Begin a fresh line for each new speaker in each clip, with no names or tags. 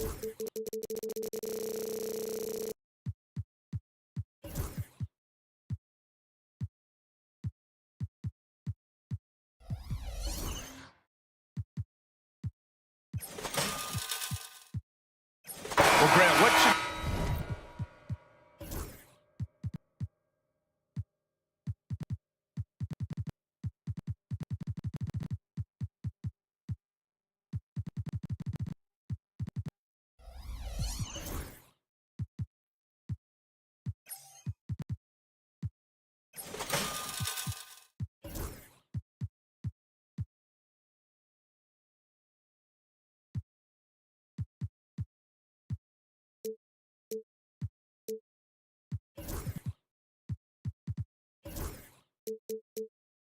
Well, Grant, what should...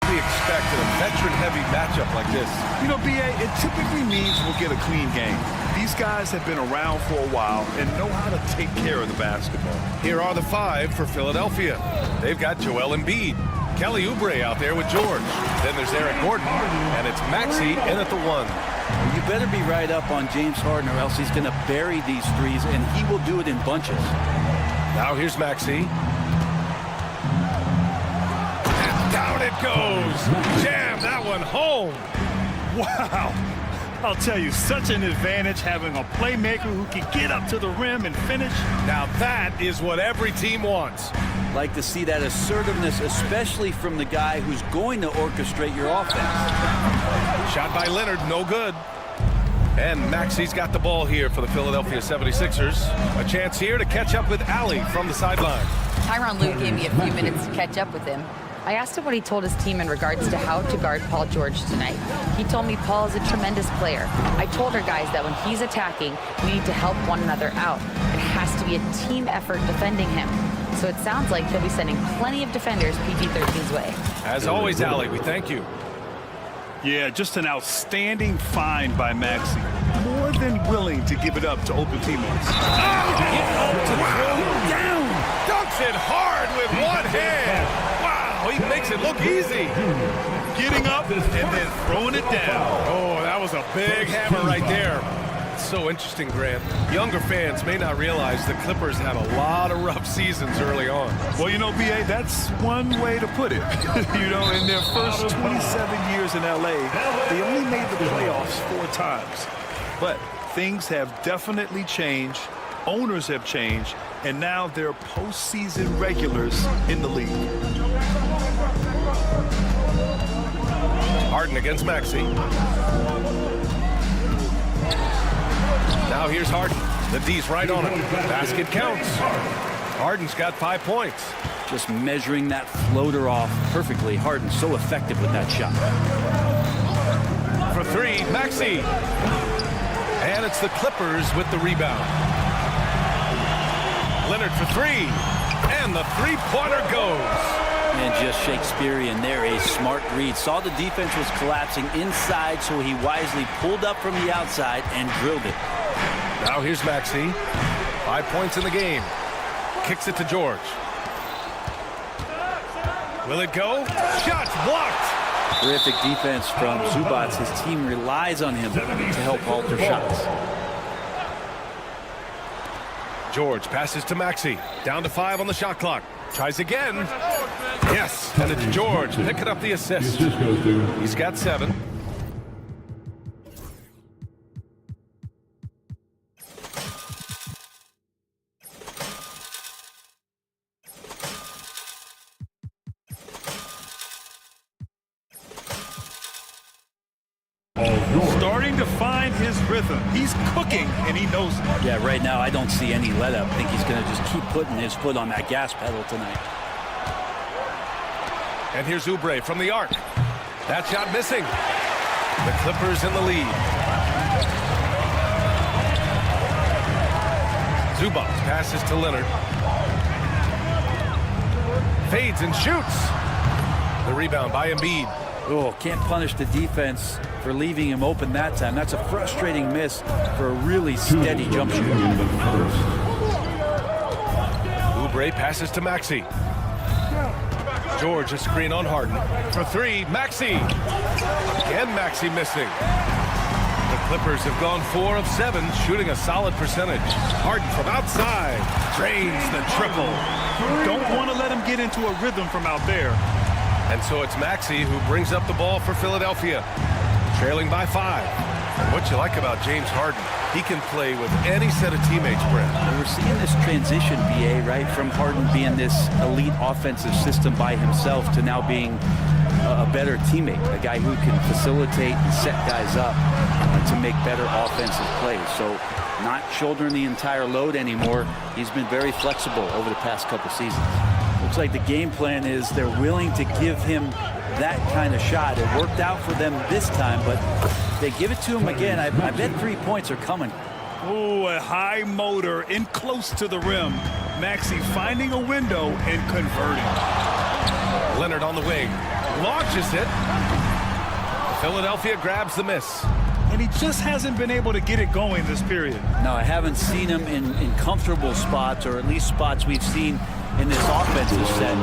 we expect in a veteran-heavy matchup like this?
You know, BA, it typically means we'll get a clean game. These guys have been around for a while and know how to take care of the basketball.
Here are the 5 for Philadelphia. They've got Joel Embiid, Kelly Oubre out there with George. Then there's Eric Gordon, and it's Maxey in at the 1.
You better be right up on James Harden or else he's going to bury these threes, and he will do it in bunches.
Now here's Maxey. And down it goes. Jam that one home.
Wow. I'll tell you, such an advantage having a playmaker who can get up to the rim and finish.
Now that is what every team wants.
Like to see that assertiveness, especially from the guy who's going to orchestrate your offense.
Shot by Leonard, no good. And Maxey's got the ball here for the Philadelphia 76ers. A chance here to catch up with Allie from the sideline.
Tyronn Lue gave me a few minutes to catch up with him. I asked him what he told his team in regards to how to guard Paul George tonight. He told me Paul is a tremendous player. I told our guys that when he's attacking, we need to help one another out. It has to be a team effort defending him. So it sounds like he'll be sending plenty of defenders PG-13's way.
As always, Allie, we thank you.
Yeah, just an outstanding find by Maxey. More than willing to give it up to open teammates.
Down! Dunks it hard with one hand. Wow, he makes it look easy.
Getting up and then throwing it down.
Oh, that was a big hammer right there. It's so interesting, Grant. Younger fans may not realize the Clippers had a lot of rough seasons early on.
Well, you know, BA, that's one way to put it. You know, in their first 27 years in LA, they only made the playoffs 4 times. But things have definitely changed. Owners have changed. And now they're postseason regulars in the league.
Harden against Maxey. Now here's Harden. The D's right on him. Basket counts. Harden's got 5 points.
Just measuring that floater off perfectly. Harden so effective with that shot.
For 3, Maxey. And it's the Clippers with the rebound. Leonard for 3. And the 3-pointer goes.
And just Shakespearean there, a smart read. Saw the defense was collapsing inside, so he wisely pulled up from the outside and drilled it.
Now here's Maxey. 5 points in the game. Kicks it to George. Will it go? Shots blocked.
Terrific defense from Zubac. His team relies on him to help alter shots.
George passes to Maxey. Down to 5 on the shot clock. Tries again. Yes, and it's George picking up the assist. He's got 7.
Starting to find his rhythm. He's cooking, and he knows it.
Yeah, right now I don't see any let up. I think he's going to just keep putting his foot on that gas pedal tonight.
And here's Oubre from the arc. That shot missing. The Clippers in the lead. Zubac passes to Leonard. Fades and shoots. The rebound by Embiid.
Oh, can't punish the defense for leaving him open that time. That's a frustrating miss for a really steady jump shooter.
Oubre passes to Maxey. George a screen on Harden. For 3, Maxey. Again, Maxey missing. The Clippers have gone 4 of 7, shooting a solid percentage. Harden from outside drains the triple.
Don't want to let him get into a rhythm from out there.
And so it's Maxey who brings up the ball for Philadelphia, trailing by 5. And what you like about James Harden, he can play with any set of teammates, Brent.
We're seeing this transition, BA, right, from Harden being this elite offensive system by himself to now being a better teammate, a guy who can facilitate and set guys up to make better offensive plays. So not shouldering the entire load anymore. He's been very flexible over the past couple seasons. Looks like the game plan is they're willing to give him that kind of shot. It worked out for them this time, but if they give it to him again, I bet 3 points are coming.
Oh, a high motor in close to the rim. Maxey finding a window and converting.
Leonard on the wing, launches it. Philadelphia grabs the miss.
And he just hasn't been able to get it going this period.
No, I haven't seen him in comfortable spots, or at least spots we've seen in this offensive set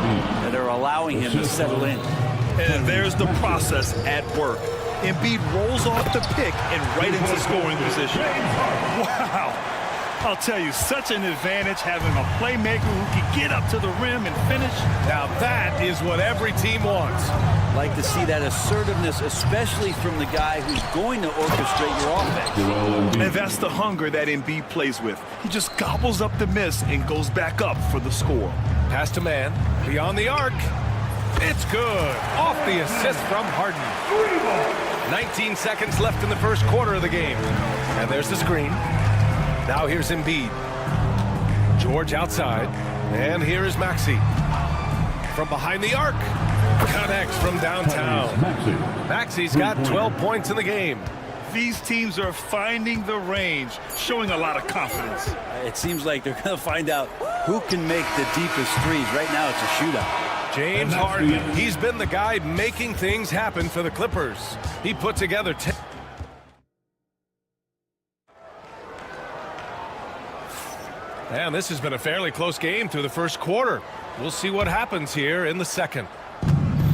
that are allowing him to settle in.
And there's the process at work. Embiid rolls off the pick and right into scoring position. Wow. I'll tell you, such an advantage having a playmaker who can get up to the rim and finish.
Now that is what every team wants.
Like to see that assertiveness, especially from the guy who's going to orchestrate your offense.
And that's the hunger that Embiid plays with. He just gobbles up the miss and goes back up for the score.
Pass to man, beyond the arc. It's good. Off the assist from Harden. 19 seconds left in the first quarter of the game. And there's the screen. Now here's Embiid. George outside. And here is Maxey. From behind the arc. Connects from downtown. Maxey's got 12 points in the game.
These teams are finding the range, showing a lot of confidence.
It seems like they're going to find out who can make the deepest threes. Right now it's a shootout.
James Harden, he's been the guy making things happen for the Clippers. He put together 10. And this has been a fairly close game through the first quarter. We'll see what happens here in the second.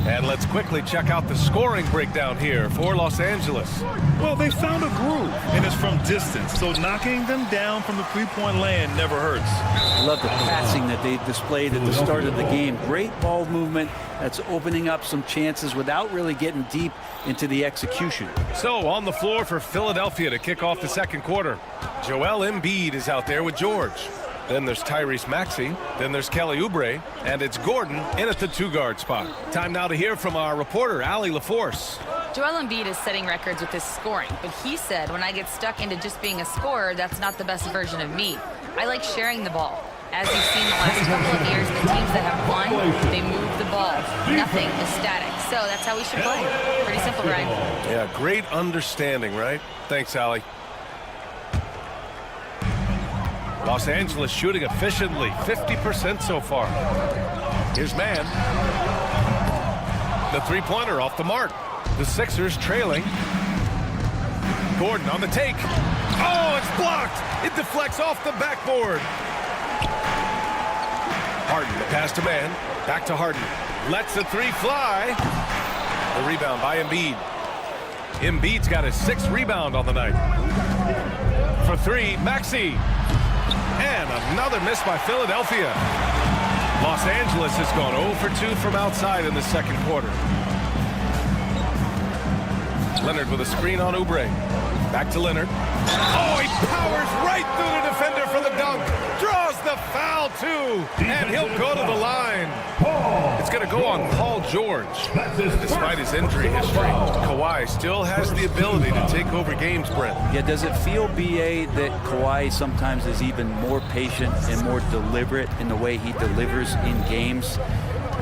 And let's quickly check out the scoring breakdown here for Los Angeles.
Well, they found a groove, and it's from distance, so knocking them down from the three-point land never hurts.
I love the passing that they displayed at the start of the game. Great ball movement that's opening up some chances without really getting deep into the execution.
So on the floor for Philadelphia to kick off the second quarter, Joel Embiid is out there with George. Then there's Tyrese Maxey. Then there's Kelly Oubre. And it's Gordon in at the 2-guard spot. Time now to hear from our reporter, Allie LaForce.
Joel Embiid is setting records with his scoring, but he said, when I get stuck into just being a scorer, that's not the best version of me. I like sharing the ball. As you've seen the last couple of years, the teams that have won, they move the ball. Nothing is static. So that's how we should play. Pretty simple, Brian.
Yeah, great understanding, right? Thanks, Allie. Los Angeles shooting efficiently, 50% so far. Here's man. The three-pointer off the mark. The Sixers trailing. Gordon on the take. Oh, it's blocked. It deflects off the backboard. Harden, the pass to man. Back to Harden. Lets the three fly. The rebound by Embiid. Embiid's got his 6th rebound on the night. For 3, Maxey. And another miss by Philadelphia. Los Angeles has gone 0 for 2 from outside in the second quarter. Leonard with a screen on Oubre. Back to Leonard. Oh, he powers right through the defender for the dunk. Draws the foul, too. And he'll go to the line. It's going to go on Paul George. Despite his injury history, Kawhi still has the ability to take over games, Brent.
Yeah, does it feel, BA, that Kawhi sometimes is even more patient and more deliberate in the way he delivers in games?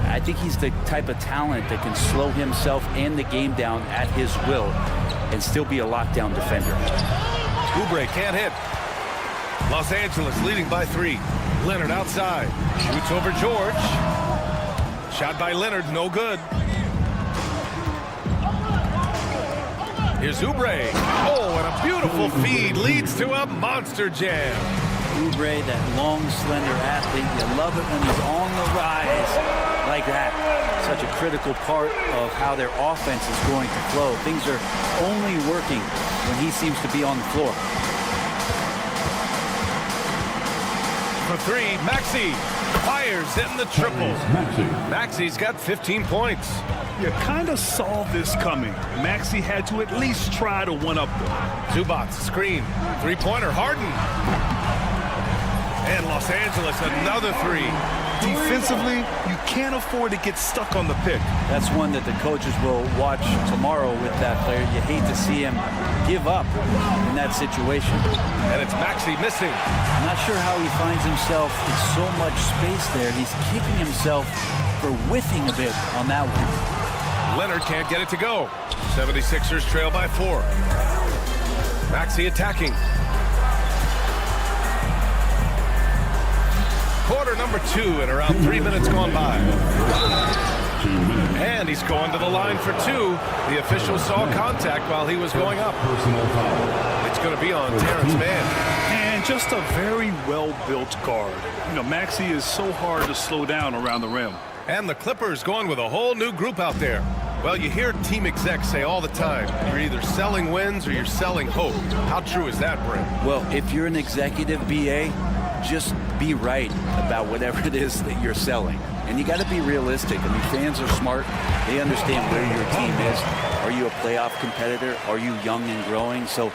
I think he's the type of talent that can slow himself and the game down at his will and still be a lockdown defender.
Oubre can't hit. Los Angeles leading by 3. Leonard outside. Shoots over George. Shot by Leonard, no good. Here's Oubre. Oh, and a beautiful feed leads to a monster jam.
Oubre, that long, slender athlete. You love it when he's on the rise. like that. Such a critical part of how their offense is going to flow. Things are only working when he seems to be on the floor.
For three, Maxey fires in the triple. Maxey's got 15 points.
You kind of saw this coming. Maxey had to at least try to one-up them.
Zubac, screen, three-pointer, Harden. And Los Angeles, another three.
Defensively, you can't afford to get stuck on the pick.
That's one that the coaches will watch tomorrow with that player. You hate to see him give up in that situation.
And it's Maxey missing.
I'm not sure how he finds himself in so much space there. He's kicking himself for whiffing a bit on that one.
Leonard can't get it to go. 76ers trail by 4. Maxey attacking. Quarter number 2 and around 3 minutes gone by. And he's going to the line for 2. The official saw contact while he was going up. It's going to be on Terrence Mann.
And just a very well-built guard. You know, Maxey is so hard to slow down around the rim.
And the Clippers going with a whole new group out there. Well, you hear team execs say all the time, you're either selling wins or you're selling hope. How true is that, Brent?
Well, if you're an executive BA, just be right about whatever it is that you're selling. And you got to be realistic. I mean, fans are smart. They understand where your team is. Are you a playoff competitor? Are you young and growing? So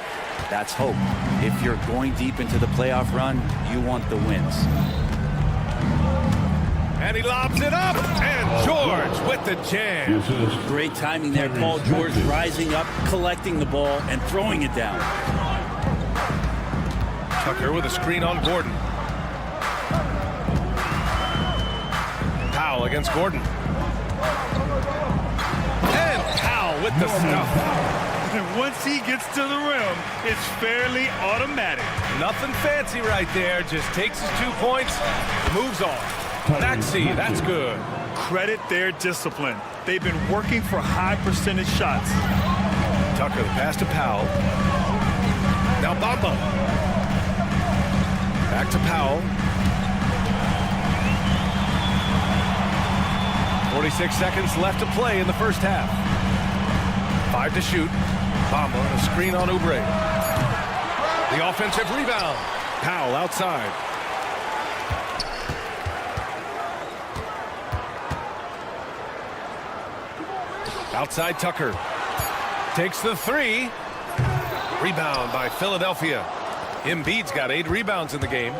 that's hope. If you're going deep into the playoff run, you want the wins.
And he lobs it up, and George with the jam.
Great timing there. Paul George rising up, collecting the ball, and throwing it down.
Tucker with a screen on Gordon. Powell against Gordon. And Powell with the stuff.
And once he gets to the rim, it's fairly automatic.
Nothing fancy right there. Just takes his 2 points, moves on. Maxey, that's good.
Credit their discipline. They've been working for high percentage shots.
Tucker, the pass to Powell. Now Bamba. Back to Powell. 46 seconds left to play in the first half. 5 to shoot. Bamba, a screen on Oubre. The offensive rebound. Powell outside. Outside Tucker. Takes the 3. Rebound by Philadelphia. Embiid's got 8 rebounds in the game.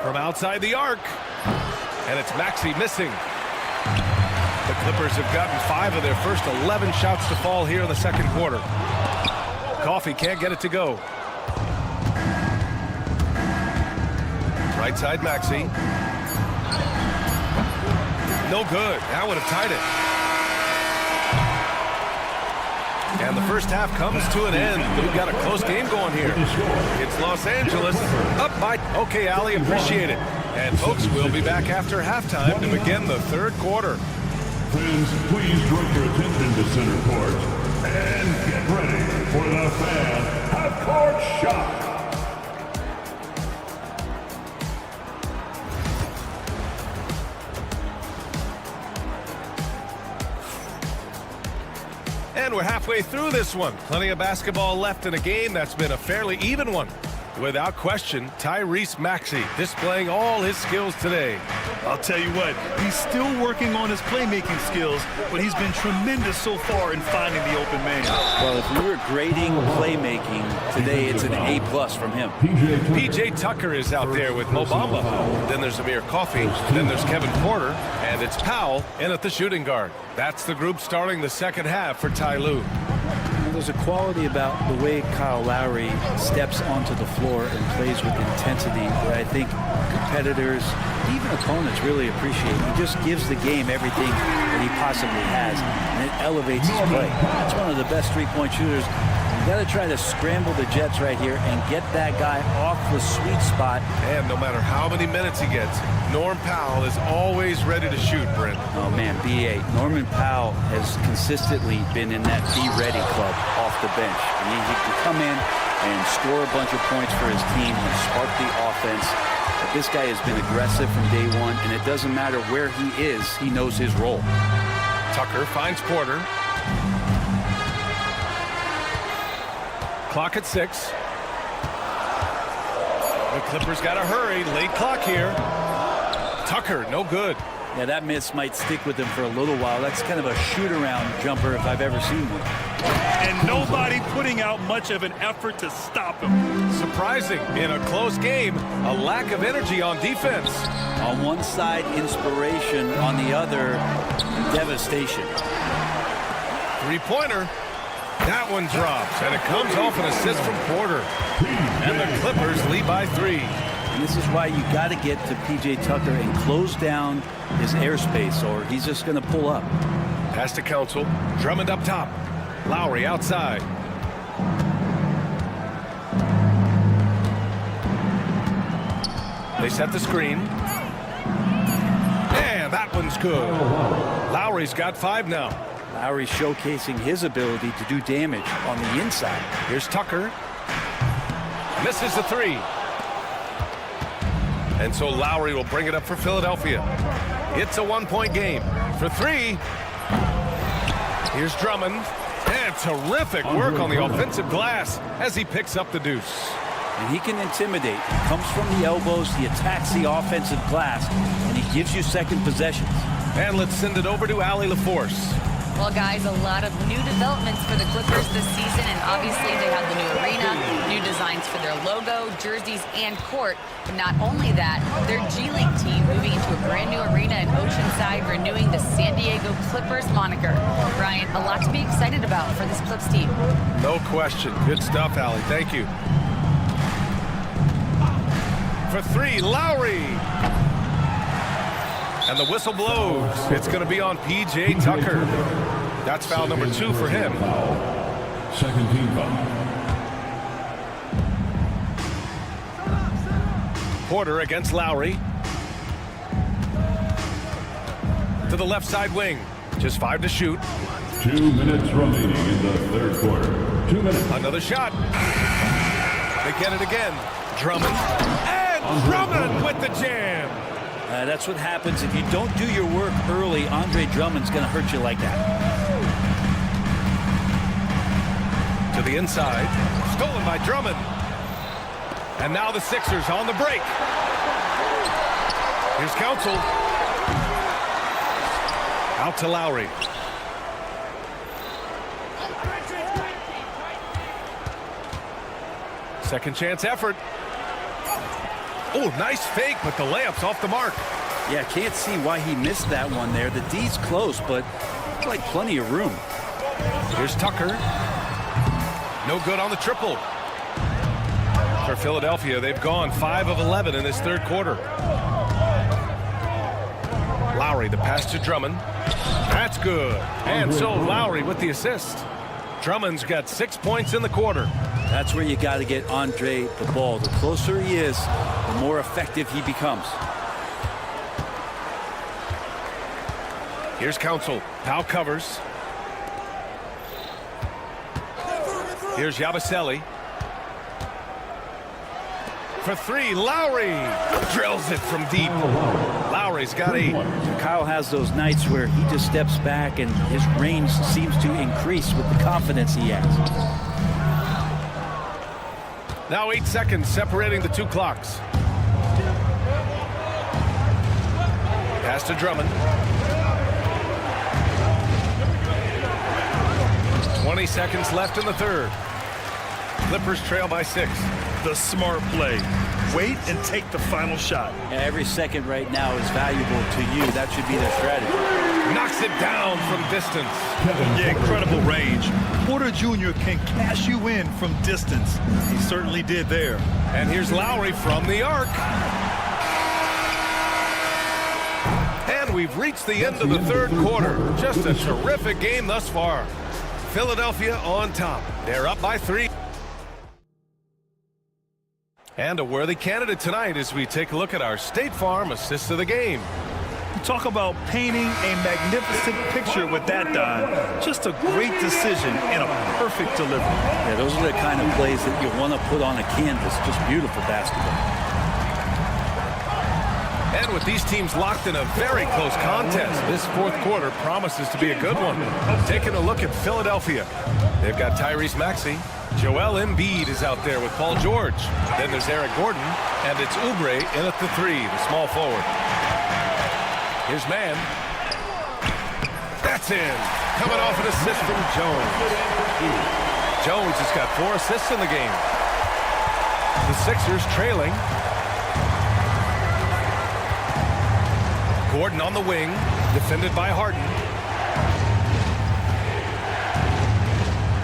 From outside the arc. And it's Maxey missing. The Clippers have gotten 5 of their first 11 shots to fall here in the second quarter. Coffey can't get it to go. Right side Maxey. No good. That would have tied it. And the first half comes to an end. We've got a close game going here. It's Los Angeles up by... Okay, Ali, appreciate it. And folks, we'll be back after halftime to begin the third quarter.
Friends, please direct your attention to center court. And get ready for the fan half-court shot.
And we're halfway through this one. Plenty of basketball left in a game that's been a fairly even one. Without question, Tyrese Maxey displaying all his skills today.
I'll tell you what, he's still working on his playmaking skills, but he's been tremendous so far in finding the open man.
Well, if we were grading playmaking today, it's an A+ from him.
PJ Tucker is out there with Mo Bamba. Then there's Amir Coffey. Then there's Kevin Porter. And it's Powell in at the shooting guard. That's the group starting the second half for Ty Lue.
There's a quality about the way Kyle Lowry steps onto the floor and plays with intensity that I think competitors, even opponents, really appreciate. He just gives the game everything that he possibly has, and it elevates his play. That's one of the best three-point shooters. You got to try to scramble the Jets right here and get that guy off the sweet spot.
And no matter how many minutes he gets, Norm Powell is always ready to shoot, Brent.
Oh, man, B.A. Norman Powell has consistently been in that be-ready club off the bench. I mean, he can come in and score a bunch of points for his team and spark the offense. But this guy has been aggressive from day one, and it doesn't matter where he is, he knows his role.
Tucker finds Porter. Clock at 6. The Clippers got to hurry. Late clock here. Tucker, no good.
Yeah, that miss might stick with him for a little while. That's kind of a shoot-around jumper if I've ever seen one.
And nobody putting out much of an effort to stop him.
Surprising. In a close game, a lack of energy on defense.
On one side, inspiration. On the other, devastation.
Three-pointer. That one drops, and it comes off an assist from Porter. And the Clippers lead by 3.
And this is why you got to get to P.J. Tucker and close down his airspace, or he's just going to pull up.
Pass to Council. Drummond up top. Lowry outside. They set the screen. And that one's good. Lowry's got 5 now.
Lowry showcasing his ability to do damage on the inside.
Here's Tucker. Misses the 3. And so Lowry will bring it up for Philadelphia. It's a 1-point game. For 3. Here's Drummond. And terrific work on the offensive glass as he picks up the deuce.
And he can intimidate. He comes from the elbows, he attacks the offensive glass, and he gives you second possessions.
And let's send it over to Allie LaForce.
Well, guys, a lot of new developments for the Clippers this season, and obviously they have the new arena, new designs for their logo, jerseys, and court. But not only that, their G League team moving into a brand new arena in Oceanside, renewing the San Diego Clippers moniker. Brian, a lot to be excited about for this Clips team.
No question. Good stuff, Allie. Thank you. For 3, Lowry. And the whistle blows. It's going to be on P.J. Tucker. That's foul number 2 for him.
Second team foul.
Porter against Lowry. To the left side wing. Just 5 to shoot.
2 minutes remaining in the third quarter. 2 minutes.
Another shot. They get it again. Drummond. And Drummond with the jam.
That's what happens if you don't do your work early. Andre Drummond's going to hurt you like that.
To the inside. Stolen by Drummond. And now the Sixers on the break. Here's Council. Out to Lowry. Second chance effort. Oh, nice fake, but the layup's off the mark.
Yeah, can't see why he missed that one there. The D's close, but like plenty of room.
Here's Tucker. No good on the triple. For Philadelphia, they've gone 5 of 11 in this third quarter. Lowry, the pass to Drummond. That's good. And so Lowry with the assist. Drummond's got 6 points in the quarter.
That's where you got to get Andre the ball. The closer he is, the more effective he becomes.
Here's Council. Powell covers. Here's Yabusele. For 3, Lowry drills it from deep. Lowry's got 8.
Kyle has those nights where he just steps back and his range seems to increase with the confidence he has.
Now 8 seconds separating the 2 clocks. Pass to Drummond. 20 seconds left in the third. Clippers trail by 6.
The smart play. Wait and take the final shot.
And every second right now is valuable to you. That should be their strategy.
Knocks it down from distance.
Yeah, incredible range. Porter Jr. can cash you in from distance. He certainly did there.
And here's Lowry from the arc. And we've reached the end of the third quarter. Just a terrific game thus far. Philadelphia on top. They're up by 3. And a worthy candidate tonight as we take a look at our State Farm assist of the game.
Talk about painting a magnificent picture with that, Don. Just a great decision and a perfect delivery.
Yeah, those are the kind of plays that you want to put on a canvas. Just beautiful basketball.
And with these teams locked in a very close contest, this fourth quarter promises to be a good one. Taking a look at Philadelphia. They've got Tyrese Maxey. Joel Embiid is out there with Paul George. Then there's Eric Gordon, and it's Oubre in at the 3, the small forward. Here's Mann. That's in. Coming off an assist from Jones. Jones has got 4 assists in the game. The Sixers trailing. Gordon on the wing, defended by Harden.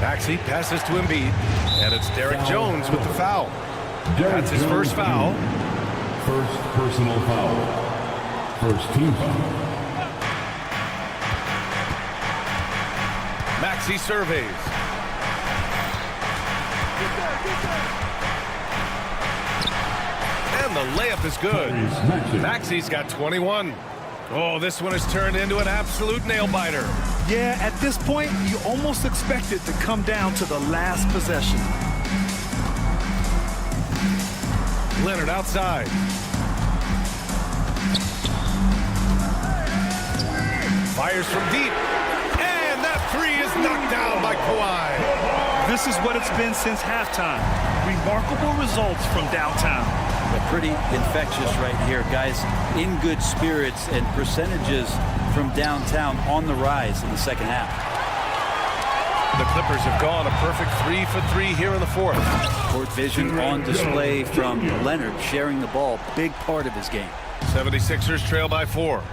Maxey passes to Embiid, and it's Derek Jones with the foul. That's his first foul.
First personal foul. First team foul.
Maxey surveys. And the layup is good. Maxey's got 21. Oh, this one has turned into an absolute nail-biter.
Yeah, at this point, you almost expect it to come down to the last possession.
Leonard outside. Fires from deep. And that 3 is knocked down by Kawhi.
This is what it's been since halftime. Remarkable results from downtown.
But pretty infectious right here. Guys in good spirits, and percentages from downtown on the rise in the second half.
The Clippers have gone a perfect 3 for 3 here in the fourth.
Court vision on display from Leonard, sharing the ball, big part of his game.
76ers trail by 4.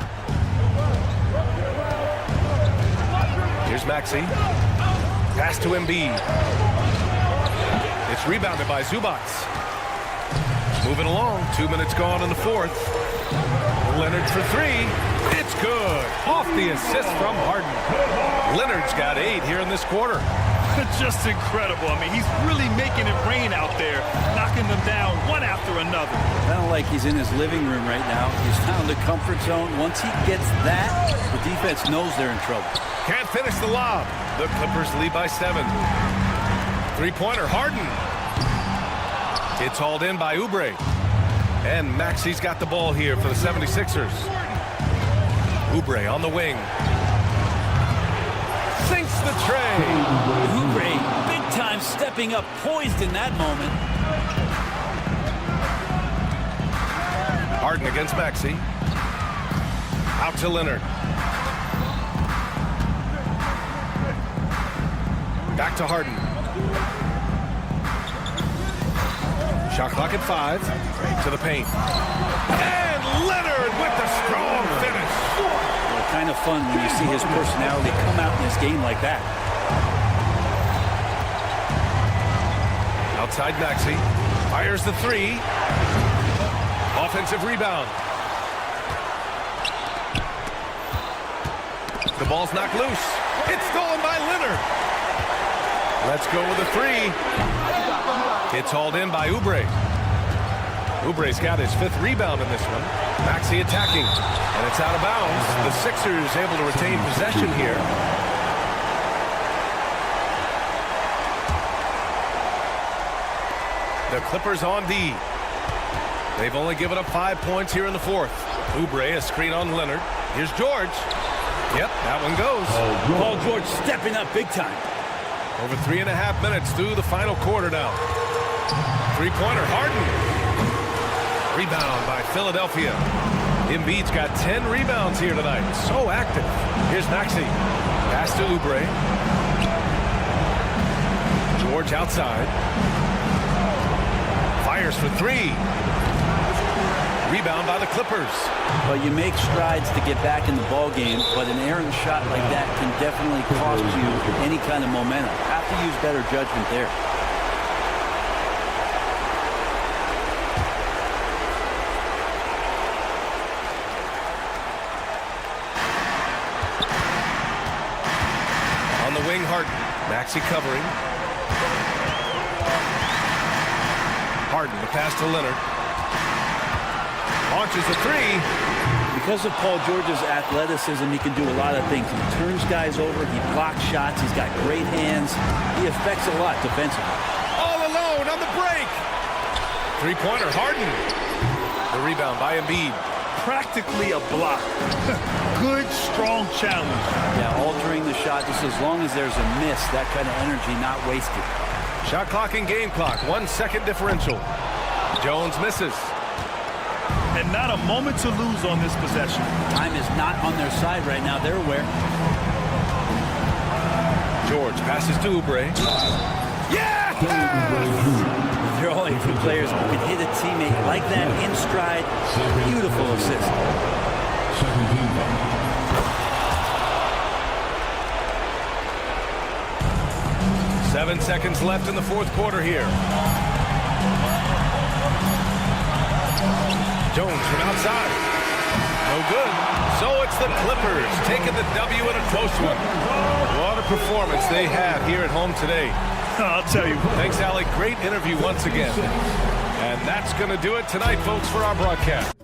Here's Maxey. Pass to Embiid. It's rebounded by Zubac. Moving along, 2 minutes gone in the fourth. Leonard for 3. It's good. Off the assist from Harden. Leonard's got 8 here in this quarter.
Just incredible. I mean, he's really making it rain out there, knocking them down one after another.
Kind of like he's in his living room right now. He's found the comfort zone. Once he gets that, the defense knows they're in trouble.
Can't finish the lob. The Clippers lead by 7. Three-pointer, Harden. It's hauled in by Oubre. And Maxey's got the ball here for the 76ers. Oubre on the wing. Sinks the tray.
Oubre, big time stepping up, poised in that moment.
Harden against Maxey. Out to Leonard. Back to Harden. Shot clock at 5. To the paint. And Leonard with the strong finish.
Well, kind of fun when you see his personality come out in this game like that.
Outside Maxey. Fires the 3. Offensive rebound. The ball's knocked loose. It's stolen by Leonard. Let's go with a 3. It's hauled in by Oubre. Oubre's got his 5th rebound in this one. Maxey attacking, and it's out of bounds. The Sixers able to retain possession here. The Clippers on D. They've only given up 5 points here in the fourth. Oubre, a screen on Leonard. Here's George. Yep, that one goes.
Paul George stepping up big time.
Over 3.5 minutes through the final quarter now. Three-pointer, Harden. Rebound by Philadelphia. Embiid's got 10 rebounds here tonight. So active. Here's Maxey. Pass to Oubre. George outside. Fires for 3. Rebound by the Clippers.
Well, you make strides to get back in the ball game, but an errant shot like that can definitely cost you any kind of momentum. Have to use better judgment there.
On the wing, Harden. Maxey covering. Harden, the pass to Leonard. Launches a 3.
Because of Paul George's athleticism, he can do a lot of things. He turns guys over, he blocks shots, he's got great hands. He affects a lot defensively.
All alone on the break. Three-pointer, Harden. The rebound by Embiid.
practically a block. Good, strong challenge.
Yeah, altering the shot just as long as there's a miss, that kind of energy not wasted.
Shot clock and game clock, 1 second differential. Jones misses.
And not a moment to lose on this possession.
Time is not on their side right now. They're aware.
George passes to Oubre. Yeah!
They're all good players who can hit a teammate like that in stride. Beautiful assist.
7 seconds left in the fourth quarter here. Jones from outside. No good. So it's the Clippers taking the W in a close one. What a performance they had here at home today.
I'll tell you.
Thanks, Alec. Great interview once again. And that's going to do it tonight, folks, for our broadcast.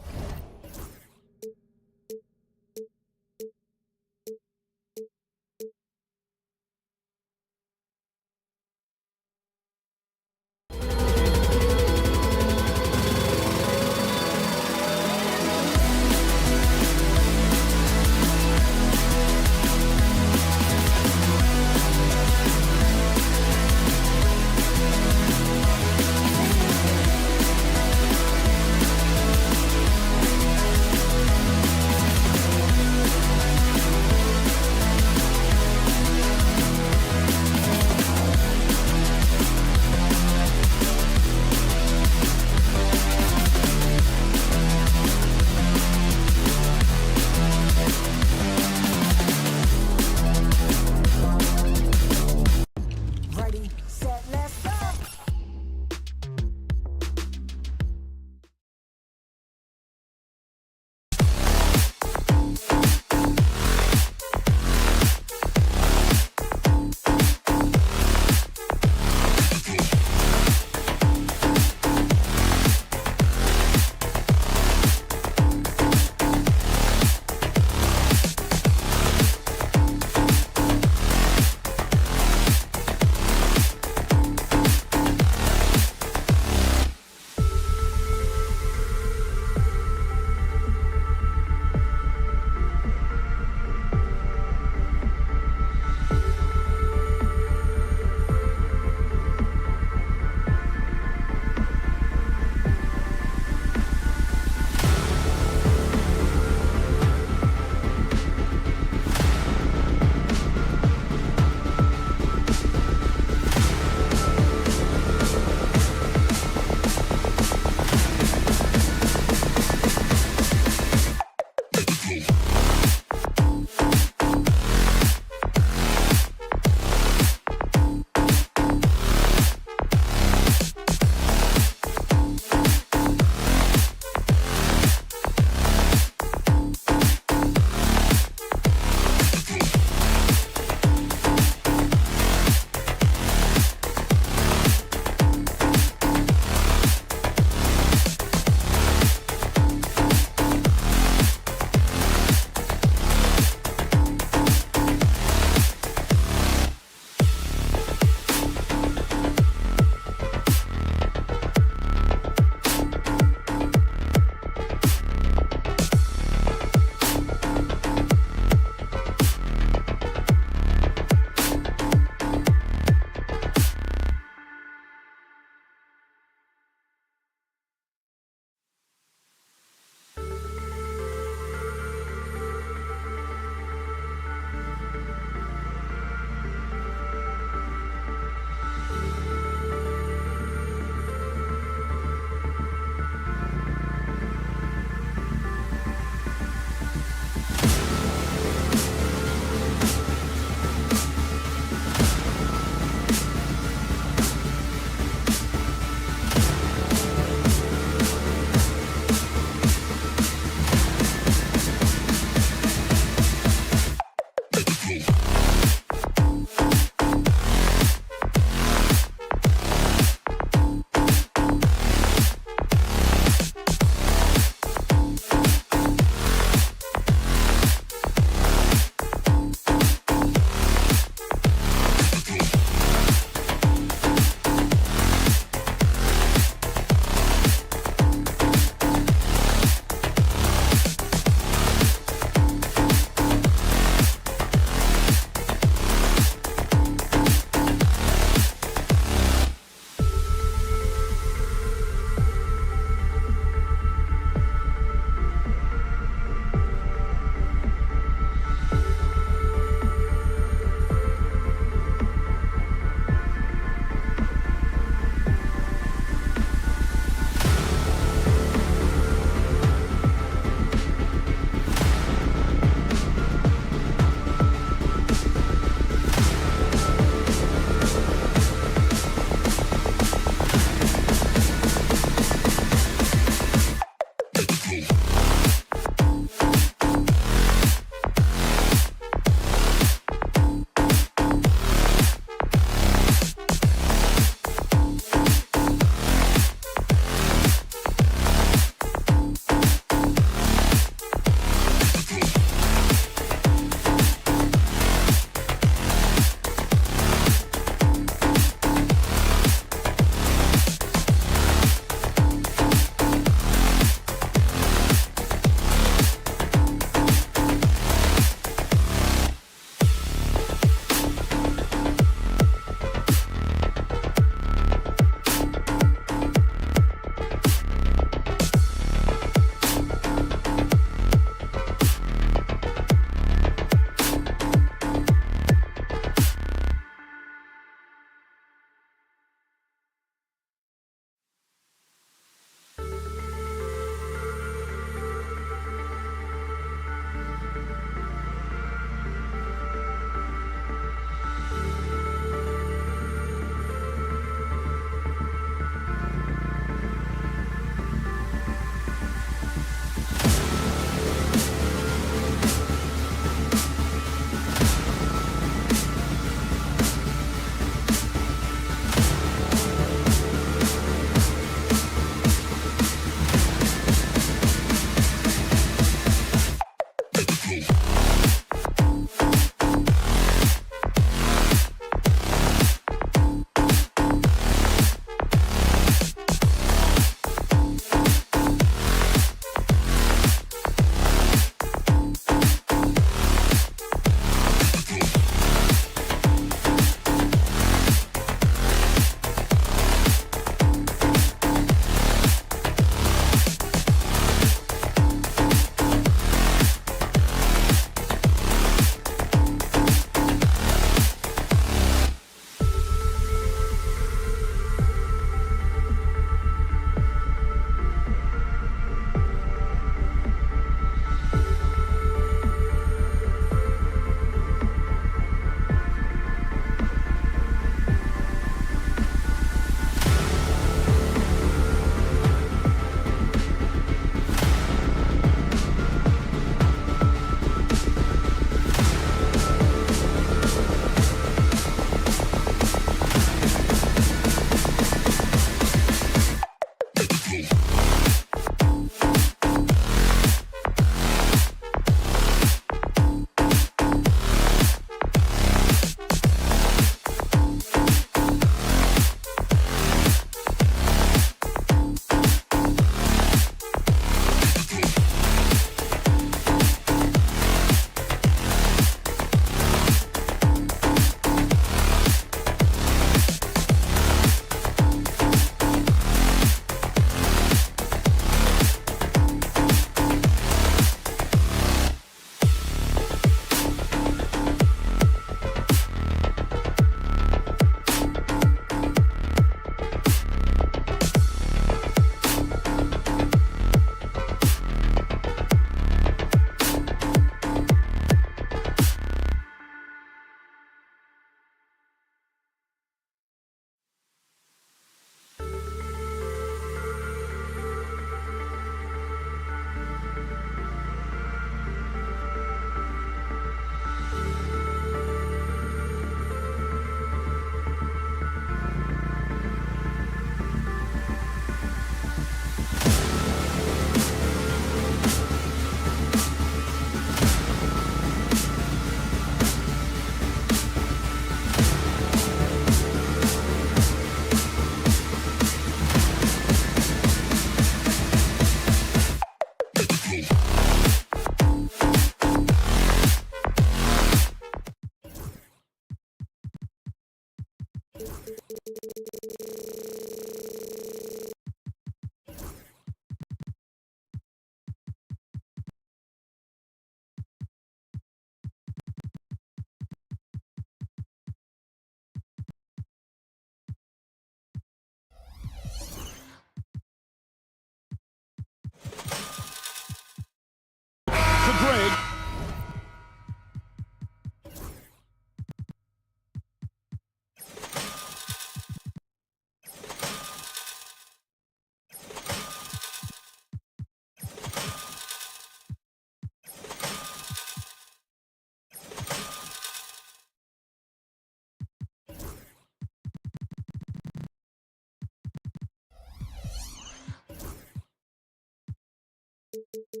The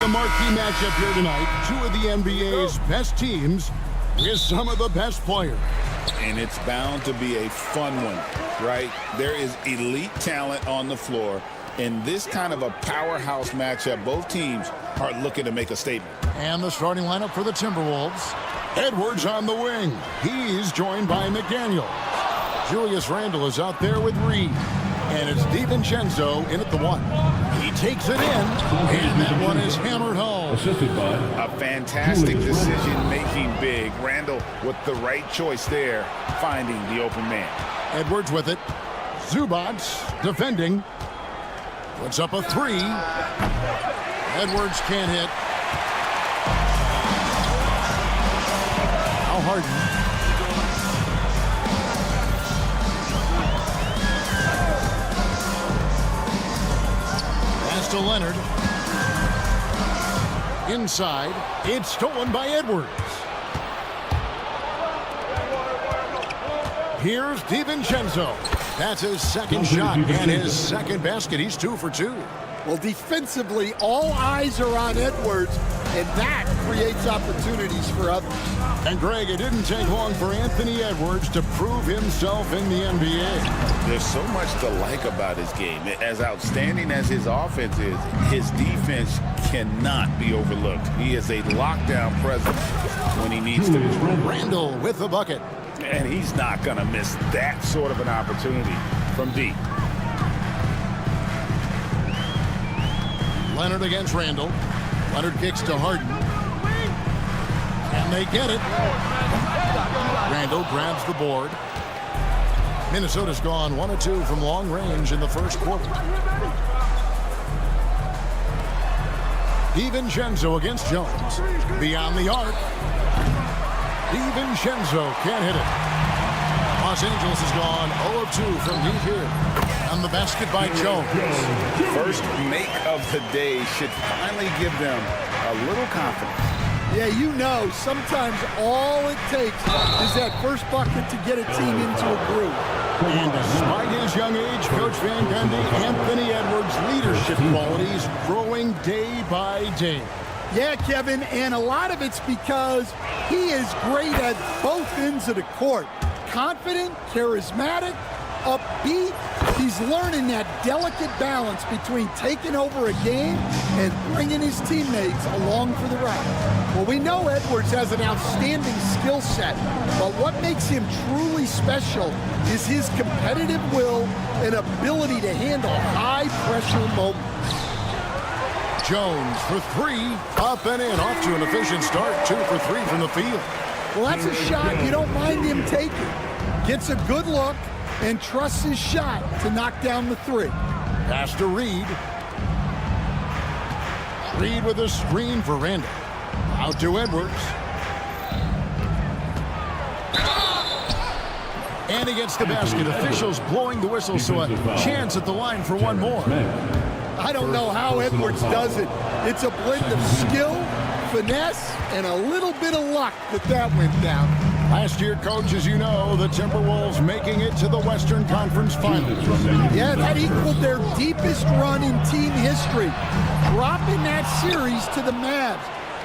marquee matchup here tonight, two of the NBA's best teams with some of the best players.
And it's bound to be a fun one, right? There is elite talent on the floor. In this kind of a powerhouse matchup, both teams are looking to make a statement.
And the starting lineup for the Timberwolves. Edwards on the wing. He's joined by McDaniel. Julius Randle is out there with Reed. And it's DiVincenzo in at the one. He takes it in, and that one is hammered home.
Assisted by
A fantastic decision-making big. Randle with the right choice there, finding the open man.
Edwards with it. Zubac defending. Puts up a three. Edwards can't hit. Now Harden. Pass to Leonard. Inside. It's stolen by Edwards. Here's DiVincenzo. That's his second shot and his second basket. He's 2 for 2.
Well, defensively, all eyes are on Edwards, and that creates opportunities for others.
And Greg, it didn't take long for Anthony Edwards to prove himself in the NBA.
There's so much to like about his game. As outstanding as his offense is, his defense cannot be overlooked. He is a lockdown presence when he needs to.
Randle with the bucket.
And he's not going to miss that sort of an opportunity from deep.
Leonard against Randle. Leonard kicks to Harden. And they get it. Randle grabs the board. Minnesota's gone 1 of 2 from long range in the first quarter. DiVincenzo against Jones. Beyond the arc. DiVincenzo can't hit it. Los Angeles has gone 0 of 2 from deep here. And the basket by Jones.
First make of the day should finally give them a little confidence.
Yeah, you know, sometimes all it takes is that first bucket to get a team into a groove.
And despite his young age, Coach Van Gundy, Anthony Edwards' leadership qualities growing day by day.
Yeah, Kevin, and a lot of it's because he is great at both ends of the court. Confident, charismatic, upbeat. He's learning that delicate balance between taking over a game and bringing his teammates along for the ride. Well, we know Edwards has an outstanding skill set, but what makes him truly special is his competitive will and ability to handle high-pressure moments.
Jones for 3, up and in, off to an efficient start, 2 for 3 from the field.
Well, that's a shot you don't mind him taking. Gets a good look and trusts his shot to knock down the 3.
Pass to Reed. Reed with a screen for Randle. Out to Edwards. And he gets the basket. Officials blowing the whistle, so a chance at the line for one more.
I don't know how Edwards does it. It's a blend of skill, finesse, and a little bit of luck that went down.
Last year, Coach, as you know, the Timberwolves making it to the Western Conference Finals.
Yeah, that equaled their deepest run in team history, dropping that series to the Mavs.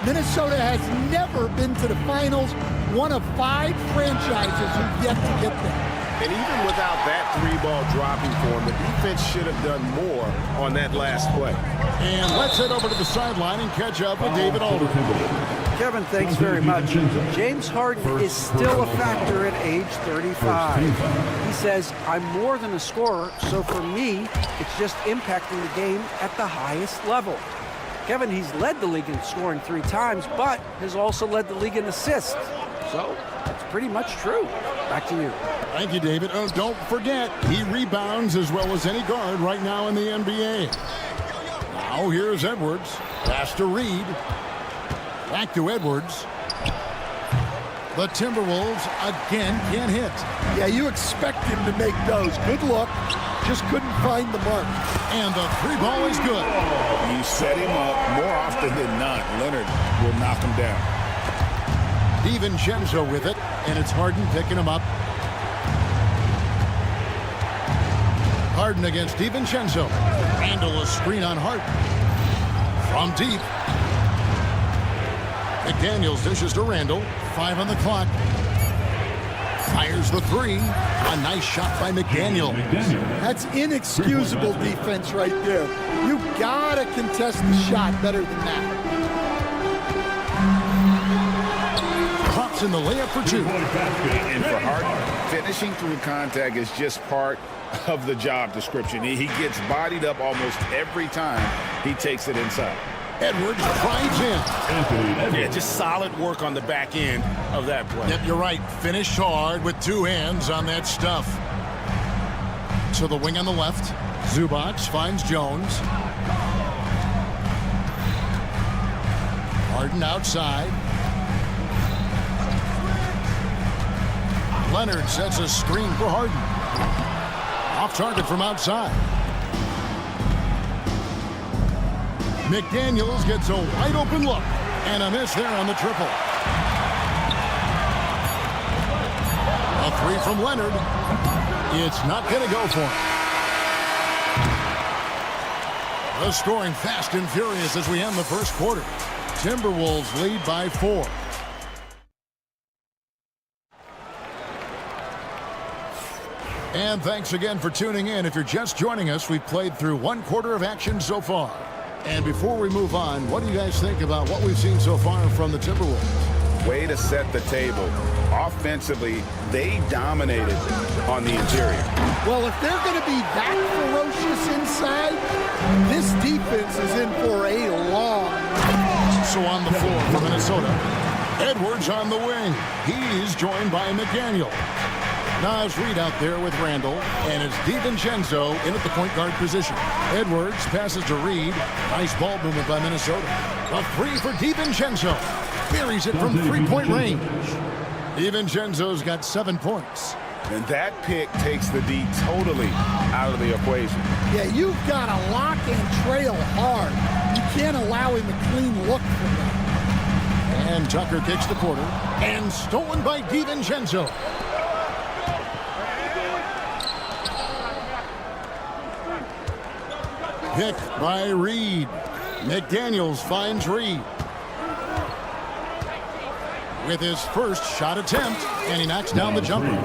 Minnesota has never been to the finals, one of 5 franchises who've yet to get there.
And even without that 3-ball dropping for him, the defense should have done more on that last play.
And let's head over to the sideline and catch up with David Alder.
Kevin, thanks very much. James Harden is still a factor at age 35. He says, I'm more than a scorer, so for me, it's just impacting the game at the highest level. Kevin, he's led the league in scoring 3 times, but has also led the league in assists. So it's pretty much true. Back to you.
Thank you, David. Oh, don't forget, he rebounds as well as any guard right now in the NBA. Now here's Edwards. Pass to Reed. Back to Edwards. The Timberwolves again can't hit.
Yeah, you expect him to make those. Good look. Just couldn't find the mark.
And the 3-ball is good.
You set him up more often than not. Leonard will knock him down.
DiVincenzo with it, and it's Harden picking him up. Harden against DiVincenzo. Randall a screen on Harden. From deep. McDaniels dishes to Randall. 5 on the clock. Fires the 3. A nice shot by McDaniel.
That's inexcusable defense right there. You gotta contest the shot better than that.
Drops in the layup for 2.
And for Harden, finishing through contact is just part of the job description. He gets bodied up almost every time he takes it inside.
Edwards drives in.
Yeah, just solid work on the back end of that play.
Yep, you're right. Finished hard with 2 hands on that stuff. To the wing on the left. Zubac finds Jones. Harden outside. Leonard sets a screen for Harden. Off target from outside. McDaniels gets a wide open look. And a miss there on the triple. A 3 from Leonard. It's not going to go for him. The scoring fast and furious as we end the first quarter. Timberwolves lead by 4. And thanks again for tuning in. If you're just joining us, we've played through 1 quarter of action so far. And before we move on, what do you guys think about what we've seen so far from the Timberwolves?
Way to set the table. Offensively, they dominated on the interior.
Well, if they're going to be that ferocious inside, this defense is in for a long.
So on the floor for Minnesota, Edwards on the wing. He's joined by McDaniel. Nas Reed out there with Randall, and it's DiVincenzo in at the point guard position. Edwards passes to Reed. Nice ball movement by Minnesota. A 3 for DiVincenzo. Buries it from 3-point range. DiVincenzo's got 7 points.
And that pick takes the D totally out of the equation.
Yeah, you've got to lock and trail hard. You can't allow him a clean look from that.
And Tucker kicks the quarter. And stolen by DiVincenzo. Pick by Reed. McDaniels finds Reed with his first shot attempt, and he knocks down the jumper.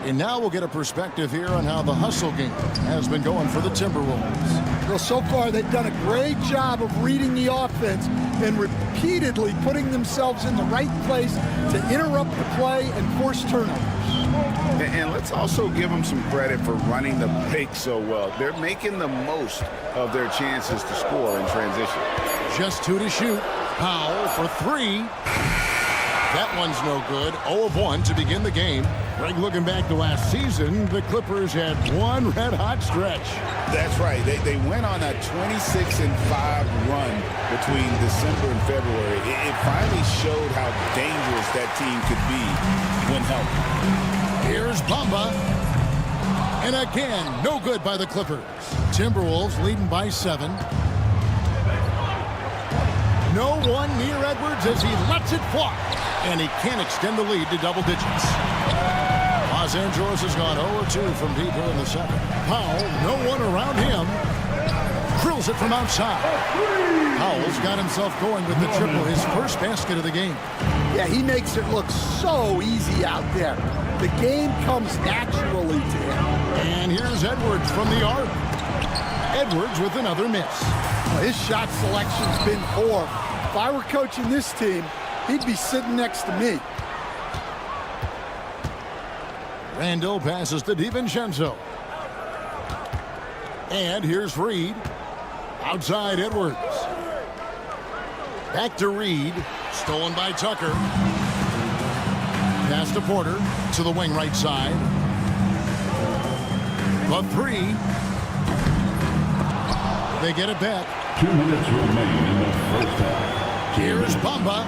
And now we'll get a perspective here on how the hustle game has been going for the Timberwolves.
Well, so far they've done a great job of reading the offense and repeatedly putting themselves in the right place to interrupt the play and force turnovers.
And let's also give them some credit for running the pick so well. They're making the most of their chances to score in transition.
Just 2 to shoot. Powell for 3. That one's no good. 0 of 1 to begin the game. Greg, looking back to last season, the Clippers had one red-hot stretch.
That's right. They went on a 26-5 run between December and February. It finally showed how dangerous that team could be when healthy.
Here's Bamba. And again, no good by the Clippers. Timberwolves leading by 7. No one near Edwards as he lets it fly. And he can't extend the lead to double digits. Los Angeles has gone 0-2 from deep here in the second. Powell, no one around him. Drills it from outside. Powell's got himself going with the triple, his first basket of the game.
Yeah, he makes it look so easy out there. The game comes naturally to him.
And here's Edwards from the arc. Edwards with another miss.
Well, his shot selection's been poor. If I were coaching this team, he'd be sitting next to me.
Randall passes to DiVincenzo. And here's Reed. Outside Edwards. Back to Reed. Stolen by Tucker. Pass to Porter. To the wing right side. The 3. They get it back.
2 minutes remain in the first half.
Here's Bamba.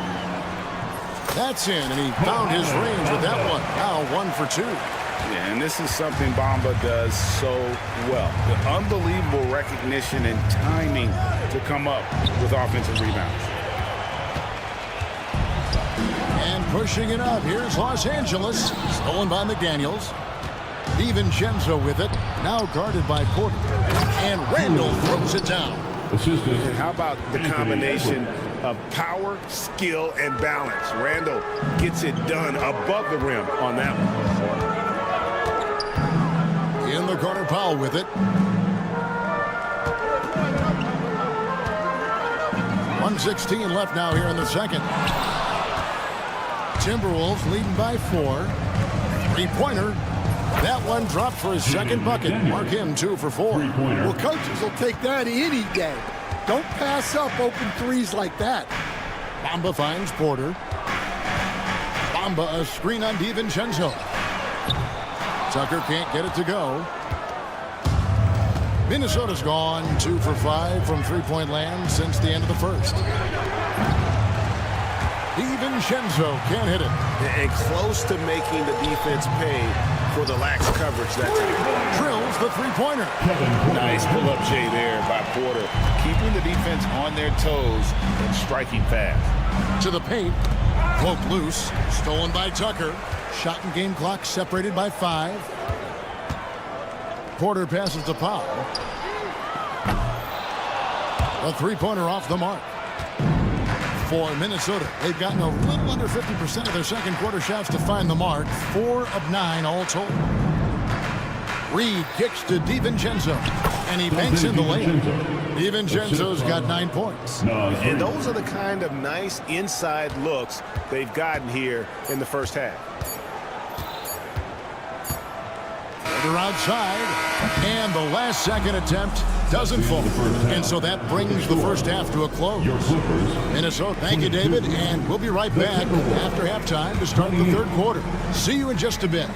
That's in, and he found his range with that one. Now 1 for 2.
Yeah, and this is something Bamba does so well. The unbelievable recognition and timing to come up with offensive rebounds.
And pushing it up. Here's Los Angeles. Stolen by McDaniels. DiVincenzo with it. Now guarded by Porter. And Randall throws it down.
And how about the combination of power, skill, and balance? Randall gets it done above the rim on that one.
In the corner, Powell with it. 1:16 left now here in the second. Timberwolves leading by 4. Three-pointer. That one dropped for his second bucket. Mark him 2 for 4.
Well, coaches will take that any day. Don't pass up open threes like that.
Bamba finds Porter. Bamba a screen on DiVincenzo. Tucker can't get it to go. Minnesota's gone 2 for 5 from three-point land since the end of the first. DiVincenzo can't hit it.
And close to making the defense pay for the lax coverage that time.
Drills the three-pointer.
Nice pull-up J there by Porter. Keeping the defense on their toes and striking fast.
To the paint. Cloak loose. Stolen by Tucker. Shot and game clock separated by 5. Porter passes to Powell. A three-pointer off the mark. For Minnesota, they've gotten a little under 50% of their second quarter shots to find the mark. 4 of 9 all told. Reed kicks to DiVincenzo, and he banks in the layup. DiVincenzo's got 9 points.
And those are the kind of nice inside looks they've gotten here in the first half.
Porter outside, and the last second attempt doesn't fall. And so that brings the first half to a close. Minnesota, thank you, David, and we'll be right back after halftime to start the third quarter. See you in just a bit.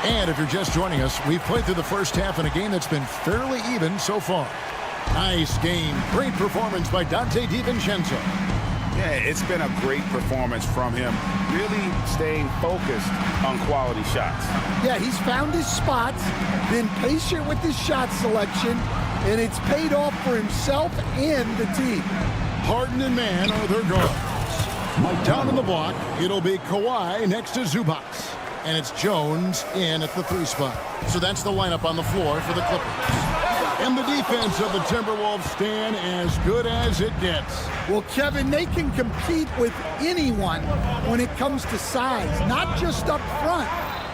And if you're just joining us, we've played through the first half in a game that's been fairly even so far. Nice game. Great performance by Donte DiVincenzo.
Yeah, it's been a great performance from him. Really staying focused on quality shots.
Yeah, he's found his spots, been patient with his shot selection, and it's paid off for himself and the team.
Harden and Mann are their guards. Down in the block, it'll be Kawhi next to Zubac. And it's Jones in at the 3 spot. So that's the lineup on the floor for the Clippers. And the defense of the Timberwolves stand as good as it gets.
Well, Kevin, they can compete with anyone when it comes to size, not just up front,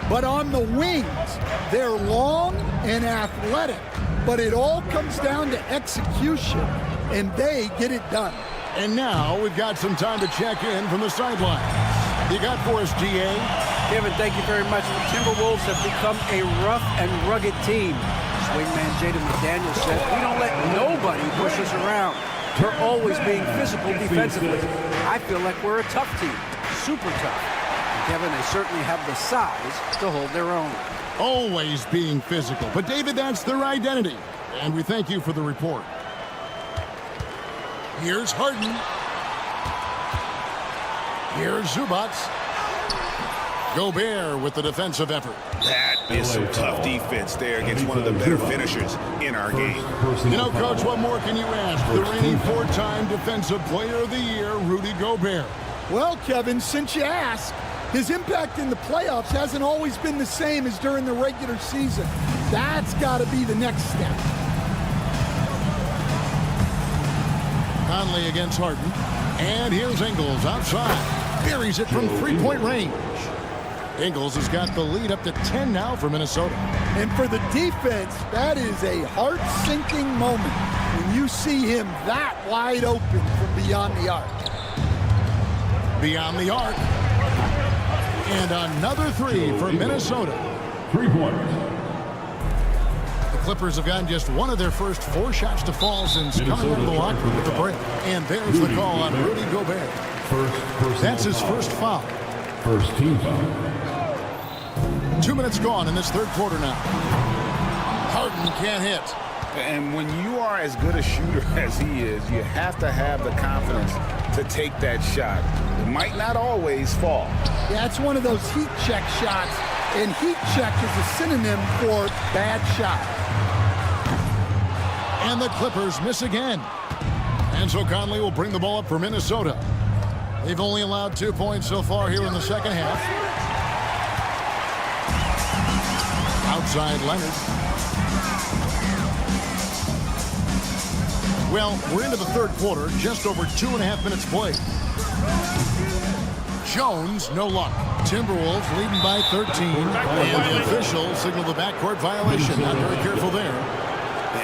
but on the wings. They're long and athletic, but it all comes down to execution, and they get it done.
And now we've got some time to check in from the sideline. You got for us, GA?
Kevin, thank you very much. The Timberwolves have become a rough and rugged team. Swingman Jaden McDaniel said, we don't let nobody push us around. We're always being physical defensively. I feel like we're a tough team, super tough. And Kevin, they certainly have the size to hold their own.
Always being physical. But David, that's their identity. And we thank you for the report. Here's Harden. Here's Zubac. Gobert with the defensive effort.
That is some tough defense there against one of the better finishers in our game.
You know, Coach, what more can you ask? The reigning 4-time Defensive Player of the Year, Rudy Gobert.
Well, Kevin, since you asked, his impact in the playoffs hasn't always been the same as during the regular season. That's got to be the next step.
Conley against Harden. And here's Ingles outside. Buries it from three-point range. Ingles has got the lead up to 10 now for Minnesota.
And for the defense, that is a heart-sinking moment when you see him that wide open from beyond the arc.
Beyond the arc. And another 3 for Minnesota.
3 points.
The Clippers have gotten just one of their first 4 shots to fall since coming out of the locker room at the break. And there's the call on Rudy Gobert. That's his first foul.
First team foul.
2 minutes gone in this third quarter now. Harden can't hit.
And when you are as good a shooter as he is, you have to have the confidence to take that shot. It might not always fall.
Yeah, it's one of those heat check shots, and heat check is a synonym for bad shot.
And the Clippers miss again. And so Conley will bring the ball up for Minnesota. They've only allowed 2 points so far here in the second half. Outside Leonard. Well, we're into the third quarter, just over 2.5 minutes played. Jones, no luck. Timberwolves leading by 13. And the officials signal the backcourt violation. Not very careful there.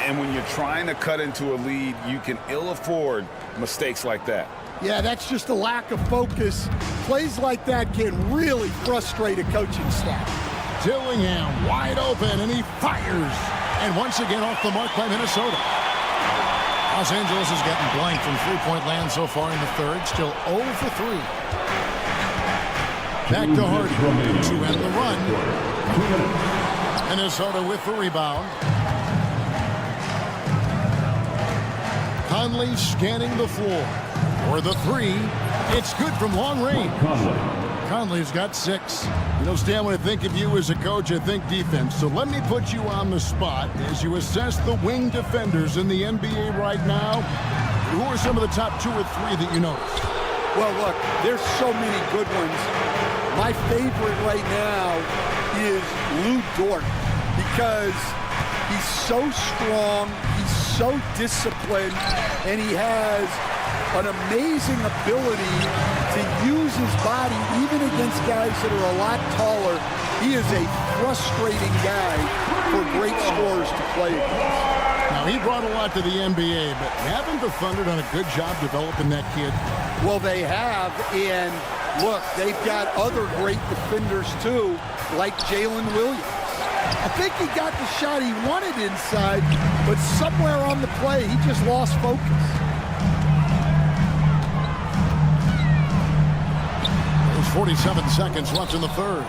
And when you're trying to cut into a lead, you can ill afford mistakes like that.
Yeah, that's just a lack of focus. Plays like that can really frustrate a coaching staff.
Dillingham wide open, and he fires. And once again off the mark by Minnesota. Los Angeles has gotten blank from three-point land so far in the third. Still 0 for 3. Back to Harden to end the run. Minnesota with the rebound. Conley scanning the floor. For the three, it's good from long range. Conley's got 6. You know, Stan, when I think of you as a coach, I think defense. So let me put you on the spot as you assess the wing defenders in the NBA right now. Who are some of the top 2 or 3 that you notice?
Well, look, there's so many good ones. My favorite right now is Lou Dort because he's so strong, he's so disciplined, and he has an amazing ability to use his body even against guys that are a lot taller. He is a frustrating guy for great scorers to play against.
Now, he brought a lot to the NBA, but haven't the Thunder done a good job developing that kid?
Well, they have, and look, they've got other great defenders too, like Jalen Williams. I think he got the shot he wanted inside, but somewhere on the play, he just lost focus.
There's 47 seconds left in the third.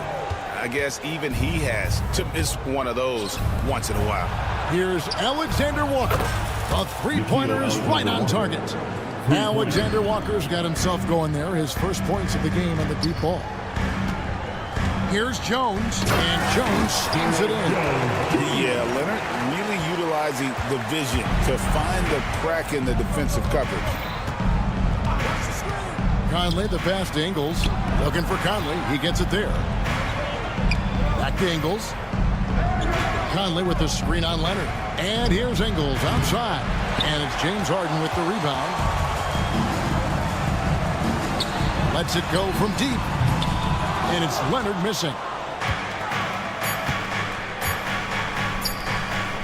I guess even he has to miss one of those once in a while.
Here's Alexander Walker. The three-pointer is right on target. Alexander Walker's got himself going there. His first points of the game on the deep ball. Here's Jones, and Jones steams it in.
Yeah, Leonard really utilizing the vision to find the crack in the defensive coverage.
Conley, the pass to Ingles. Looking for Conley. He gets it there. Back to Ingles. Conley with the screen on Leonard. And here's Ingles outside. And it's James Harden with the rebound. Lets it go from deep. And it's Leonard missing.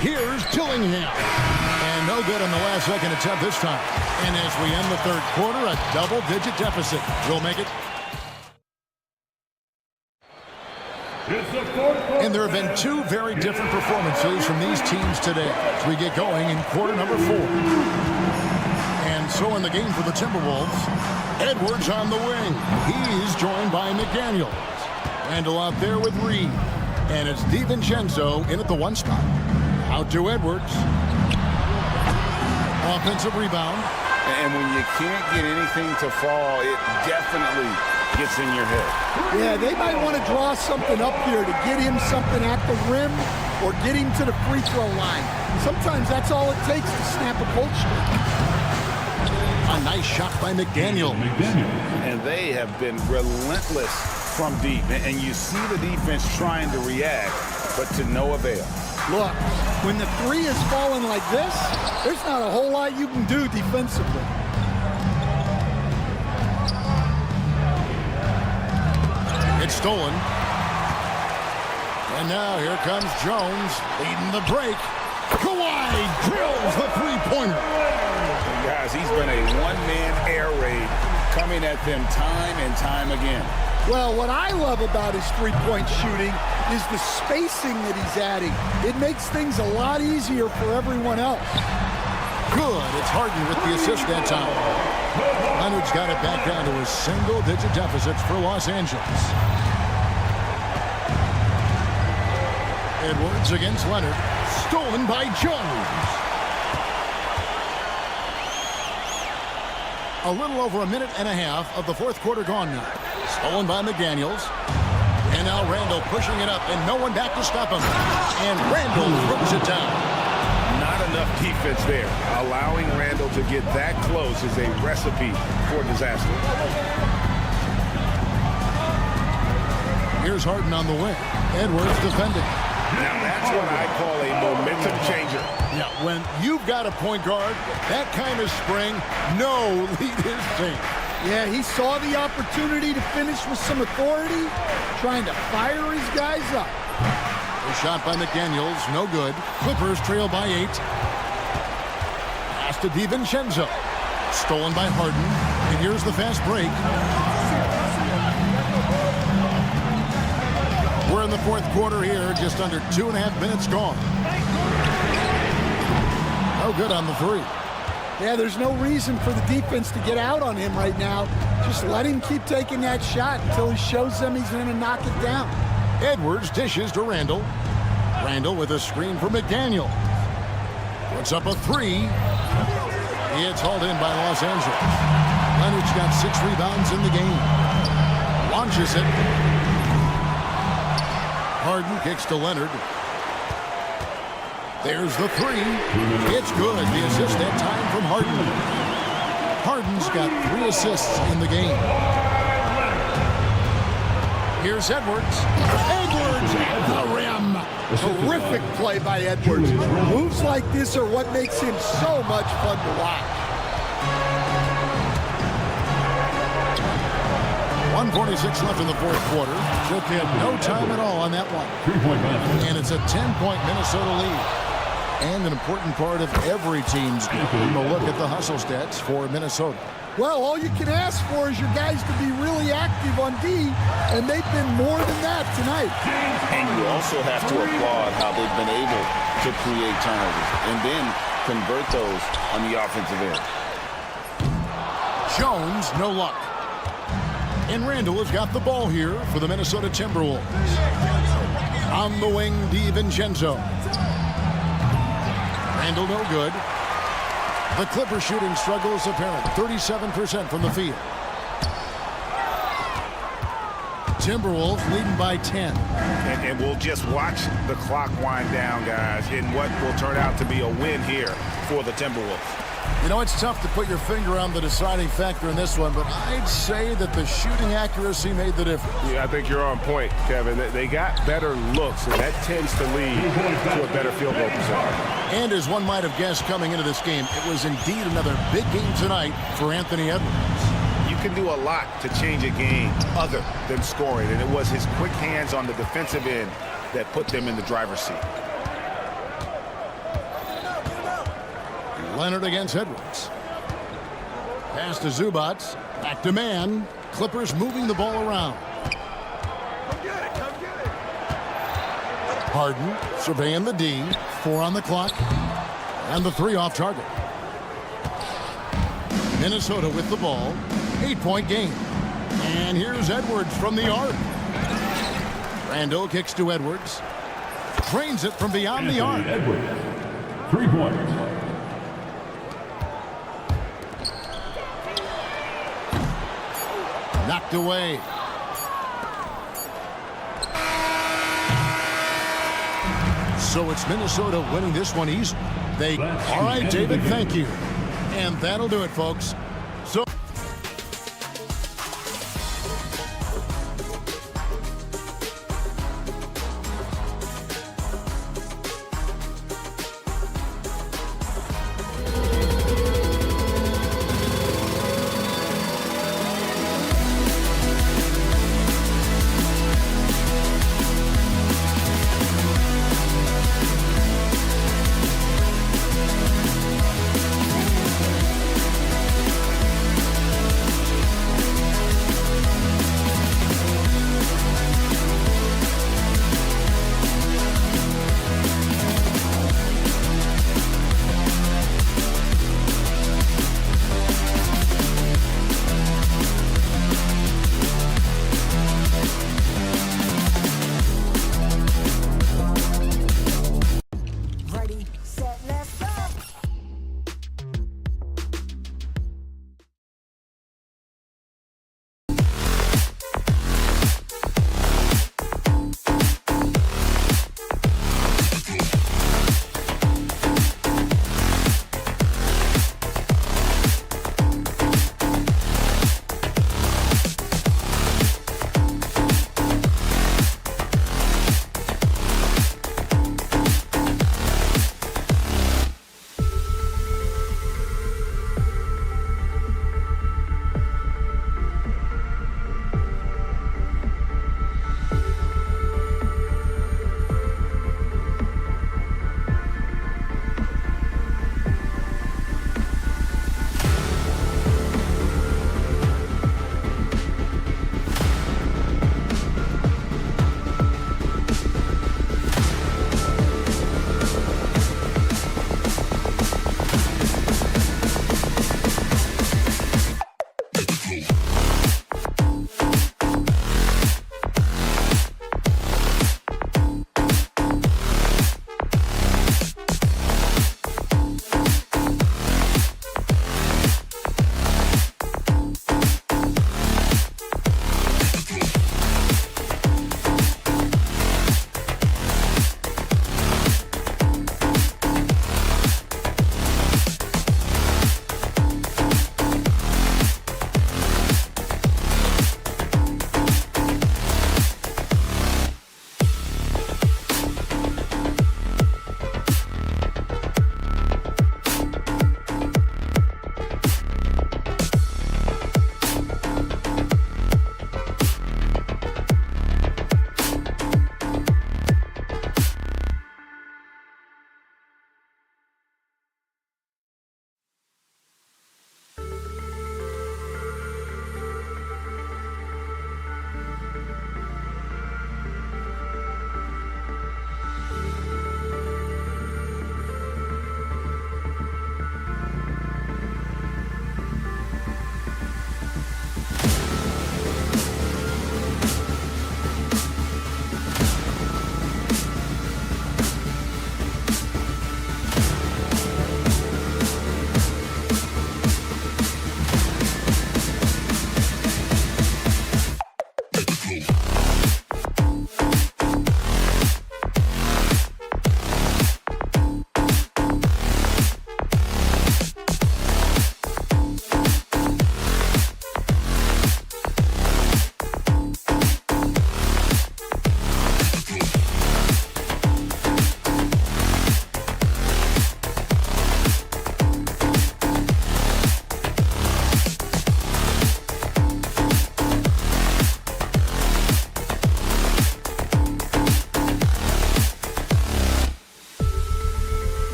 Here's Dillingham. And no good on the last second attempt this time. And as we end the third quarter, a double-digit deficit. We'll make it. And there have been 2 very different performances from these teams today as we get going in quarter number 4. And so in the game for the Timberwolves, Edwards on the wing. He's joined by McDaniels. Randall out there with Reed. And it's DiVincenzo in at the 1 spot. Out to Edwards. Offensive rebound.
And when you can't get anything to fall, it definitely gets in your head.
Yeah, they might want to draw something up here to get him something at the rim or get him to the free throw line. Sometimes that's all it takes to snap a cold streak.
A nice shot by McDaniel.
And they have been relentless from deep. And you see the defense trying to react, but to no avail.
Look, when the 3 is falling like this, there's not a whole lot you can do defensively.
It's stolen. And now here comes Jones leading the break. Kawhi drills the three-pointer.
Guys, he's been a one-man air raid coming at them time and time again.
Well, what I love about his three-point shooting is the spacing that he's adding. It makes things a lot easier for everyone else.
Good. It's Harden with the assist that time. Leonard's got it back down to a single-digit deficits for Los Angeles. Edwards against Leonard. Stolen by Jones. A little over a minute and a half of the fourth quarter gone now. Stolen by McDaniels. And now Randall pushing it up, and no one back to stop him. And Randall throws it down.
Not enough defense there. Allowing Randall to get that close is a recipe for disaster.
Here's Harden on the wing. Edwards defending.
Now that's what I call a momentum changer.
Yeah, when you've got a point guard, that kind of spring, no lead is safe.
Yeah, he saw the opportunity to finish with some authority, trying to fire his guys up.
A shot by McDaniels, no good. Clippers trail by 8. Pass to DiVincenzo. Stolen by Harden. And here's the fast break. We're in the fourth quarter here, just under 2.5 minutes gone. No good on the three.
Yeah, there's no reason for the defense to get out on him right now. Just let him keep taking that shot until he shows them he's going to knock it down.
Edwards dishes to Randall. Randall with a screen for McDaniel. Puts up a three. It's hauled in by Los Angeles. Leonard's got 6 rebounds in the game. Launches it. Harden kicks to Leonard. There's the three. It's good. The assist that time from Harden. Harden's got 3 assists in the game. Here's Edwards. Edwards at the rim.
Terrific play by Edwards. Moves like this are what makes him so much fun to watch.
1:46 left in the fourth quarter. Shook had no time at all on that one. And it's a 10-point Minnesota lead. And an important part of every team's game. A look at the hustle stats for Minnesota.
Well, all you can ask for is your guys to be really active on D, and they've been more than that tonight.
And you also have to applaud how they've been able to create turnovers and then convert those on the offensive end.
Jones, no luck. And Randall has got the ball here for the Minnesota Timberwolves. On the wing, DiVincenzo. Randall no good. The Clippers shooting struggle is apparent. 37% from the field. Timberwolves leading by 10.
And we'll just watch the clock wind down, guys, in what will turn out to be a win here for the Timberwolves.
You know, it's tough to put your finger on the deciding factor in this one, but I'd say that the shooting accuracy made the difference.
Yeah, I think you're on point, Kevin. They got better looks, and that tends to lead to a better field goal percentage.
And as one might have guessed coming into this game, it was indeed another big game tonight for Anthony Edwards.
You can do a lot to change a game other than scoring, and it was his quick hands on the defensive end that put them in the driver's seat.
Leonard against Edwards. Pass to Zubac. Back to man. Clippers moving the ball around. Harden surveying the D. 4 on the clock. And the 3 off target. Minnesota with the ball. 8-point game. And here's Edwards from the arc. Randall kicks to Edwards. Trains it from beyond the arc.
Edwards, 3 points.
Knocked away. So it's Minnesota winning this one easy. All right, David, thank you. And that'll do it, folks. So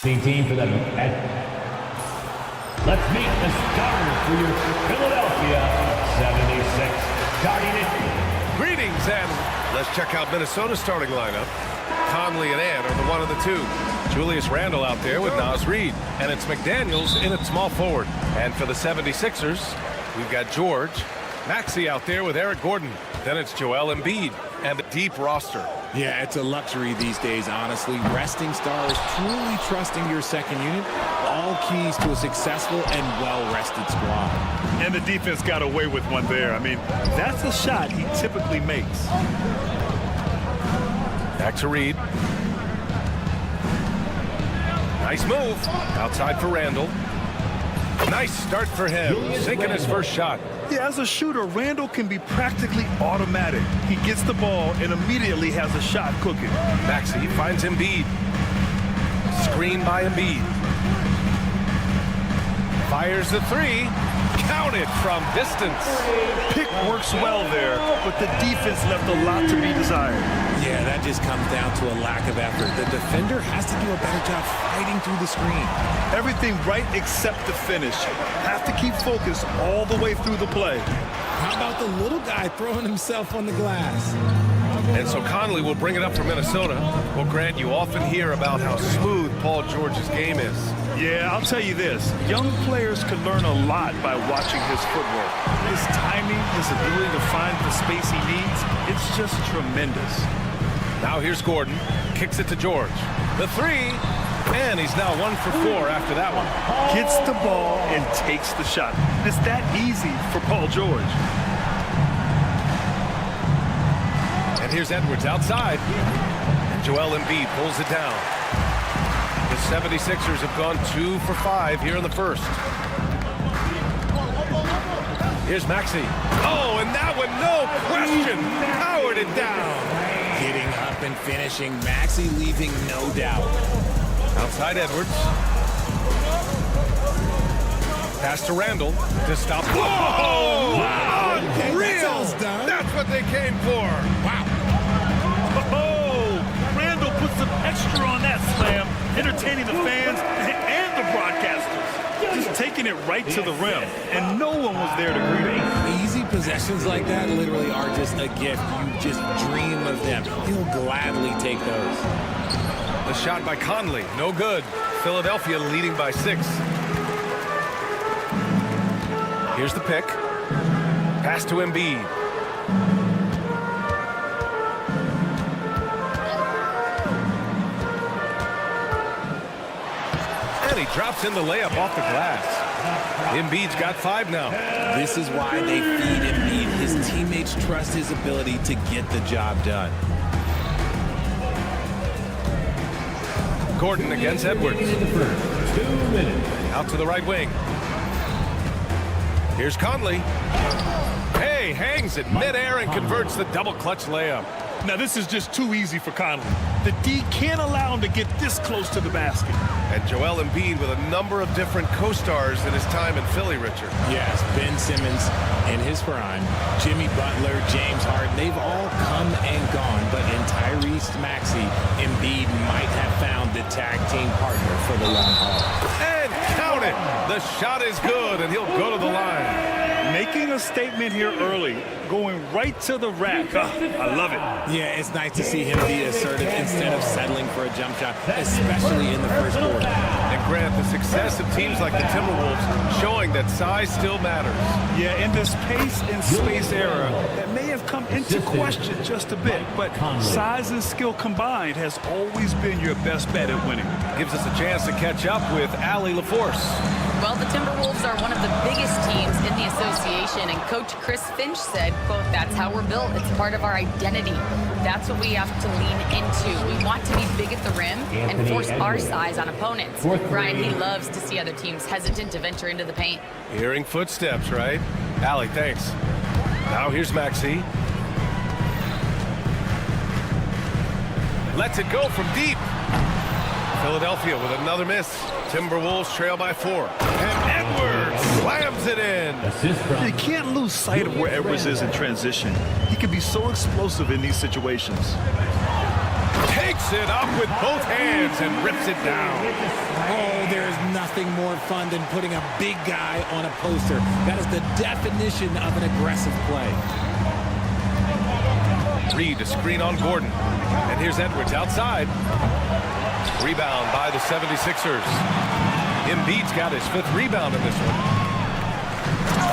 team for them. Let's meet the starters for your Philadelphia 76 starting it.
Greetings, and let's check out Minnesota's starting lineup. Conley and Ann are the one of the two. Julius Randle out there with Naz Reid. And it's McDaniels in at small forward. And for the 76ers, we've got George. Maxey out there with Eric Gordon. Then it's Joel Embiid and a deep roster.
Yeah, it's a luxury these days, honestly. Resting stars, truly trusting your second unit, all keys to a successful and well-rested squad.
And the defense got away with one there. I mean, that's a shot he typically makes.
Back to Reid. Nice move. Outside for Randle. Nice start for him. Sinking his first shot.
Yeah, as a shooter, Randle can be practically automatic. He gets the ball and immediately has a shot cooking.
Maxey finds Embiid. Screen by Embiid. Fires the three. Counted from distance.
Pick works well there, but the defense left a lot to be desired.
Yeah, that just comes down to a lack of effort. The defender has to do a better job fighting through the screen.
Everything right except the finish. Have to keep focused all the way through the play.
How about the little guy throwing himself on the glass?
And so Conley will bring it up for Minnesota. Well, Grant, you often hear about how smooth Paul George's game is.
Yeah, I'll tell you this. Young players can learn a lot by watching his footwork. His timing, his ability to find the space he needs, it's just tremendous.
Now here's Gordon. Kicks it to George. The three. And he's now 1 for 4 after that one.
Gets the ball and takes the shot. It's that easy for Paul George.
And here's Edwards outside. And Joel Embiid pulls it down. The 76ers have gone 2 for 5 here in the first. Here's Maxey. Oh, and that one, no question, powered it down.
Getting up and finishing. Maxey leaving no doubt.
Outside Edwards. Pass to Randle to stop. Whoa!
Wow. Okay,
Unreal! That's what they came for.
Wow.
Oh, Randle put some extra on that slam, entertaining the fans and the broadcasters. Just taking it right to the rim, and no one was there to greet him.
Easy possessions like that literally are just a gift. You just dream of them. He'll gladly take those.
The shot by Conley, no good. Philadelphia leading by 6. Here's the pick. Pass to Embiid. And he drops in the layup off the glass. Embiid's got 5 now.
This is why they feed Embiid. His teammates trust his ability to get the job done.
Gordon against Edwards. Out to the right wing. Here's Conley. Hey, hangs it midair and converts the double clutch layup.
Now this is just too easy for Conley. The D can't allow him to get this close to the basket.
And Joel Embiid with a number of different co-stars in his time in Philly, Richard.
Yes, Ben Simmons in his prime, Jimmy Butler, James Harden, they've all come and gone, but in Tyrese Maxey, Embiid might have found the tag team partner for the long haul.
And count it! The shot is good, and he'll go to the line.
Making a statement here early, going right to the rack. I love it.
Yeah, it's nice to see him be assertive instead of settling for a jump shot, especially in the first quarter.
And Grant, the success of teams like the Timberwolves showing that size still matters.
Yeah, in this pace and space era, that may have come into question just a bit, but size and skill combined has always been your best bet at winning.
Gives us a chance to catch up with Allie LaForce.
Well, the Timberwolves are one of the biggest teams in the association, and Coach Chris Finch said, quote, "That's how we're built. It's part of our identity. That's what we have to lean into. We want to be big at the rim and force our size on opponents." Brian, he loves to see other teams hesitant to venture into the paint.
Hearing footsteps, right? Allie, thanks. Now here's Maxey. Lets it go from deep. Philadelphia with another miss. Timberwolves trail by 4. And Edwards slams it in.
You can't lose sight of where Edwards is in transition. He can be so explosive in these situations.
Takes it up with both hands and rips it down.
Oh, there is nothing more fun than putting a big guy on a poster. That is the definition of an aggressive play.
Reed to screen on Gordon. And here's Edwards outside. Rebound by the 76ers. Embiid's got his 5th rebound in this one.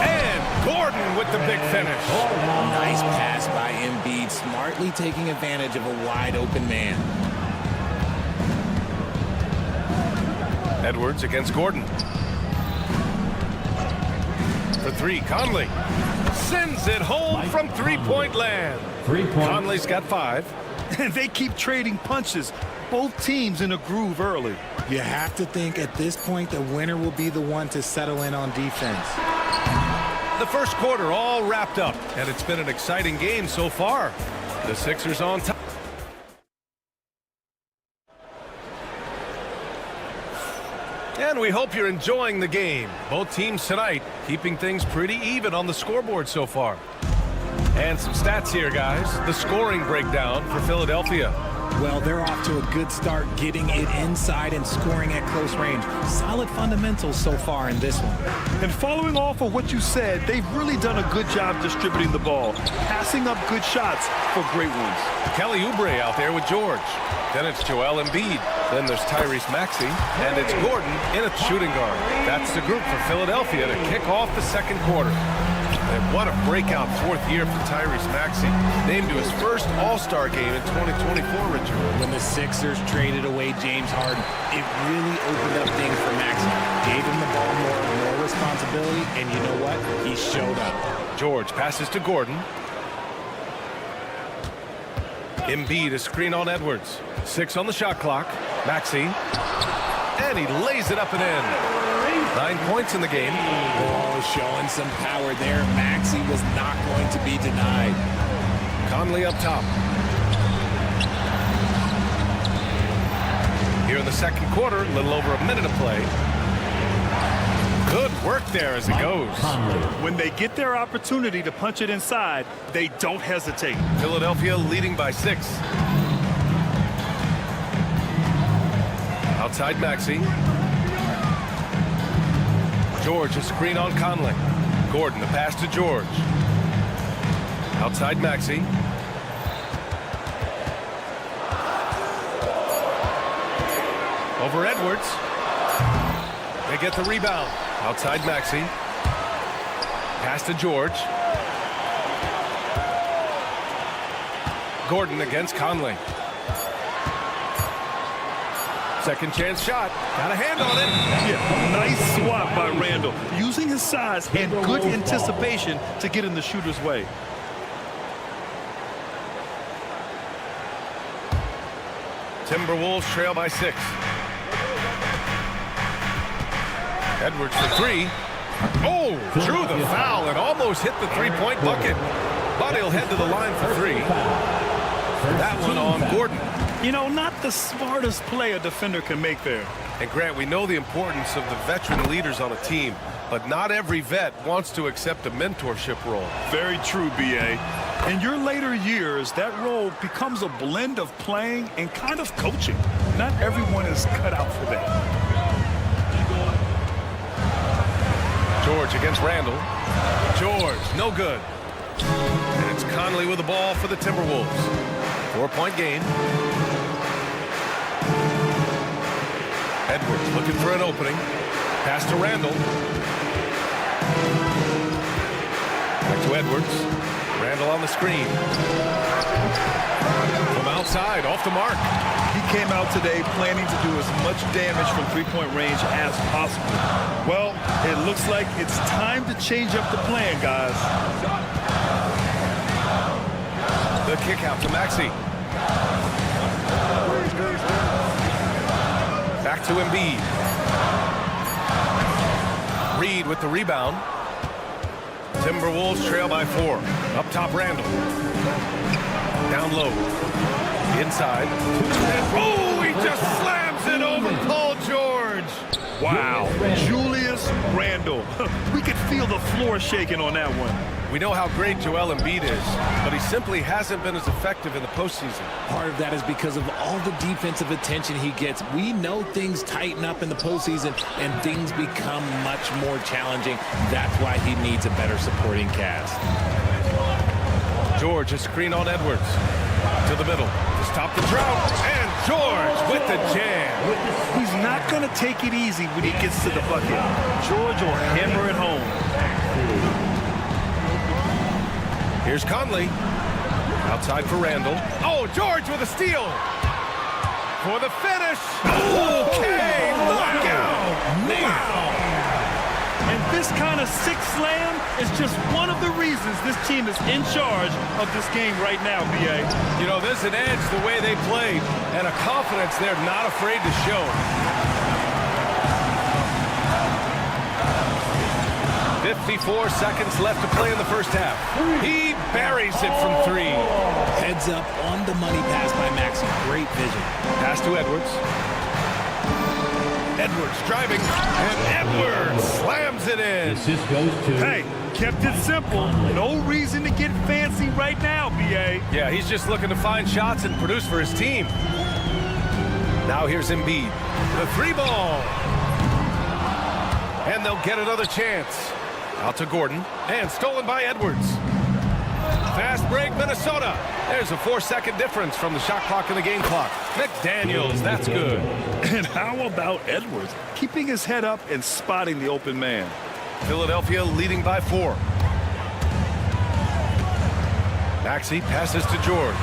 And Gordon with the big finish.
Nice pass by Embiid, smartly taking advantage of a wide open man.
Edwards against Gordon. For 3, Conley. Sends it home from three-point land. Conley's got 5.
And they keep trading punches. Both teams in a groove early.
You have to think at this point the winner will be the one to settle in on defense.
The first quarter all wrapped up, and it's been an exciting game so far. The Sixers on top. And we hope you're enjoying the game. Both teams tonight keeping things pretty even on the scoreboard so far. And some stats here, guys. The scoring breakdown for Philadelphia.
Well, they're off to a good start getting it inside and scoring at close range. Solid fundamentals so far in this one.
And following off of what you said, they've really done a good job distributing the ball, passing up good shots for great ones.
Kelly Oubre out there with George. Then it's Joel Embiid. Then there's Tyrese Maxey. And it's Gordon in at shooting guard. That's the group for Philadelphia to kick off the second quarter. And what a breakout 4th year for Tyrese Maxey. Named to his first All-Star game in 2024, Richard.
When the Sixers traded away James Harden, it really opened up things for Maxey. Gave him the ball more responsibility, and you know what? He showed up.
George passes to Gordon. Embiid a screen on Edwards. 6 on the shot clock. Maxey. And he lays it up and in. 9 points in the game.
Oh, showing some power there. Maxey was not going to be denied.
Conley up top. Here in the second quarter, a little over a minute of play. Good work there as it goes.
When they get their opportunity to punch it inside, they don't hesitate.
Philadelphia leading by 6. Outside Maxey. George a screen on Conley. Gordon a pass to George. Outside Maxey. Over Edwards. They get the rebound. Outside Maxey. Pass to George. Gordon against Conley. Second chance shot. Got a hand on it.
Yeah, nice swat by Randall. Using his size and good anticipation to get in the shooter's way.
Timberwolves trail by 6. Edwards for 3. Oh, drew the foul and almost hit the 3-point bucket. But he'll head to the line for 3. That one on Gordon.
You know, not the smartest play a defender can make there.
And Grant, we know the importance of the veteran leaders on a team, but not every vet wants to accept a mentorship role.
Very true, B.A. In your later years, that role becomes a blend of playing and kind of coaching. Not everyone is cut out for that.
George against Randall. George, no good. And it's Conley with the ball for the Timberwolves. 4-point game. Edwards looking for an opening. Pass to Randall. Back to Edwards. Randall on the screen. From outside, off the mark.
He came out today planning to do as much damage from three-point range as possible. Well, it looks like it's time to change up the plan, guys.
The kick out to Maxey. Back to Embiid. Reed with the rebound. Timberwolves trail by 4. Up top, Randall. Down low. Inside. Oh, he just slams it over Paul George.
Wow. Julius Randall. We could feel the floor shaking on that one.
We know how great Joel Embiid is, but he simply hasn't been as effective in the postseason.
Part of that is because of all the defensive attention he gets. We know things tighten up in the postseason and things become much more challenging. That's why he needs a better supporting cast.
George, a screen on Edwards. To the middle to stop the drought. And George with the jam.
He's not going to take it easy when he gets to the bucket. George will hammer it home.
Here's Conley. Outside for Randall. Oh, George with a steal. For the finish. Okay, lockout. Wow.
And this kind of sick slam is just one of the reasons this team is in charge of this game right now, B.A.
You know, there's an edge the way they played and a confidence they're not afraid to show. 54 seconds left to play in the first half. He buries it from three.
Heads up on the money pass by Maxey. Great vision.
Pass to Edwards. Edwards driving, and Edwards slams it in.
Hey, kept it simple. No reason to get fancy right now, B.A.
Yeah, he's just looking to find shots and produce for his team. Now here's Embiid. The three ball. And they'll get another chance. Out to Gordon, and stolen by Edwards. Fast break, Minnesota. There's a 4-second difference from the shot clock and the game clock. McDaniels, that's good.
And how about Edwards? Keeping his head up and spotting the open man.
Philadelphia leading by 4. Maxey passes to George.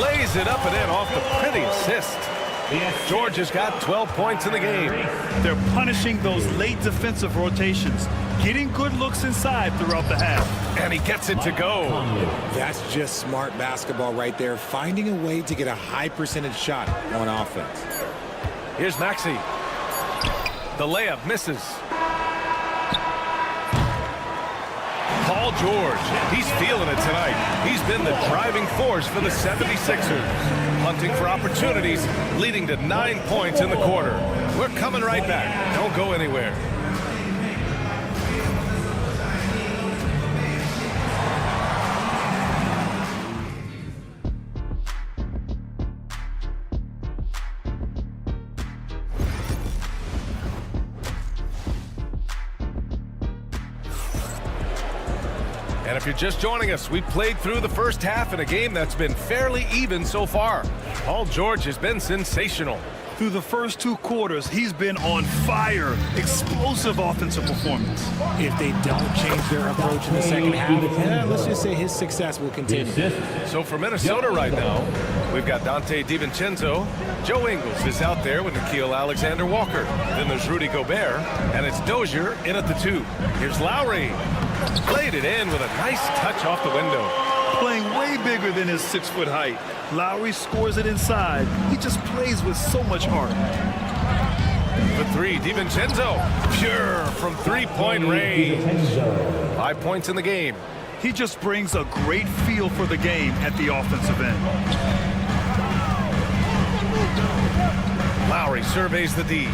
Lays it up and in off the pretty assist. George has got 12 points in the game.
They're punishing those late defensive rotations, getting good looks inside throughout the half.
And he gets it to go.
That's just smart basketball right there, finding a way to get a high percentage shot on offense.
Here's Maxey. The layup misses. Paul George, he's feeling it tonight. He's been the driving force for the 76ers. Hunting for opportunities, leading to 9 points in the quarter. We're coming right back. Don't go anywhere. And if you're just joining us, we played through the first half in a game that's been fairly even so far. Paul George has been sensational.
Through the first 2 quarters, he's been on fire. Explosive offensive performance.
If they don't change their approach in the second half, let's just say his success will continue.
So for Minnesota right now, we've got Dante DiVincenzo. Joe Ingles is out there with Nickeil Alexander-Walker. Then there's Rudy Gobert, and it's Dozier in at the 2. Here's Lowry. Played it in with a nice touch off the window.
Playing way bigger than his 6-foot height. Lowry scores it inside. He just plays with so much heart.
The 3, DiVincenzo. Pure from 3-point range. 5 points in the game.
He just brings a great feel for the game at the offensive end.
Lowry surveys the D.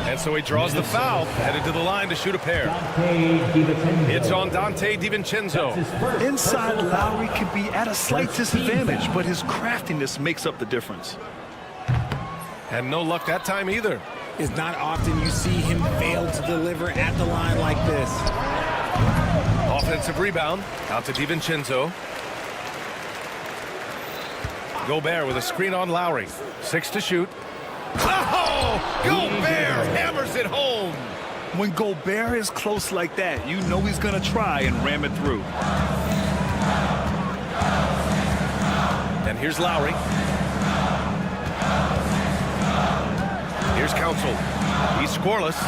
And so he draws the foul, headed to the line to shoot a pair. It's on Dante DiVincenzo.
Inside, Lowry could be at a slight disadvantage, but his craftiness makes up the difference.
And no luck that time either.
It's not often you see him fail to deliver at the line like this.
Offensive rebound, out to DiVincenzo. Gobert with a screen on Lowry. 6 to shoot. Oh! Gobert hammers it home!
When Gobert is close like that, you know he's going to try and ram it through.
And here's Lowry. Here's Council. He's scoreless.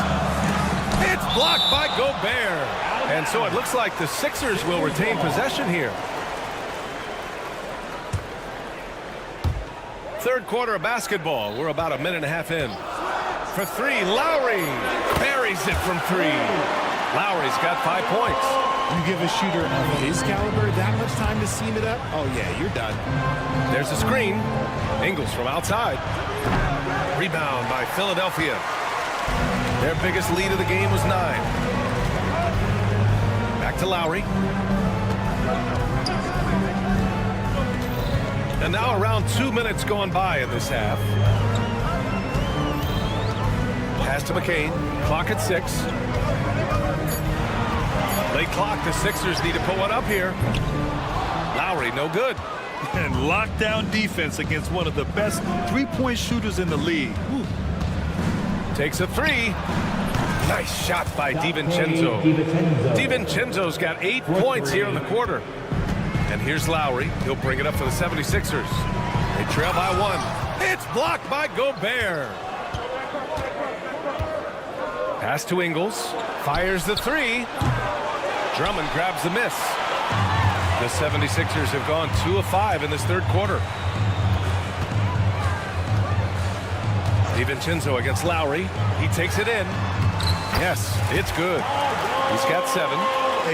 It's blocked by Gobert. And so it looks like the Sixers will retain possession here. Third quarter of basketball. We're about a minute and a half in. For 3, Lowry buries it from 3. Lowry's got 5 points.
You give a shooter of his caliber that much time to seam it up, oh yeah, you're done.
There's a screen. Ingles from outside. Rebound by Philadelphia. Their biggest lead of the game was 9. Back to Lowry. And now around 2 minutes gone by in this half. Pass to McCain. Clock at 6. Late clock. The Sixers need to put one up here. Lowry, no good.
And lockdown defense against one of the best three-point shooters in the league. Woo.
Takes a 3. Nice shot by DiVincenzo. DiVincenzo's got 8 points here in the quarter. And here's Lowry. He'll bring it up for the 76ers. They trail by 1. It's blocked by Gobert. Pass to Ingles. Fires the 3. Drummond grabs the miss. The 76ers have gone 2 of 5 in this third quarter. DiVincenzo against Lowry. He takes it in. Yes, it's good. He's got 7.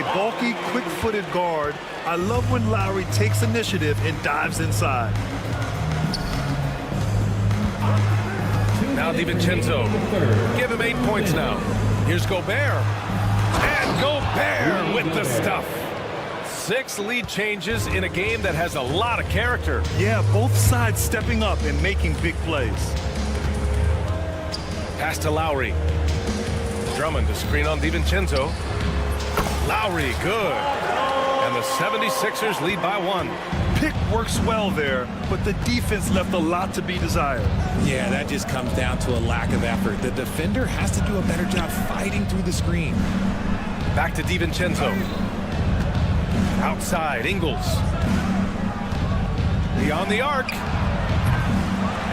A bulky, quick-footed guard. I love when Lowry takes initiative and dives inside.
Now DiVincenzo. Give him 8 points now. Here's Gobert. And Gobert with the stuff. 6 lead changes in a game that has a lot of character.
Yeah, both sides stepping up and making big plays.
Pass to Lowry. Drummond to screen on DiVincenzo. Lowry, good. And the 76ers lead by 1.
Pick works well there, but the defense left a lot to be desired.
Yeah, that just comes down to a lack of effort. The defender has to do a better job fighting through the screen.
Back to DiVincenzo. Outside, Ingles. Beyond the arc.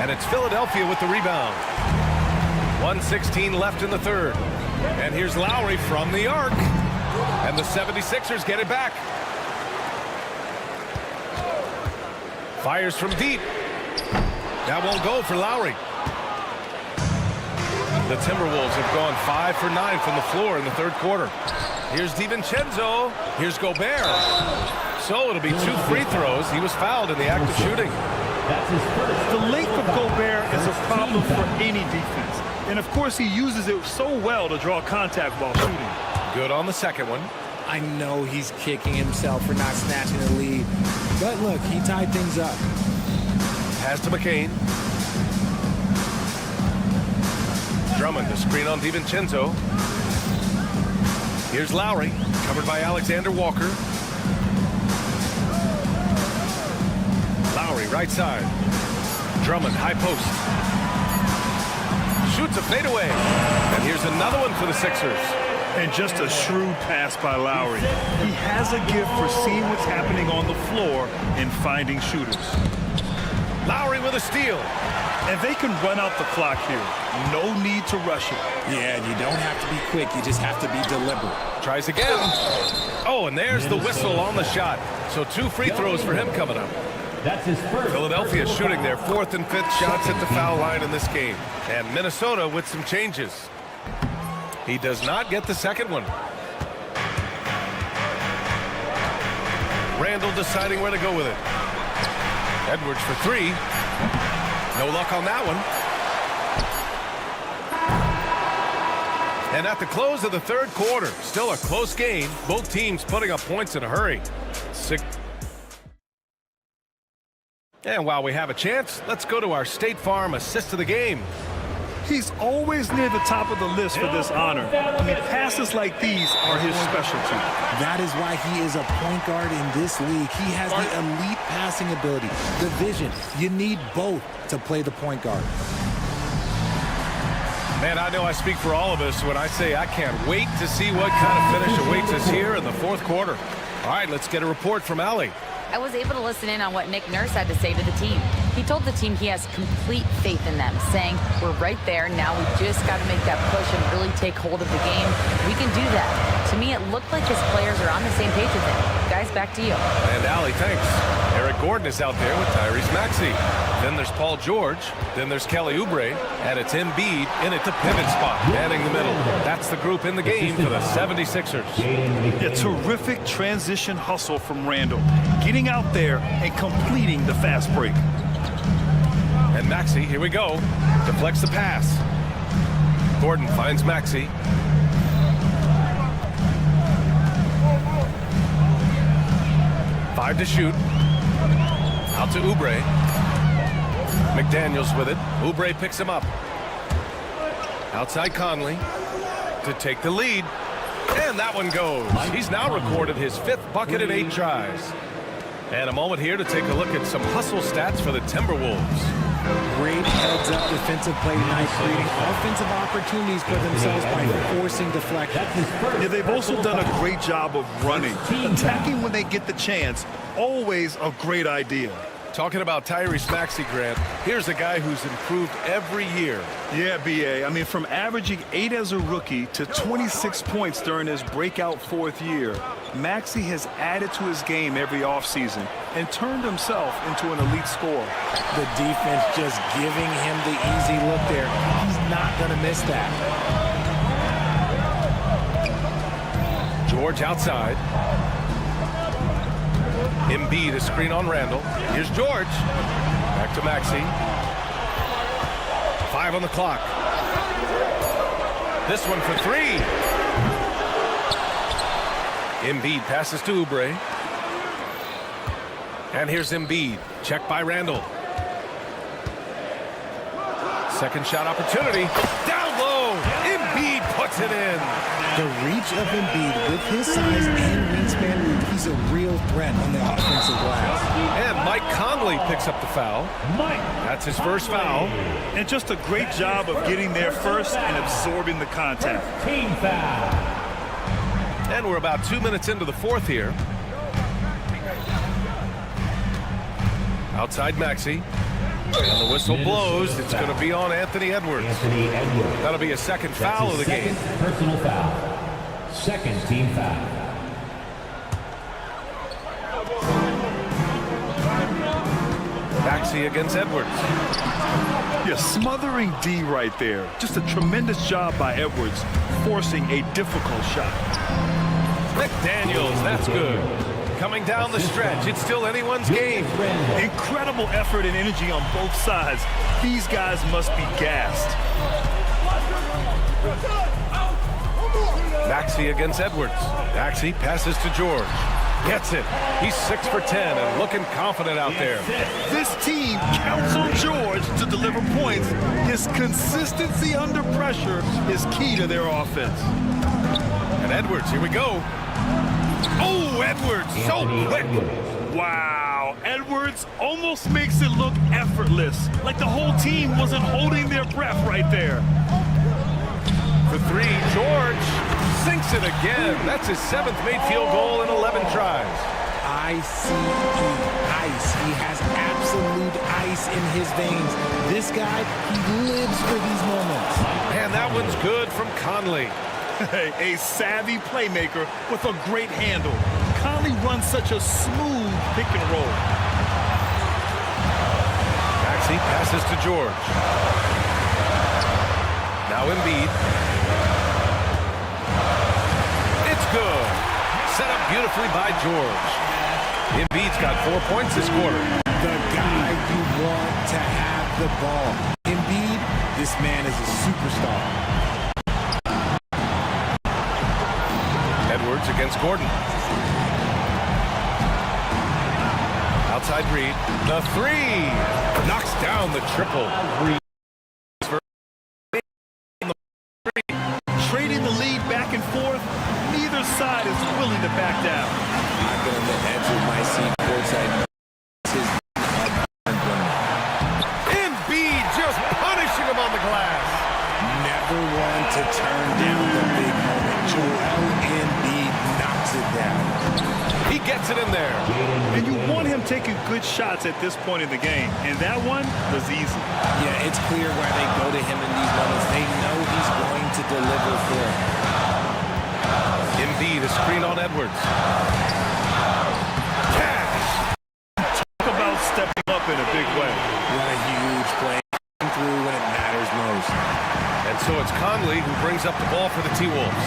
And it's Philadelphia with the rebound. 1:16 left in the third. And here's Lowry from the arc. And the 76ers get it back. Fires from deep. That won't go for Lowry. The Timberwolves have gone 5 for 9 from the floor in the third quarter. Here's DiVincenzo. Here's Gobert. So it'll be 2 free throws. He was fouled in the act of shooting.
The length of Gobert is a problem for any defense. And of course, he uses it so well to draw contact while shooting.
Good on the second one.
I know he's kicking himself for not snatching the lead. But look, he tied things up.
Pass to McCain. Drummond to screen on DiVincenzo. Here's Lowry, covered by Alexander Walker. Lowry, right side. Drummond, high post. Shoots a fadeaway. And here's another one for the Sixers.
And just a shrewd pass by Lowry. He has a gift for seeing what's happening on the floor and finding shooters.
Lowry with a steal.
And they can run out the clock here. No need to rush it.
Yeah, you don't have to be quick. You just have to be deliberate.
Tries again. Oh, and there's the whistle on the shot. So 2 free throws for him coming up.
That's his first.
Philadelphia shooting their 4th and 5th shots at the foul line in this game. And Minnesota with some changes. He does not get the second one. Randall deciding where to go with it. Edwards for 3. No luck on that one. And at the close of the third quarter, still a close game. Both teams putting up points in a hurry. And while we have a chance, let's go to our State Farm assist of the game.
He's always near the top of the list for this honor. I mean, passes like these are his specialty.
That is why he is a point guard in this league. He has the elite passing ability, the vision. You need both to play the point guard.
Man, I know I speak for all of us when I say I can't wait to see what kind of finish awaits us here in the fourth quarter. All right, let's get a report from Allie.
I was able to listen in on what Nick Nurse had to say to the team. He told the team he has complete faith in them, saying, we're right there, now we just got to make that push and really take hold of the game. We can do that. To me, it looked like his players are on the same page with him. Guys, back to you.
And Allie, thanks. Eric Gordon is out there with Tyrese Maxey. Then there's Paul George. Then there's Kelly Oubre. And it's Embiid in at the pivot spot, manning the middle. That's the group in the game for the 76ers.
A terrific transition hustle from Randall, getting out there and completing the fast break.
And Maxey, here we go, deflects the pass. Gordon finds Maxey. Five to shoot. Out to Oubre. McDaniels with it. Oubre picks him up. Outside Conley to take the lead. And that one goes. He's now recorded his 5th bucket in 8 tries. And a moment here to take a look at some hustle stats for the Timberwolves.
Great heads-up defensive play tonight, creating offensive opportunities for themselves by forcing deflection.
Yeah, they've also done a great job of running. Attacking when they get the chance, always a great idea.
Talking about Tyrese Maxey, Grant, here's a guy who's improved every year.
Yeah, B.A. I mean, from averaging 8 as a rookie to 26 points during his breakout 4th year, Maxey has added to his game every offseason and turned himself into an elite scorer.
The defense just giving him the easy look there. He's not going to miss that.
George outside. Embiid, a screen on Randall. Here's George. Back to Maxey. 5 on the clock. This one for 3. Embiid passes to Oubre. And here's Embiid. Checked by Randall. Second shot opportunity. Down low. Embiid puts it in.
The reach of Embiid with his size and wingspan, he's a real threat on the offensive glass.
And Mike Conley picks up the foul. That's his first foul.
And just a great job of getting there first and absorbing the contact.
Team foul.
And we're about 2 minutes into the 4th here. Outside Maxey. And the whistle blows. It's going to be on Anthony Edwards. That'll be a second foul of the game.
Personal foul. Second team foul.
Maxey against Edwards.
Yeah, smothering D right there. Just a tremendous job by Edwards, forcing a difficult shot.
McDaniels, that's good. Coming down the stretch, it's still anyone's game.
Incredible effort and energy on both sides. These guys must be gassed.
Maxey against Edwards. Maxey passes to George. Gets it. He's 6 for 10 and looking confident out there.
This team counts on George to deliver points. His consistency under pressure is key to their offense.
And Edwards, here we go. Oh, Edwards, so quick.
Wow, Edwards almost makes it look effortless, like the whole team wasn't holding their breath right there.
For 3, George sinks it again. That's his 7th made field goal in 11 tries.
ICE, ice. He has absolute ice in his veins. This guy, he lives for these moments.
And that one's good from Conley.
A savvy playmaker with a great handle. Conley runs such a smooth pick and roll.
Maxey passes to George. Now Embiid. It's good. Set up beautifully by George. Embiid's got 4 points this quarter.
The guy you want to have the ball. Embiid, this man is a superstar.
Edwards against Gordon. Outside Reed. The 3. Knocks down the triple.
Trading the lead back and forth. Neither side is willing to back down.
I'm going to enter my seat courtside.
Embiid just punishing him on the glass.
Never one to turn down the big moment. Joel Embiid knocks it down.
He gets it in there.
And you want him taking good shots at this point in the game. And that one was easy.
Yeah, it's clear why they go to him in these moments. They know he's going to deliver for them.
Embiid, a screen on Edwards. Cash.
Talk
And so it's Conley who brings up the ball for the T-Wolves.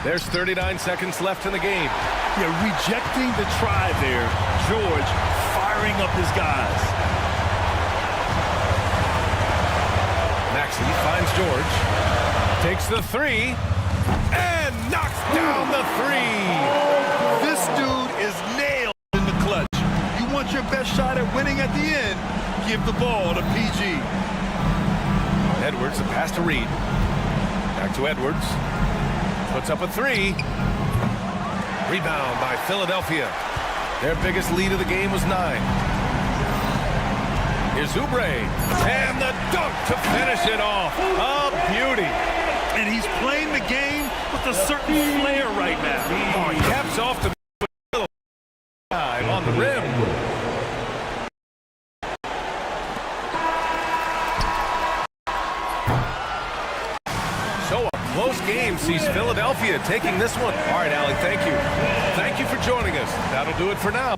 There's 39 seconds left in the game.
Yeah, rejecting the try there. George firing up his guys.
Maxey finds George. Takes the three. And knocks down the three.
This dude is nailed in the clutch. You want your best shot at winning at the end, give the ball to PG.
Edwards, a pass to Reed. Back to Edwards. Puts up a three. Rebound by Philadelphia. Their biggest lead of the game was 9. Here's Oubre. And the dunk to finish it off. A beauty.
And he's playing the game with a certain flair right now.
Oh, he caps off the on the rim. So a close game sees Philadelphia taking this one. All right, Allie, thank you. Thank you for joining us. That'll do it for now.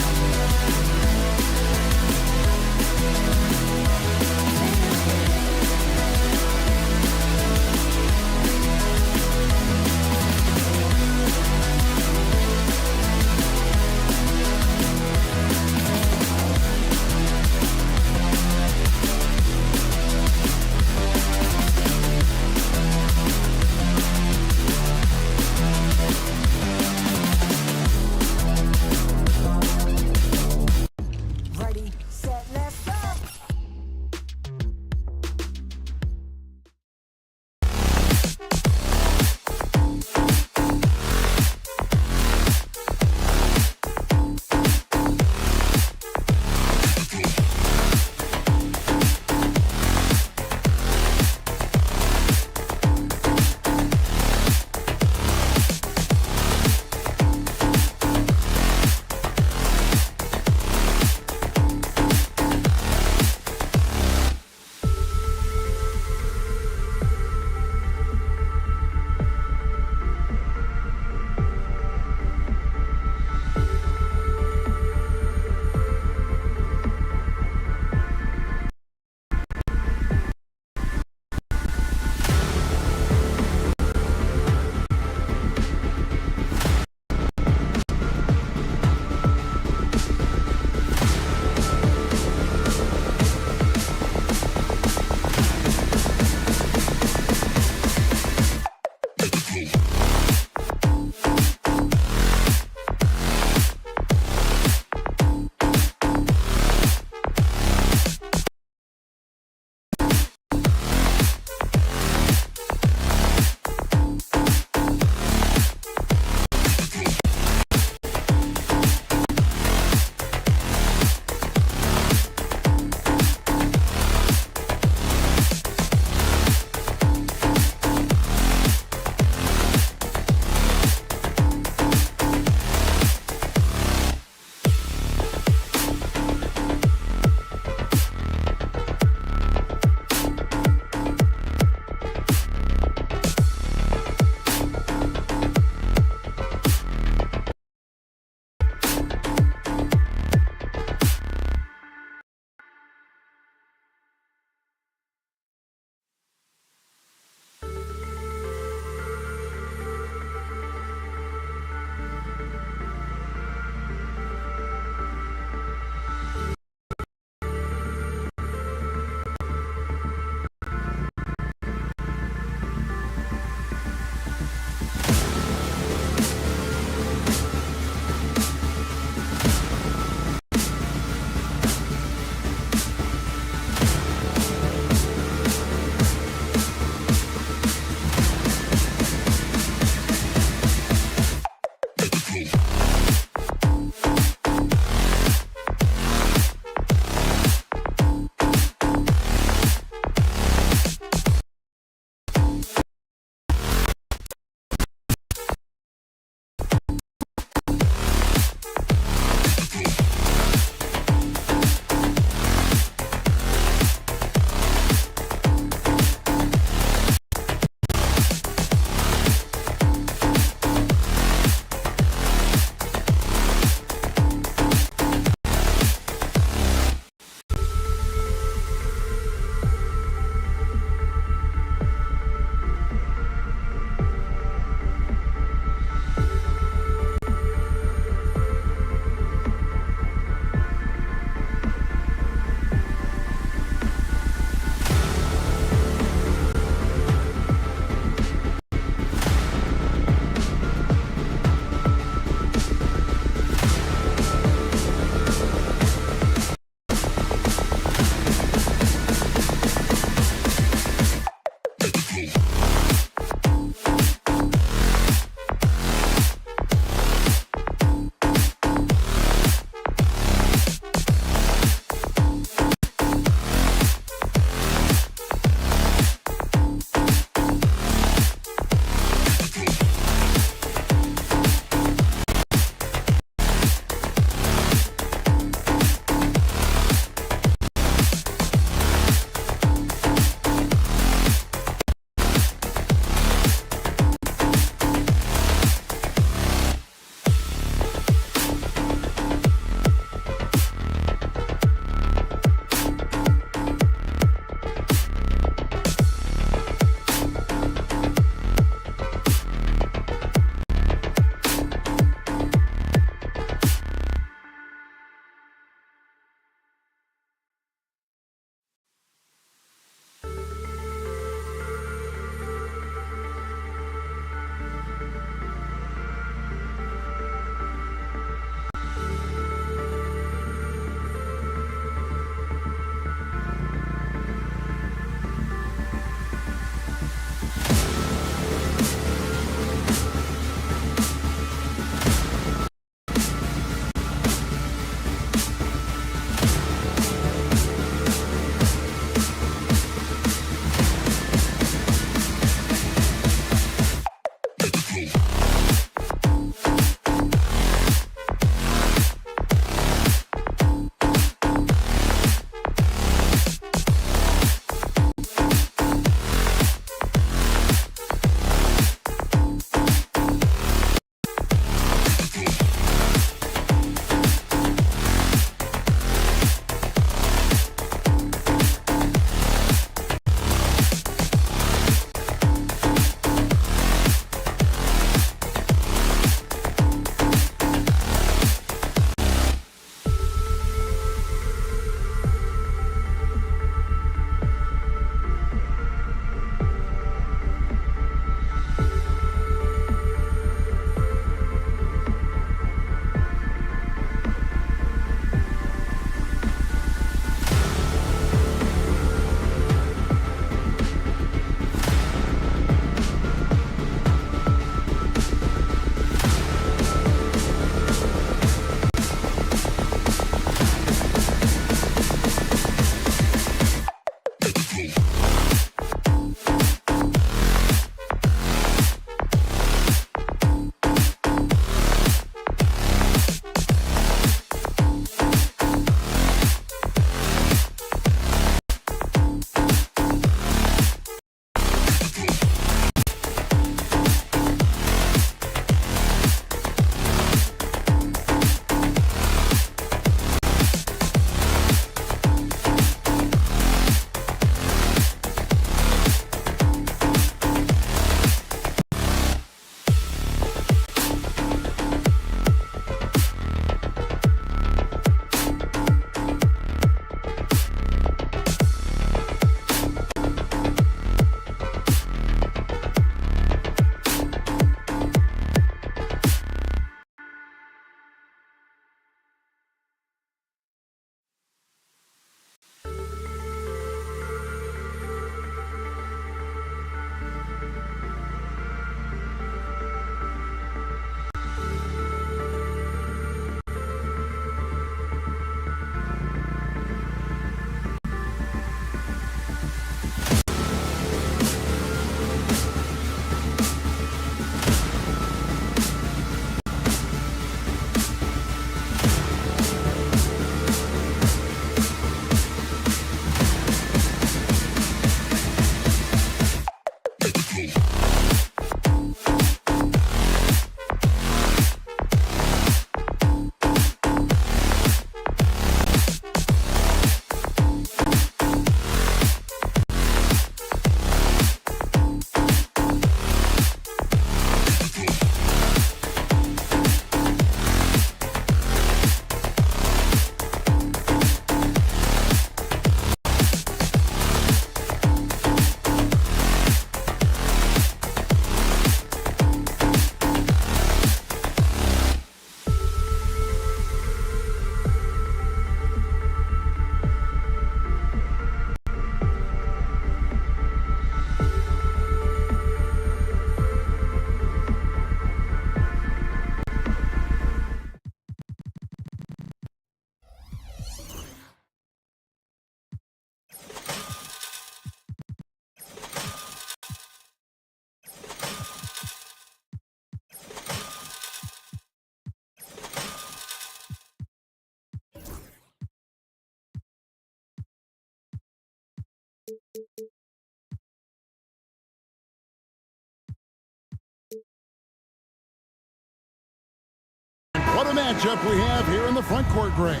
What a matchup we have here in the front court, Greg.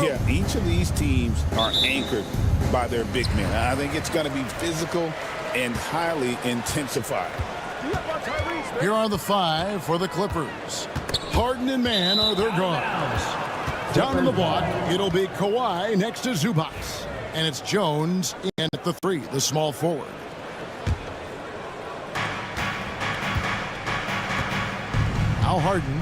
Yeah, each of these teams are anchored by their big men. I think it's going to be physical and highly intensified.
Here are the 5 for the Clippers. Harden and Mann are their guards. Down in the block, it'll be Kawhi next to Zubac. And it's Jones in at the 3, the small forward. Now Harden.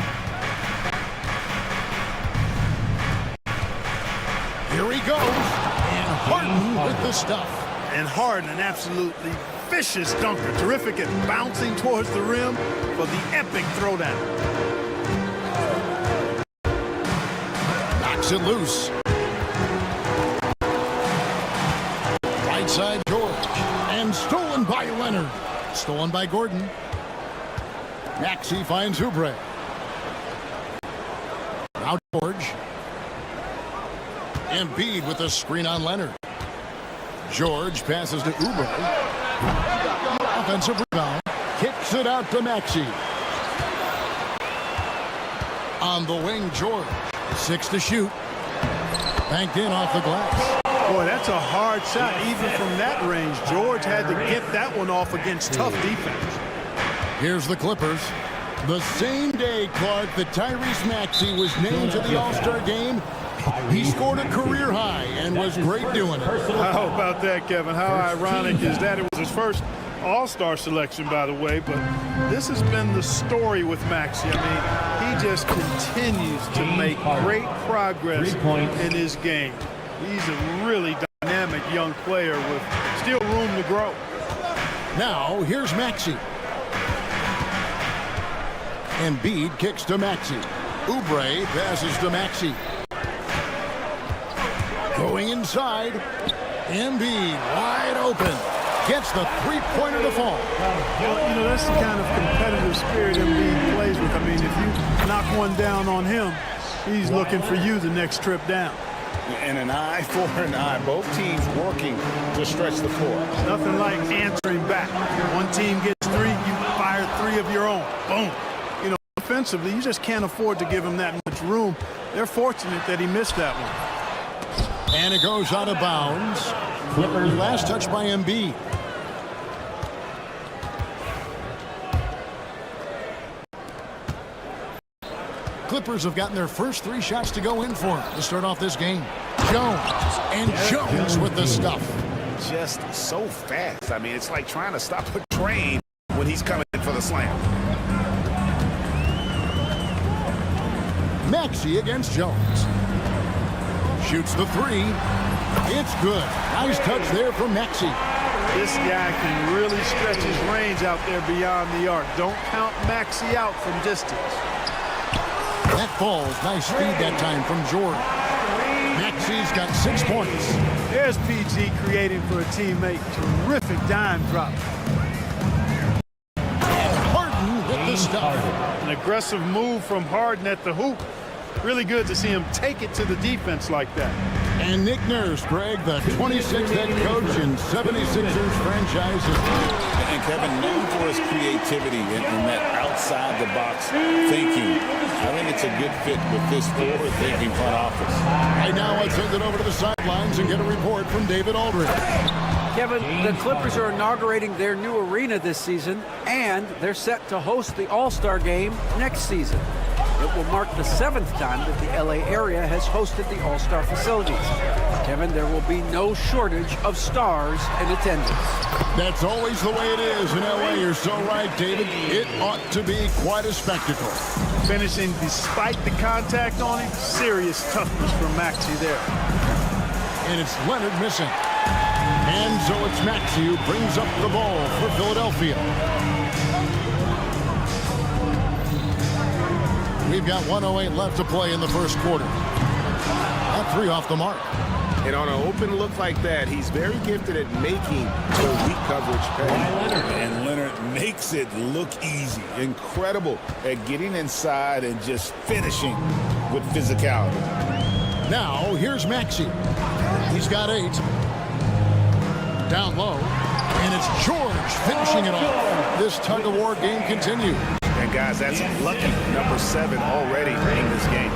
Here he goes. And Harden with the stuff.
And Harden, an absolutely vicious dunker. Terrific at bouncing towards the rim for the epic throwdown.
Knocks it loose. Right side George. And stolen by Leonard. Stolen by Gordon. Maxey finds Oubre. Now George. Embiid with a screen on Leonard. George passes to Oubre. Offensive rebound. Kicks it out to Maxey. On the wing, George. 6 to shoot. Banked in off the glass.
Boy, that's a hard shot even from that range. George had to get that one off against tough defense.
Here's the Clippers. The same day, Clark, that Tyrese Maxey was named to the All-Star game, he scored a career high and was great doing it.
How about that, Kevin? How ironic is that? It was his first All-Star selection, by the way, but this has been the story with Maxey. I mean, he just continues to make great progress in his game. He's a really dynamic young player with still room to grow.
Now, here's Maxey. Embiid kicks to Maxey. Oubre passes to Maxey. Going inside. Embiid wide open. Gets the three-pointer to fall.
Well, you know, that's the kind of competitive spirit Embiid plays with. I mean, if you knock one down on him, he's looking for you the next trip down.
And an eye for an eye. Both teams working to stretch the floor.
Nothing like answering back. One team gets 3, you fire 3 of your own. Boom. You know, offensively, you just can't afford to give him that much room. They're fortunate that he missed that one.
And it goes out of bounds. Clippers last touch by Embiid. Clippers have gotten their first 3 shots to go in for him to start off this game. Jones, and Jones with the stuff.
Just so fast. I mean, it's like trying to stop a train when he's coming in for the slam.
Maxey against Jones. Shoots the 3. It's good. Nice touch there from Maxey.
This guy can really stretch his range out there beyond the arc. Don't count Maxey out from distance.
That falls. Nice speed that time from George. Maxey's got 6 points.
There's PG creating for a teammate. Terrific dime drop.
And Harden with the stuff.
An aggressive move from Harden at the hoop. Really good to see him take it to the defense like that.
And Nick Nurse, Greg, the 26th head coach in 76ers franchise history.
And Kevin, known for his creativity and that outside-the-box thinking. I think it's a good fit with this forward-thinking front office.
Right now, let's send it over to the sidelines and get a report from David Aldridge.
Kevin, the Clippers are inaugurating their new arena this season, and they're set to host the All-Star Game next season. It will mark the 7th time that the LA area has hosted the All-Star facilities. Kevin, there will be no shortage of stars in attendance.
That's always the way it is in LA. You're so right, David. It ought to be quite a spectacle.
Finishing despite the contact on him. Serious toughness from Maxey there.
And it's Leonard missing. And so it's Maxey who brings up the ball for Philadelphia. We've got 1:08 left to play in the first quarter. That 3 off the mark.
And on an open look like that, he's very gifted at making the weak coverage pay.
And Leonard makes it look easy. Incredible at getting inside and just finishing with physicality.
Now, here's Maxey. He's got 8. Down low. And it's George finishing it off. This tug-of-war game continues.
And guys, that's lucky number 7 already in this game.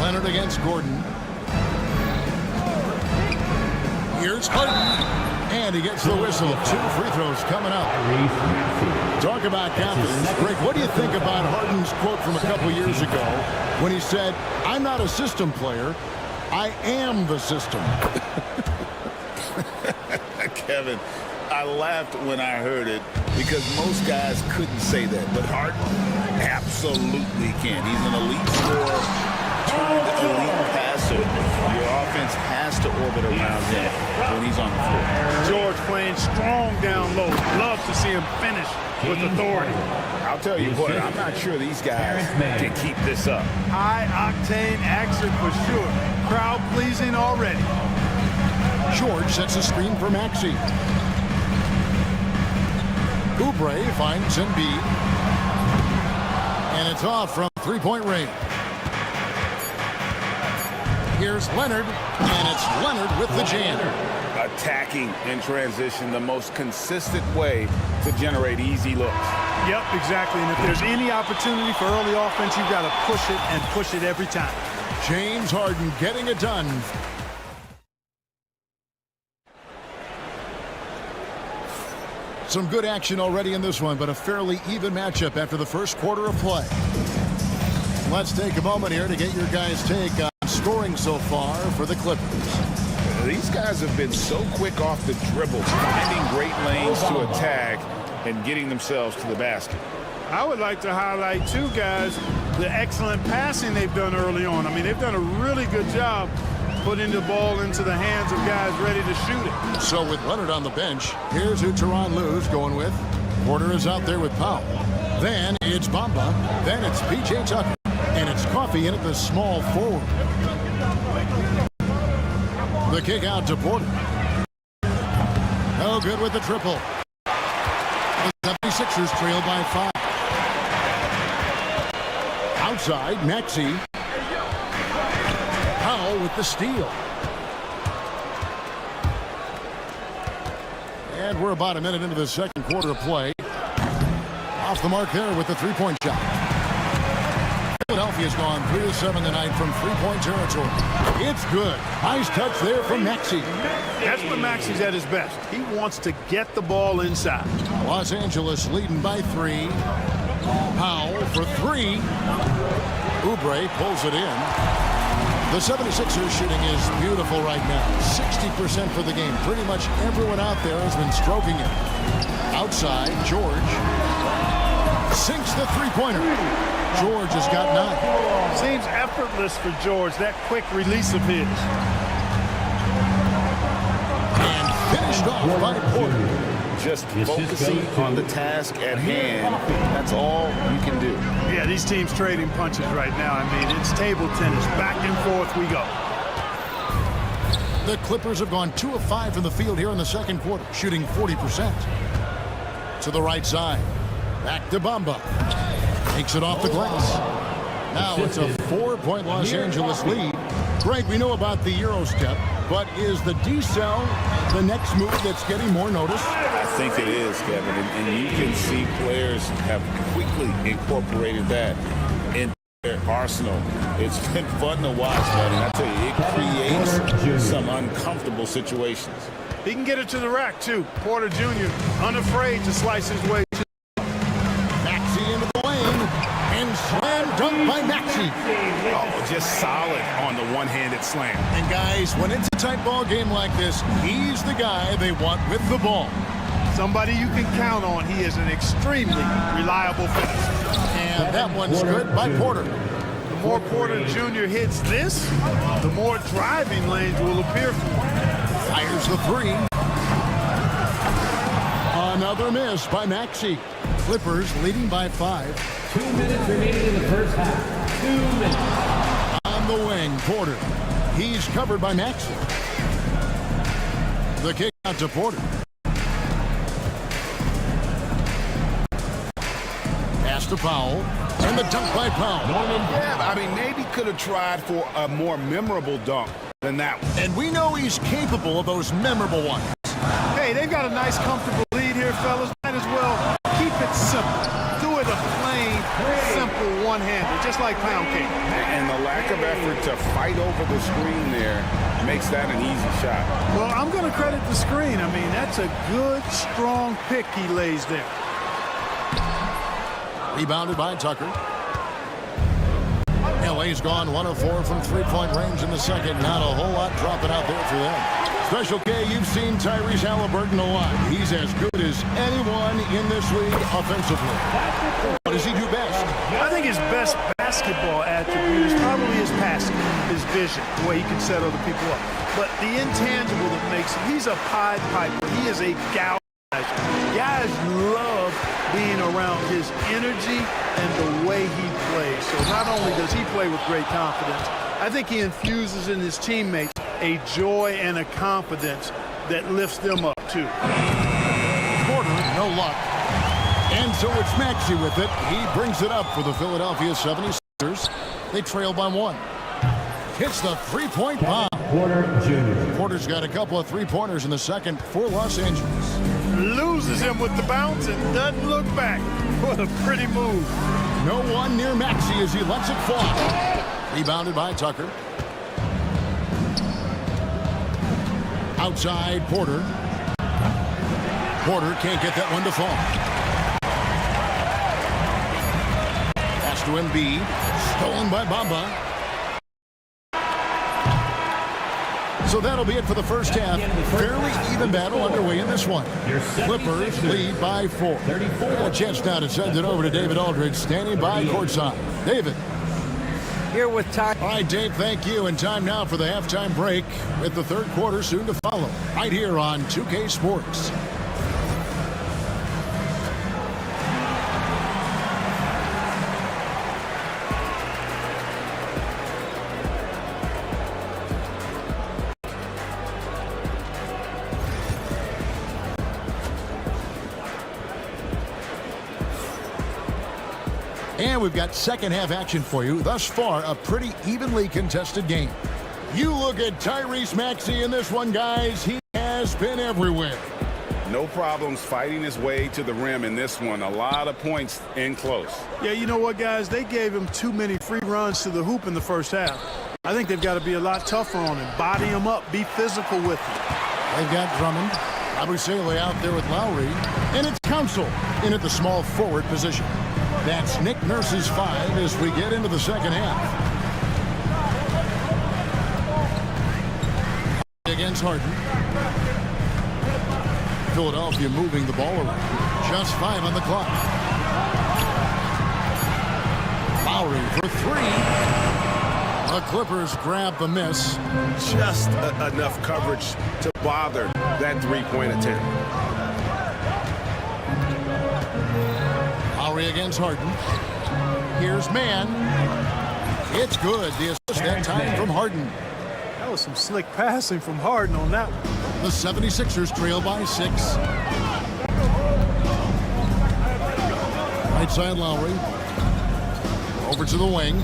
Leonard against Gordon. Here's Harden. And he gets the whistle. 2 free throws coming up. Talk about confidence. Greg, what do you think about Harden's quote from a couple years ago when he said, "I'm not a system player. I am the system."
Kevin, I laughed when I heard it because most guys couldn't say that, but Harden absolutely can. He's an elite scorer, turned elite passer. Your offense has to orbit around him when he's on the floor.
George playing strong down low. Love to see him finish with authority.
I'll tell you what, I'm not sure these guys can keep this up.
High-octane action for sure. Crowd pleasing already.
George sets a screen for Maxey. Oubre finds Embiid. And it's off from three-point range. Here's Leonard, and it's Leonard with the jam.
Attacking in transition, the most consistent way to generate easy looks.
Yep, exactly. And if there's any opportunity for early offense, you've got to push it and push it every time.
James Harden getting it done. Some good action already in this one, but a fairly even matchup after the first quarter of play. Let's take a moment here to get your guys' take on scoring so far for the Clippers.
These guys have been so quick off the dribble, finding great lanes to attack and getting themselves to the basket.
I would like to highlight, too, guys, the excellent passing they've done early on. I mean, they've done a really good job putting the ball into the hands of guys ready to shoot it.
So with Leonard on the bench, here's who Tyronn Lue's going with. Porter is out there with Powell. Then it's Bamba. Then it's P.J. Tucker. And it's Coffey in at the small forward. The kick out to Porter. No good with the triple. The 76ers trail by 5. Outside, Maxey. Powell with the steal. And we're about a minute into the second quarter of play. Off the mark there with the three-point shot. Philadelphia's gone 3 of 7 tonight from three-point territory. It's good. Nice touch there from Maxey.
That's when Maxey's at his best. He wants to get the ball inside.
Los Angeles leading by 3. Powell for 3. Oubre pulls it in. The 76ers shooting is beautiful right now. 60% for the game. Pretty much everyone out there has been stroking it. Outside, George sinks the three-pointer. George has got 9.
Seems effortless for George, that quick release of his.
And finished off by Porter.
Just focusing on the task at hand. That's all you can do.
Yeah, these teams trading punches right now. I mean, it's table tennis. Back and forth we go.
The Clippers have gone 2 of 5 from the field here in the second quarter, shooting 40%. To the right side. Back to Bamba. Takes it off the glass. Now it's a 4-point Los Angeles lead. Greg, we know about the Eurostep, but is the D-cell the next move that's getting more notice?
I think it is, Kevin, and you can see players have quickly incorporated that into their arsenal. It's been fun to watch, buddy. I tell you, it creates some uncomfortable situations.
He can get it to the rack, too. Porter Jr. unafraid to slice his way to
Maxey into the lane, and slam dunk by Maxey.
Oh, just solid on the one-handed slam.
And guys, when it's a tight ball game like this, he's the guy they want with the ball.
Somebody you can count on. He is an extremely reliable finisher.
And that one's good by Porter.
The more Porter Jr. hits this, the more driving lanes will appear for him.
Fires the 3. Another miss by Maxey. Clippers leading by 5.
2 minutes remaining in the first half. 2 minutes.
On the wing, Porter. He's covered by Maxey. The kick out to Porter. Pass to Powell. And the dunk by Powell.
Yeah, I mean, maybe could have tried for a more memorable dunk. than that one.
And we know he's capable of those memorable ones.
Hey, they've got a nice, comfortable lead here, fellas. Might as well keep it simple. Do it a plain, simple one-hander, just like pound cake.
And the lack of effort to fight over the screen there makes that an easy shot.
Well, I'm going to credit the screen. I mean, that's a good, strong pick he lays there.
Rebounded by Tucker. LA's gone 1 of 4 from three-point range in the second. Not a whole lot dropping out there for them. Special K, you've seen Tyrese Halliburton a lot. He's as good as anyone in this league offensively. What does he do best?
I think his best basketball attribute is probably his passing, his vision, the way he can set other people up. But the intangible that makes him, he's a Pied Piper. He is a gouger. Guys love being around his energy and the way he plays. So not only does he play with great confidence, I think he infuses in his teammates a joy and a confidence that lifts them up too.
Porter, no luck. And so it's Maxey with it. He brings it up for the Philadelphia 76ers. They trail by 1. Hits the three-point bomb.
Porter Jr.
Porter's got a couple of three-pointers in the second for Los Angeles.
Loses him with the bounce and doesn't look back. What a pretty move.
No one near Maxey as he lets it fly. Rebounded by Tucker. Outside Porter. Porter can't get that one to fall. Pass to Embiid. Stolen by Bamba. So that'll be it for the first half. Fairly even battle underway in this one. Clippers lead by 4. A chance now to send it over to David Aldridge, standing by courtside. David.
Here with Ty.
All right, Dave, thank you. And time now for the halftime break with the third quarter soon to follow. Right here on 2K Sports. And we've got second half action for you. Thus far, a pretty evenly contested game. You look at Tyrese Maxey in this one, guys. He has been everywhere.
No problems fighting his way to the rim in this one. A lot of points in close.
Yeah, you know what, guys? They gave him too many free runs to the hoop in the first half. I think they've got to be a lot tougher on him. Body him up. Be physical with him.
They've got Drummond. Abusele out there with Lowry. And it's Council in at the small forward position. That's Nick Nurse's 5 as we get into the second half. Against Harden. Philadelphia moving the ball around. Just 5 on the clock. Lowry for 3. The Clippers grab the miss.
Just enough coverage to bother that three-point attempt.
Lowry against Harden. Here's Mann. It's good. The assist that time from Harden.
That was some slick passing from Harden on that one.
The 76ers trail by 6. Right side Lowry. Over to the wing.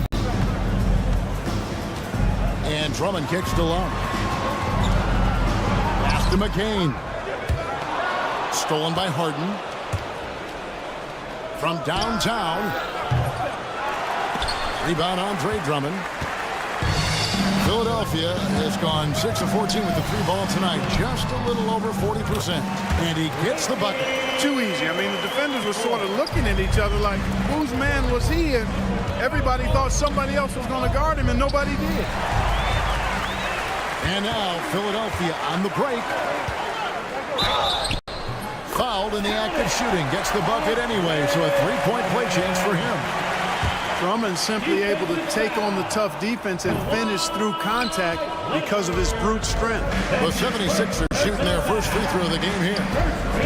And Drummond kicks to Lowry. Pass to McCain. Stolen by Harden. From downtown. Rebound Andre Drummond. Philadelphia has gone 6 of 14 with the 3-ball tonight. Just a little over 40%. And he gets the bucket.
Too easy. I mean, the defenders were sort of looking at each other like, whose man was he? And everybody thought somebody else was going to guard him, and nobody did.
And now Philadelphia on the break. Fouled in the act of shooting. Gets the bucket anyway, so a 3-point play chance for him.
Drummond simply able to take on the tough defense and finish through contact because of his brute strength.
The 76ers shooting their first free throw of the game here.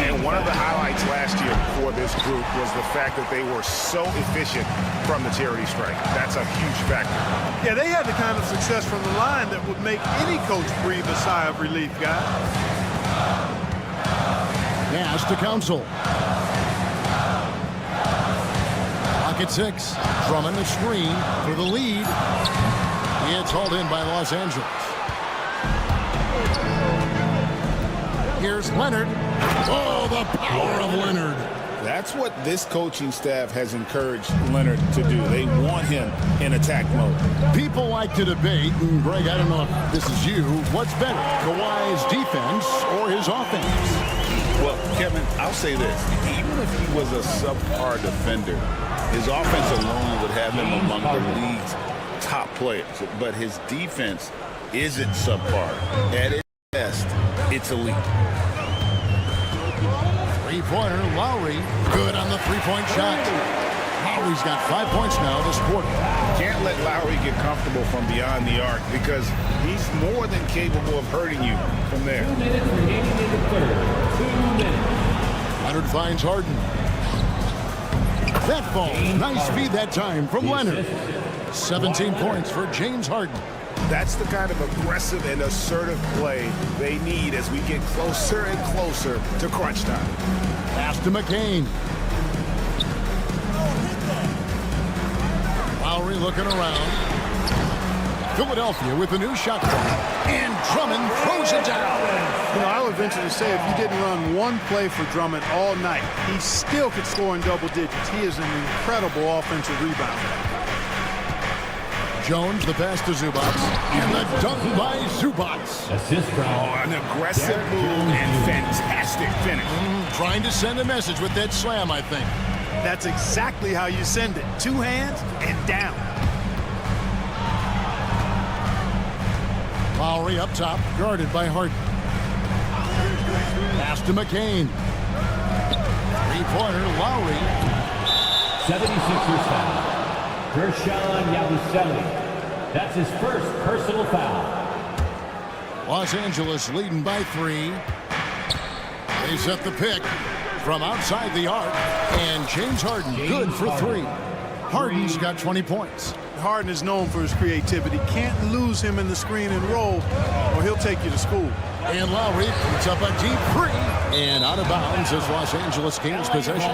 And one of the highlights last year for this group was the fact that they were so efficient from the charity stripe. That's a huge factor.
Yeah, they had the kind of success from the line that would make any coach breathe a sigh of relief, guys.
Pass to Council. Pocket 6. Drummond a screen for the lead. It's hauled in by Los Angeles. Here's Leonard. Oh, the power of Leonard.
That's what this coaching staff has encouraged Leonard to do. They want him in attack mode.
People like to debate, and Greg, I don't know if this is you, what's better, Kawhi's defense or his offense?
Well, Kevin, I'll say this. Even if he was a subpar defender, his offense alone would have him among the league's top players. But his defense isn't subpar. At its best, it's elite.
Three-pointer, Lowry, good on the three-point shot. Lowry's got 5 points now this quarter.
Can't let Lowry get comfortable from beyond the arc because he's more than capable of hurting you from there.
2 minutes remaining in the third. 2 minutes.
Leonard finds Harden. That ball, nice feed that time from Leonard. 17 points for James Harden.
That's the kind of aggressive and assertive play they need as we get closer and closer to crunch time.
Pass to McCain. Lowry looking around. Philadelphia with a new shot clock. And Drummond throws it down.
You know, I would venture to say if you didn't run one play for Drummond all night, he still could score in double digits. He is an incredible offensive rebounder.
Jones, the pass to Zubac, and the dunk by Zubac.
Assist from
an aggressive move and fantastic finish.
Trying to send a message with that slam, I think.
That's exactly how you send it. 2 hands and down.
Lowry up top, guarded by Harden. Pass to McCain. Three-pointer, Lowry.
76ers foul. Gershon Yabusele. That's his first personal foul.
Los Angeles leading by 3. They set the pick from outside the arc, and James Harden good for 3. Harden's got 20 points.
Harden is known for his creativity. Can't lose him in the screen and roll, or he'll take you to school.
And Lowry puts up a deep 3, and out of bounds as Los Angeles gains possession.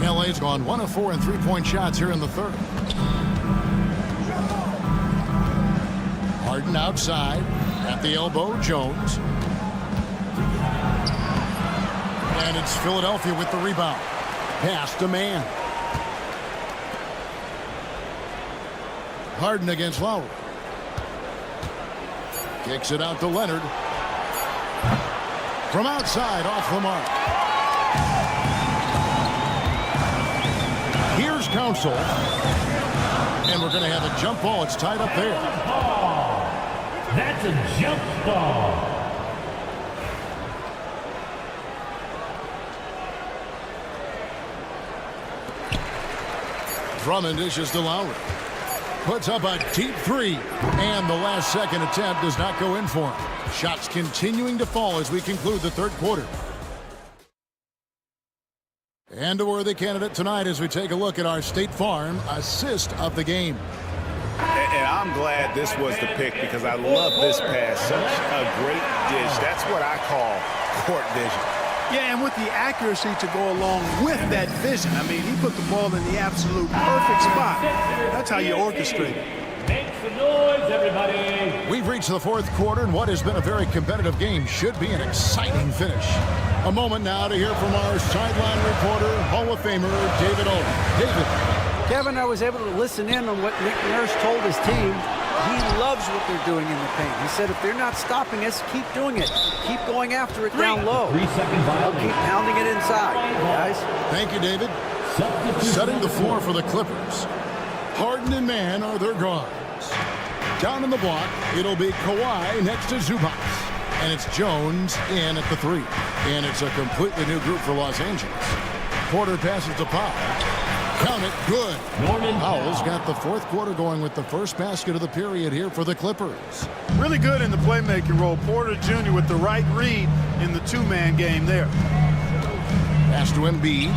LA's gone 1 of 4 in three-point shots here in the third. Harden outside at the elbow, Jones. And it's Philadelphia with the rebound. Pass to man. Harden against Lowry. Kicks it out to Leonard. From outside, off the mark. Here's Council. And we're going to have a jump ball. It's tied up there.
That's a jump ball.
Drummond dishes to Lowry. Puts up a deep 3. And the last second attempt does not go in for him. Shots continuing to fall as we conclude the third quarter. And a worthy candidate tonight as we take a look at our State Farm assist of the game.
And I'm glad this was the pick because I love this pass. Such a great dish. That's what I call court vision.
Yeah, and with the accuracy to go along with that vision. I mean, he put the ball in the absolute perfect spot. That's how you orchestrate it.
Make some noise, everybody.
We've reached the fourth quarter, and what has been a very competitive game should be an exciting finish. A moment now to hear from our sideline reporter, Hall of Famer David Aldridge. David.
Kevin, I was able to listen in on what Nick Nurse told his team. He loves what they're doing in the paint. He said, if they're not stopping us, keep doing it. Keep going after it down low.
3 seconds
They'll keep pounding it inside, guys.
Thank you, David. Setting the floor for the Clippers. Harden and Mann are their guards. Down in the block, it'll be Kawhi next to Zubac. And it's Jones in at the 3. And it's a completely new group for Los Angeles. Porter passes to Powell. Count it, good. Powell's got the fourth quarter going with the first basket of the period here for the Clippers.
Really good in the playmaking role. Porter Jr. with the right read in the two-man game there.
Pass to Embiid.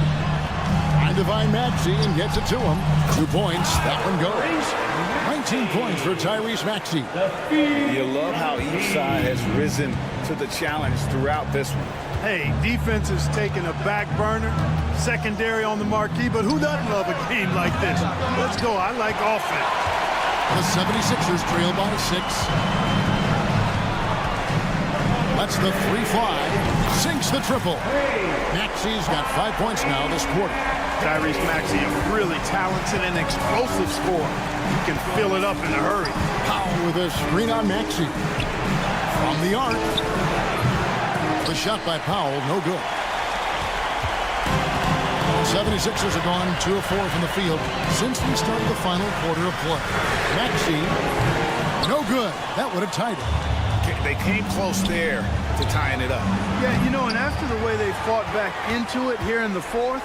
Trying to find Maxey and gets it to him. 2 points. That one goes. 19 points for Tyrese Maxey.
You love how Each side has risen to the challenge throughout this one.
Hey, defense is taking a back burner, secondary on the marquee, but who doesn't love a game like this? Let's go. I like offense.
The 76ers trail by 6. That's the 3 fly. Sinks the triple. Maxey's got 5 points now this quarter.
Tyrese Maxey, a really talented and explosive scorer. He can fill it up in a hurry.
Powell with a screen on Maxey. From the arc. The shot by Powell, no good. 76ers have gone 2 of 4 from the field since we started the final quarter of play. Maxey, no good. That would have tied it.
They came close there to tying it up.
Yeah, you know, and after the way they fought back into it here in the fourth,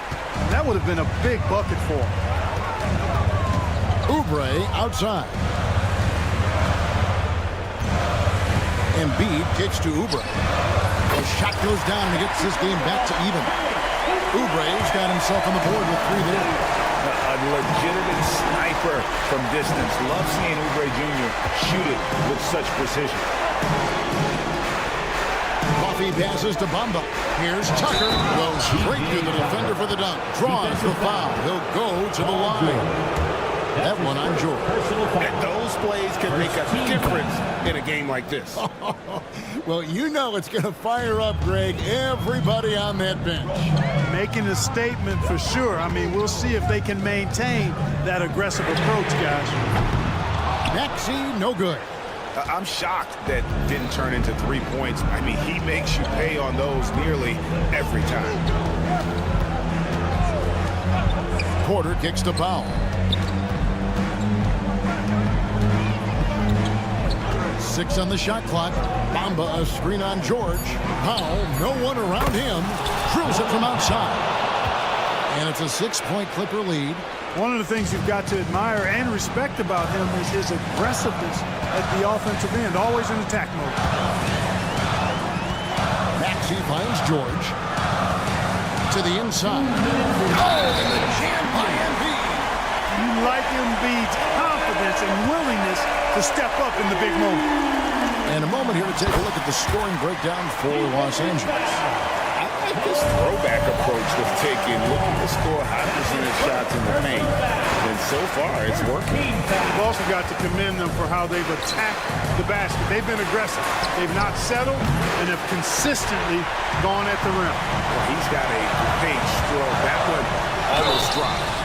that would have been a big bucket for them.
Oubre outside. Embiid kicks to Oubre. The shot goes down and gets this game back to even. Oubre's got himself on the board with 3 there.
A legitimate sniper from distance. Love seeing Oubre Jr. shoot it with such precision.
Coffee passes to Bamba. Here's Tucker. Goes straight to the defender for the dunk. Draws the foul. He'll go to the line. That one on George.
And those plays can make a difference in a game like this.
Well, you know it's going to fire up, Greg, everybody on that bench.
Making a statement for sure. I mean, we'll see if they can maintain that aggressive approach, guys.
Maxey, no good.
I'm shocked that didn't turn into 3 points. I mean, he makes you pay on those nearly every time.
Porter kicks to Powell. 6 on the shot clock. Bamba a screen on George. Powell, no one around him. Drills it from outside. And it's a 6-point Clipper lead.
One of the things you've got to admire and respect about him is his aggressiveness at the offensive end, always in attack mode.
Maxey finds George. To the inside. Oh, and the jam by Embiid.
You like Embiid's confidence and willingness to step up in the big moment.
And a moment here to take a look at the scoring breakdown for Los Angeles.
I like this throwback approach they've taken, looking to score high percentage shots in the paint. And so far, it's working.
We've also got to commend them for how they've attacked the basket. They've been aggressive. They've not settled and have consistently gone at the rim.
Well, he's got a great stroke. That one almost dropped.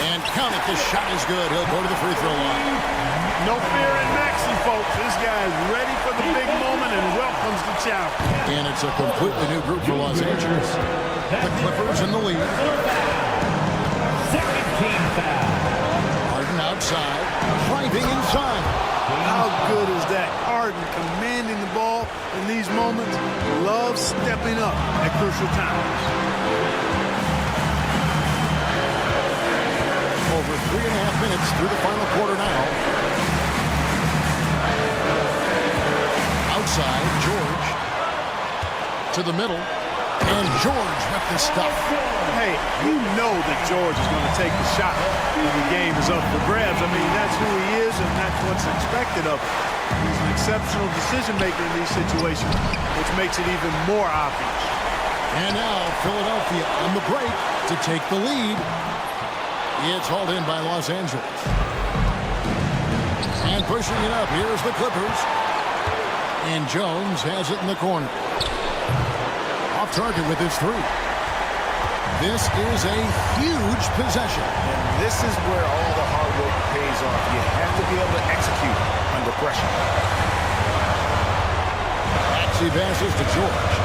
And count it, the shot is good. He'll go to the free throw line.
No fear in Maxey, folks. This guy is ready for the big moment and welcomes the challenge.
And it's a completely new group for Los Angeles. The Clippers in the lead.
Second team foul.
Harden outside. Driving inside.
How good is that? Harden commanding the ball in these moments. Loves stepping up at crucial times.
Over 3.5 minutes through the final quarter now. Outside, George. To the middle. And George with the stuff.
Hey, you know that George is going to take the shot when the game is up for grabs. I mean, that's who he is, and that's what's expected of him. He's an exceptional decision maker in these situations, which makes it even more obvious.
And now Philadelphia on the break to take the lead. It's hauled in by Los Angeles. And pushing it up, here's the Clippers. And Jones has it in the corner. Off target with his 3. This is a huge possession.
And this is where all the hard work pays off. You have to be able to execute under pressure.
Maxey passes to George.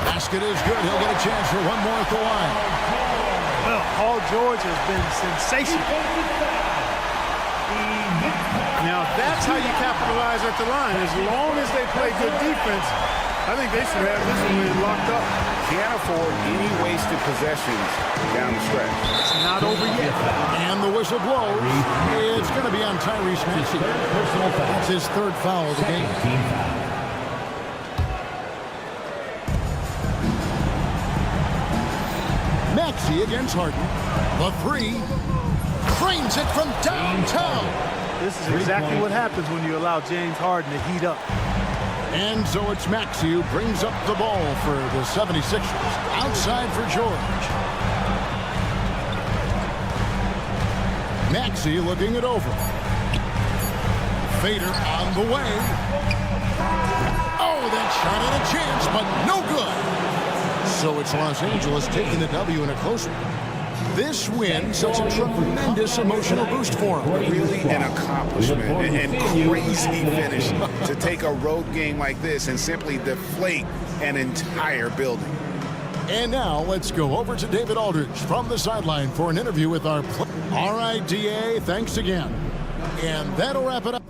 Basket is good. He'll get a chance for one more at the line.
Well, Paul George has been sensational. Now, that's how you capitalize at the line. As long as they play good defense, I think they should have this one locked up.
Can't afford any wasted possessions down the stretch.
It's not over yet.
And the whistle blows. It's going to be on Tyrese Maxey. That's his 3rd foul of the game. Maxey against Harden. The 3. Drains it from downtown.
This is exactly what happens when you allow James Harden to heat up.
And so it's Maxey who brings up the ball for the 76ers. Outside for George. Maxey looking it over. Fader on the way. Oh, that shot had a chance, but no good. So it's Los Angeles taking the W in a close one. This win sets a tremendous emotional boost for him.
Really an accomplishment and crazy finish to take a road game like this and simply deflate an entire building.
And now let's go over to David Aldridge from the sideline for an interview with our player. All right, DA, thanks again. And that'll wrap it up.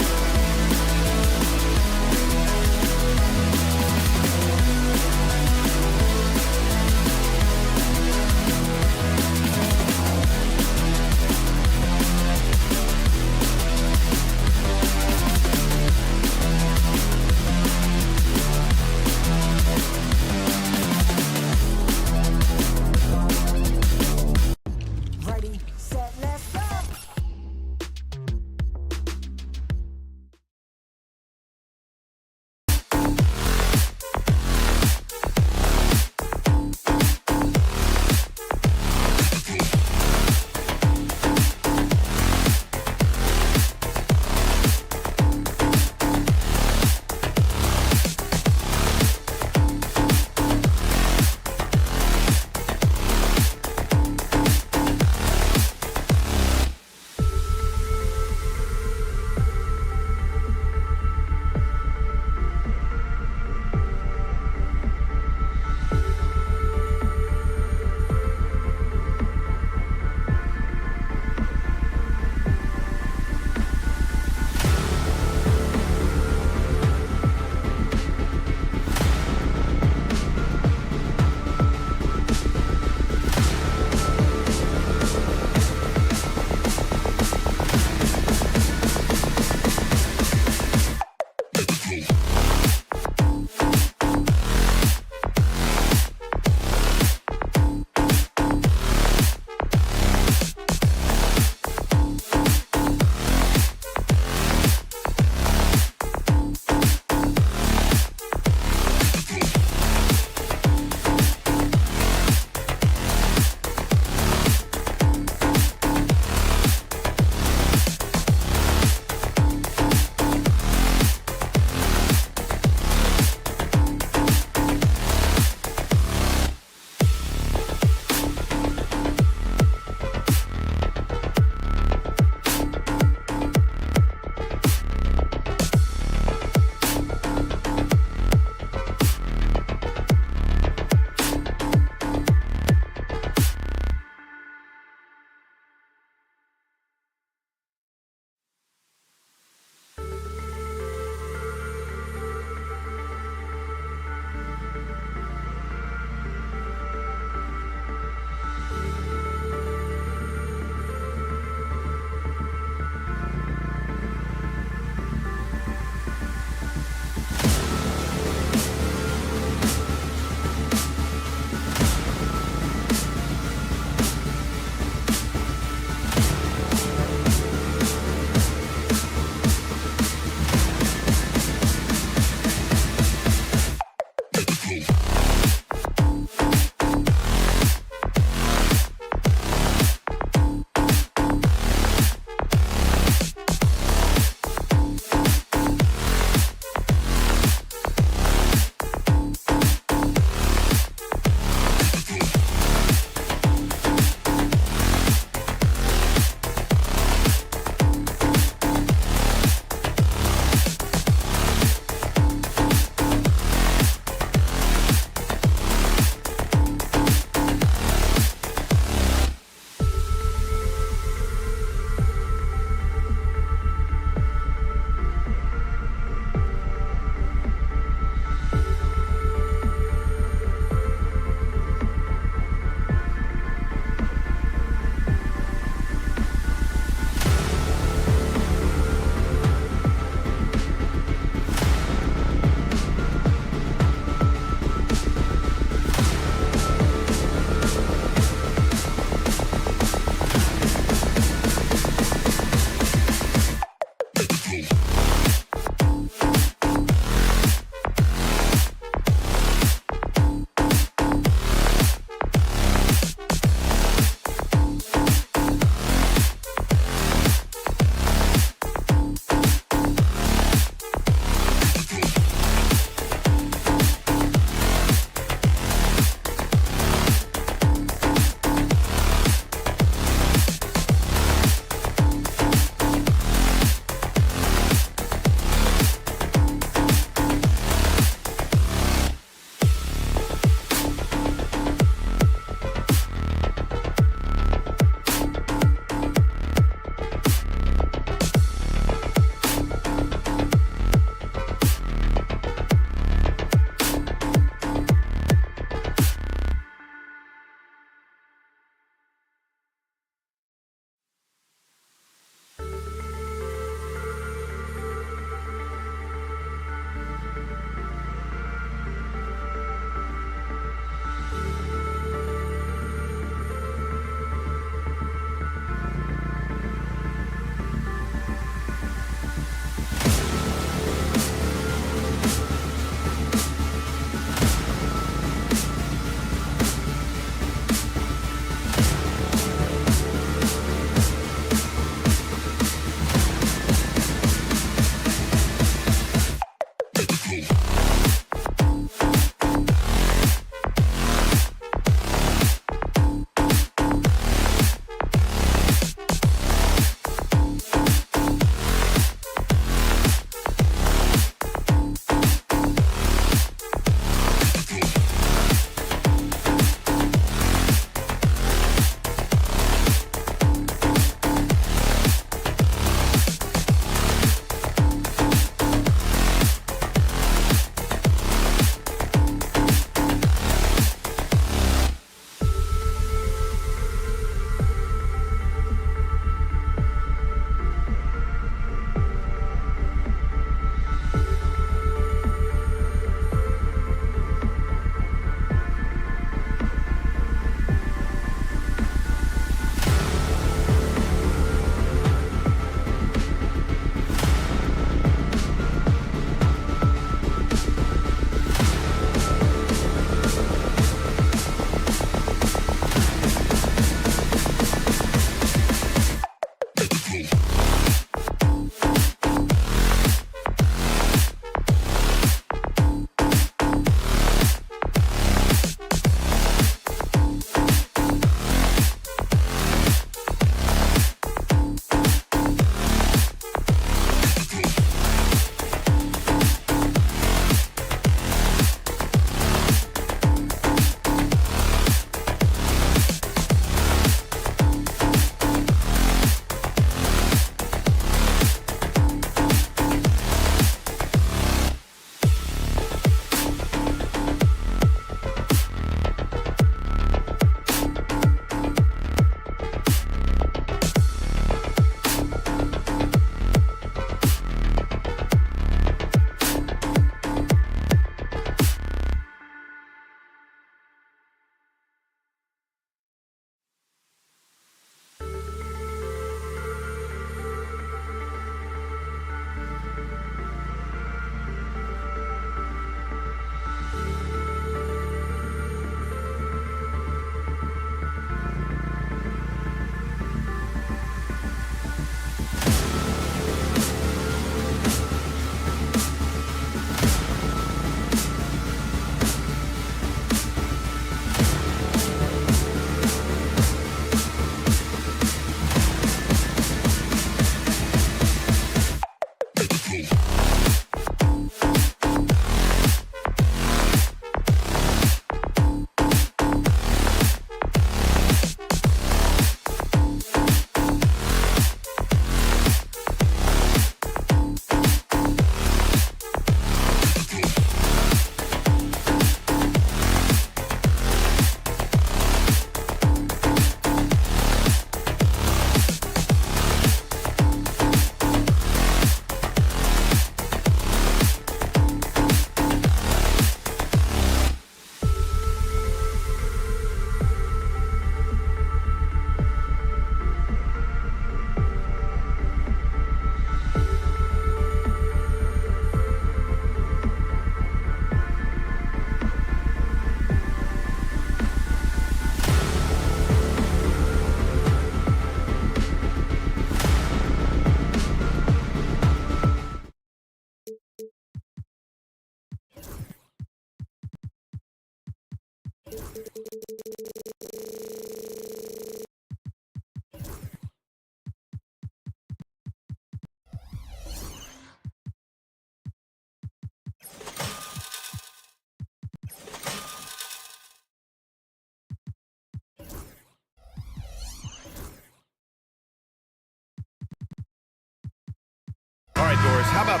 Doris, how about...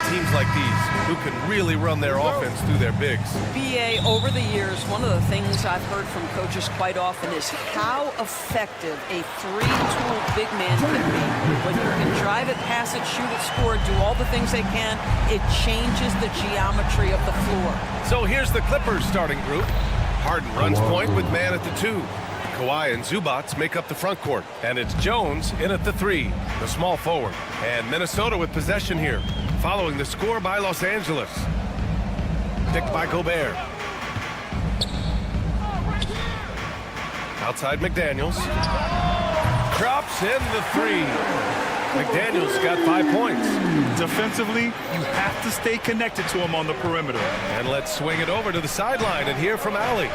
teams like these who can really run their offense through their bigs?
BA, over the years, one of the things I've heard from coaches quite often is how effective a three-tool big man can be. When you can drive it, pass it, shoot it, score, do all the things they can, it changes the geometry of the floor.
So here's the Clippers starting group. Harden runs point with man at the 2. Kawhi and Zubats make up the front court. And it's Jones in at the 3, the small forward. And Minnesota with possession here, following the score by Los Angeles. Picked by Gobert. Outside McDaniels. Drops in the 3. McDaniels got 5 points.
Defensively, you have to stay connected to him on the perimeter.
And let's swing it over to the sideline and hear from Allie.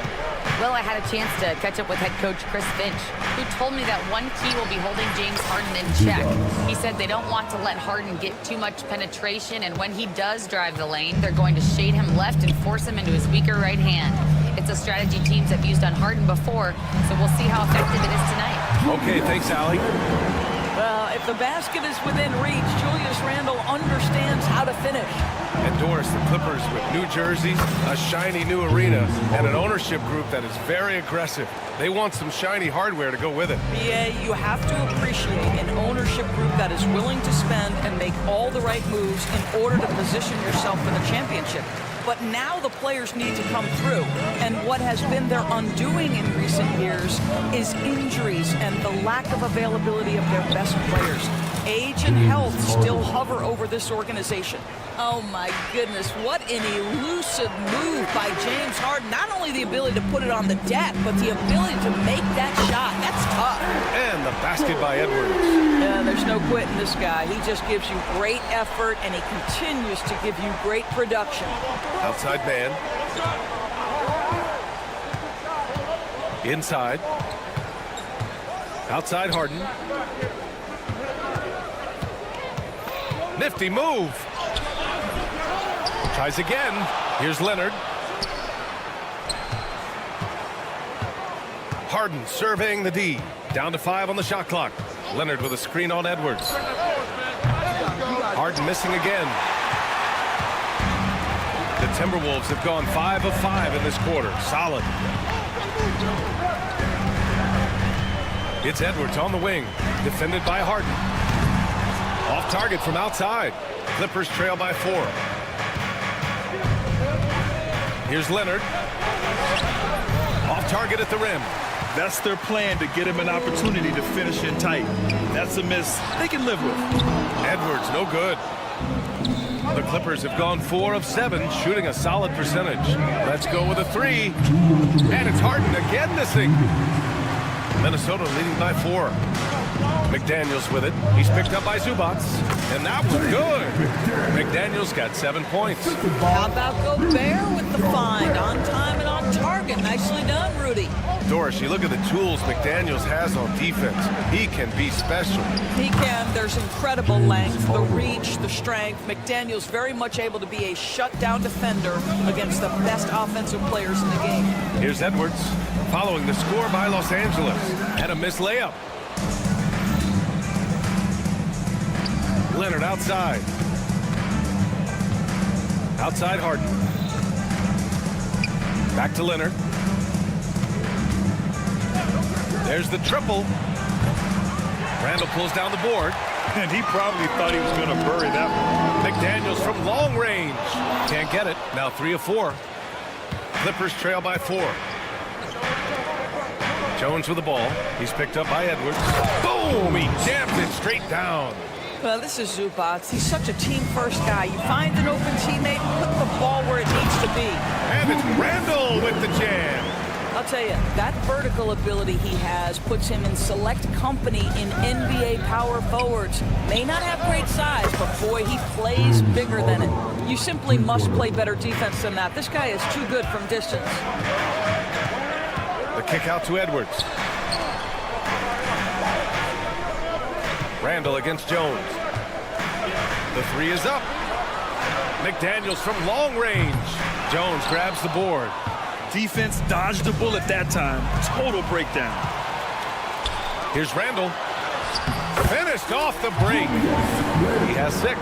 Well, I had a chance to catch up with head coach Chris Finch, who told me that one key will be holding James Harden in check. He said they don't want to let Harden get too much penetration, and when he does drive the lane, they're going to shade him left and force him into his weaker right hand. It's a strategy teams have used on Harden before, so we'll see how effective it is tonight.
Okay, thanks, Allie.
Well, if the basket is within reach, Julius Randle understands how to finish.
And Doris, the Clippers with new jerseys, a shiny new arena, and an ownership group that is very aggressive. They want some shiny hardware to go with it.
BA, you have to appreciate an ownership group that is willing to spend and make all the right moves in order to position yourself for the championship. But now the players need to come through. And what has been their undoing in recent years is injuries and the lack of availability of their best players. Age and health still hover over this organization. Oh my goodness, what an elusive move by James Harden. Not only the ability to put it on the deck, but the ability to make that shot. That's tough.
And the basket by Edwards.
Yeah, there's no quitting this guy. He just gives you great effort, and he continues to give you great production.
Outside man. Inside. Outside Harden. Nifty move. Tries again. Here's Leonard. Harden surveying the D. Down to 5 on the shot clock. Leonard with a screen on Edwards. Harden missing again. The Timberwolves have gone 5 of 5 in this quarter. Solid. It's Edwards on the wing. Defended by Harden. Off target from outside. Clippers trail by 4. Here's Leonard. Off target at the rim.
That's their plan, to get him an opportunity to finish in tight. That's a miss they can live with.
Edwards, no good. The Clippers have gone 4 of 7, shooting a solid percentage. Let's go with a 3. And it's Harden again missing. Minnesota leading by 4. McDaniels with it. He's picked up by Zubats. And that was good. McDaniels got 7 points.
How about Gobert with the find? On time and on target. Nicely done, Rudy.
Doris, you look at the tools McDaniels has on defense. He can be special.
He can. There's incredible length, the reach, the strength. McDaniels very much able to be a shutdown defender against the best offensive players in the game.
Here's Edwards, following the score by Los Angeles. And a missed layup. Leonard outside. Outside Harden. Back to Leonard. There's the triple. Randle pulls down the board.
And he probably thought he was going to bury that one.
McDaniels from long range. Can't get it. Now 3 of 4. Clippers trail by 4. Jones with the ball. He's picked up by Edwards. Boom! He jams it straight down.
Well, this is Zubats. He's such a team-first guy. You find an open teammate, put the ball where it needs to be.
And it's Randle with the jam.
I'll tell you, that vertical ability he has puts him in select company in NBA power forwards. May not have great size, but boy, he plays bigger than it. You simply must play better defense than that. This guy is too good from distance.
The kick out to Edwards. Randall against Jones. The three is up. McDaniels from long range. Jones grabs the board.
Defense dodged the bullet that time. Total breakdown.
Here's Randall. Finished off the break. He has 6.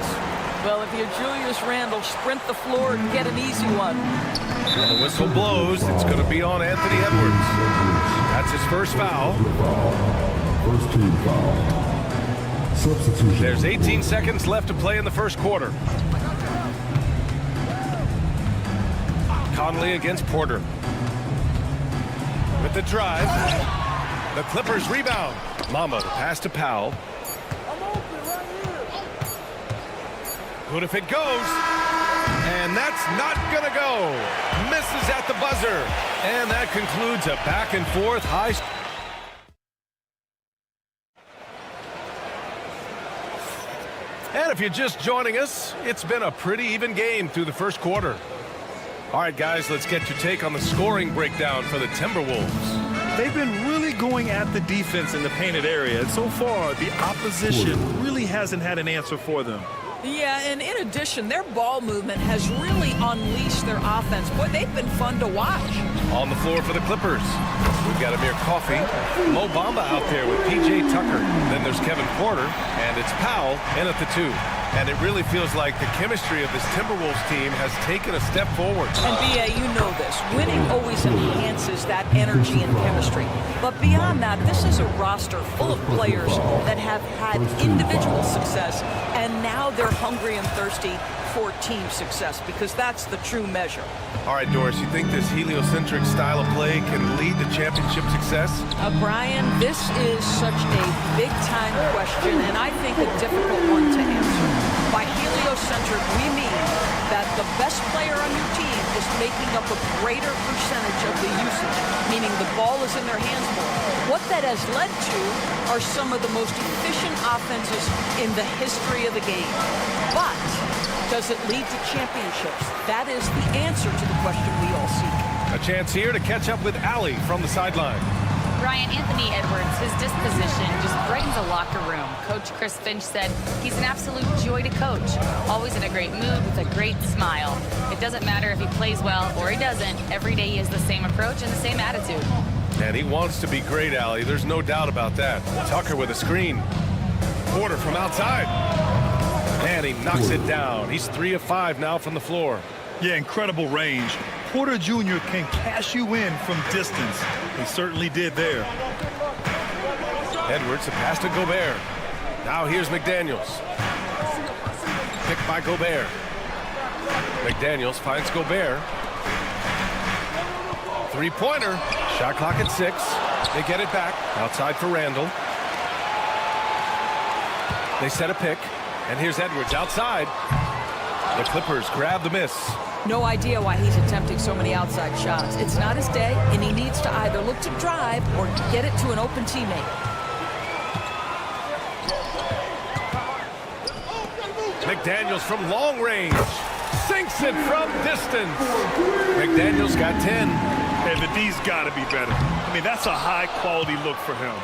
Well, if you're Julius Randle, sprint the floor and get an easy one.
When the whistle blows, it's going to be on Anthony Edwards. That's his first foul.
First team foul. Substitution.
There's 18 seconds left to play in the first quarter. Conley against Porter. With the drive. The Clippers rebound. Mamba, the pass to Powell. Good if it goes. And that's not going to go. Misses at the buzzer. And that concludes a back and forth high. And if you're just joining us, it's been a pretty even game through the first quarter. All right, guys, let's get your take on the scoring breakdown for the Timberwolves.
They've been really going at the defense in the painted area, and so far the opposition really hasn't had an answer for them.
Yeah, and in addition, their ball movement has really unleashed their offense. Boy, they've been fun to watch.
On the floor for the Clippers, we've got Amir Coffey, Mo Bamba out there with P.J. Tucker. Then there's Kevin Porter, and it's Powell in at the 2. And it really feels like the chemistry of this Timberwolves team has taken a step forward.
And B.A., you know this. Winning always enhances that energy and chemistry. But beyond that, this is a roster full of players that have had individual success, and now they're hungry and thirsty for team success, because that's the true measure.
All right, Doris, you think this heliocentric style of play can lead to championship success?
Brian, this is such a big-time question, and I think a difficult one to answer. By heliocentric, we mean that the best player on your team is making up a greater percentage of the usage, meaning the ball is in their hands more. What that has led to are some of the most efficient offenses in the history of the game. But does it lead to championships? That is the answer to the question we all seek.
A chance here to catch up with Allie from the sideline.
Ryan, Anthony Edwards, his disposition just brightens a locker room. Coach Chris Finch said he's an absolute joy to coach. Always in a great mood with a great smile. It doesn't matter if he plays well or he doesn't. Every day he has the same approach and the same attitude.
And he wants to be great, Allie. There's no doubt about that. Tucker with a screen. Porter from outside. And he knocks it down. He's 3 of 5 now from the floor.
Yeah, incredible range. Porter Jr. can cash you in from distance. He certainly did there.
Edwards, the pass to Gobert. Now here's McDaniels. Picked by Gobert. McDaniels finds Gobert. Three-pointer. Shot clock at 6. They get it back. Outside for Randall. They set a pick. And here's Edwards outside. The Clippers grab the miss.
No idea why he's attempting so many outside shots. It's not his day, and he needs to either look to drive or get it to an open teammate.
McDaniels from long range. Sinks it from distance. McDaniels got 10.
Hey, but D's got to be better. I mean, that's a high-quality look for him.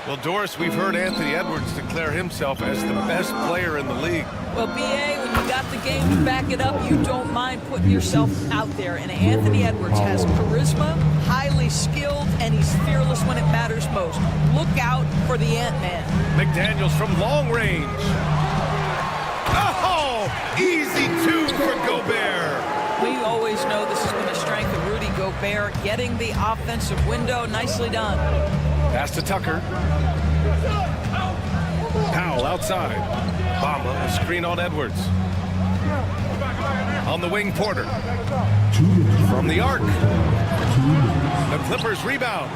Well, Doris, we've heard Anthony Edwards declare himself as the best player in the league.
Well, B.A., when you got the game to back it up, you don't mind putting yourself out there. And Anthony Edwards has charisma, highly skilled, and he's fearless when it matters most. Look out for the Ant-Man.
McDaniels from long range. Oh, easy 2 for Gobert.
We always know this has been a strength of Rudy Gobert, getting the offensive window. Nicely done.
Pass to Tucker. Powell outside. Bamba, a screen on Edwards. On the wing, Porter. From the arc. The Clippers rebound.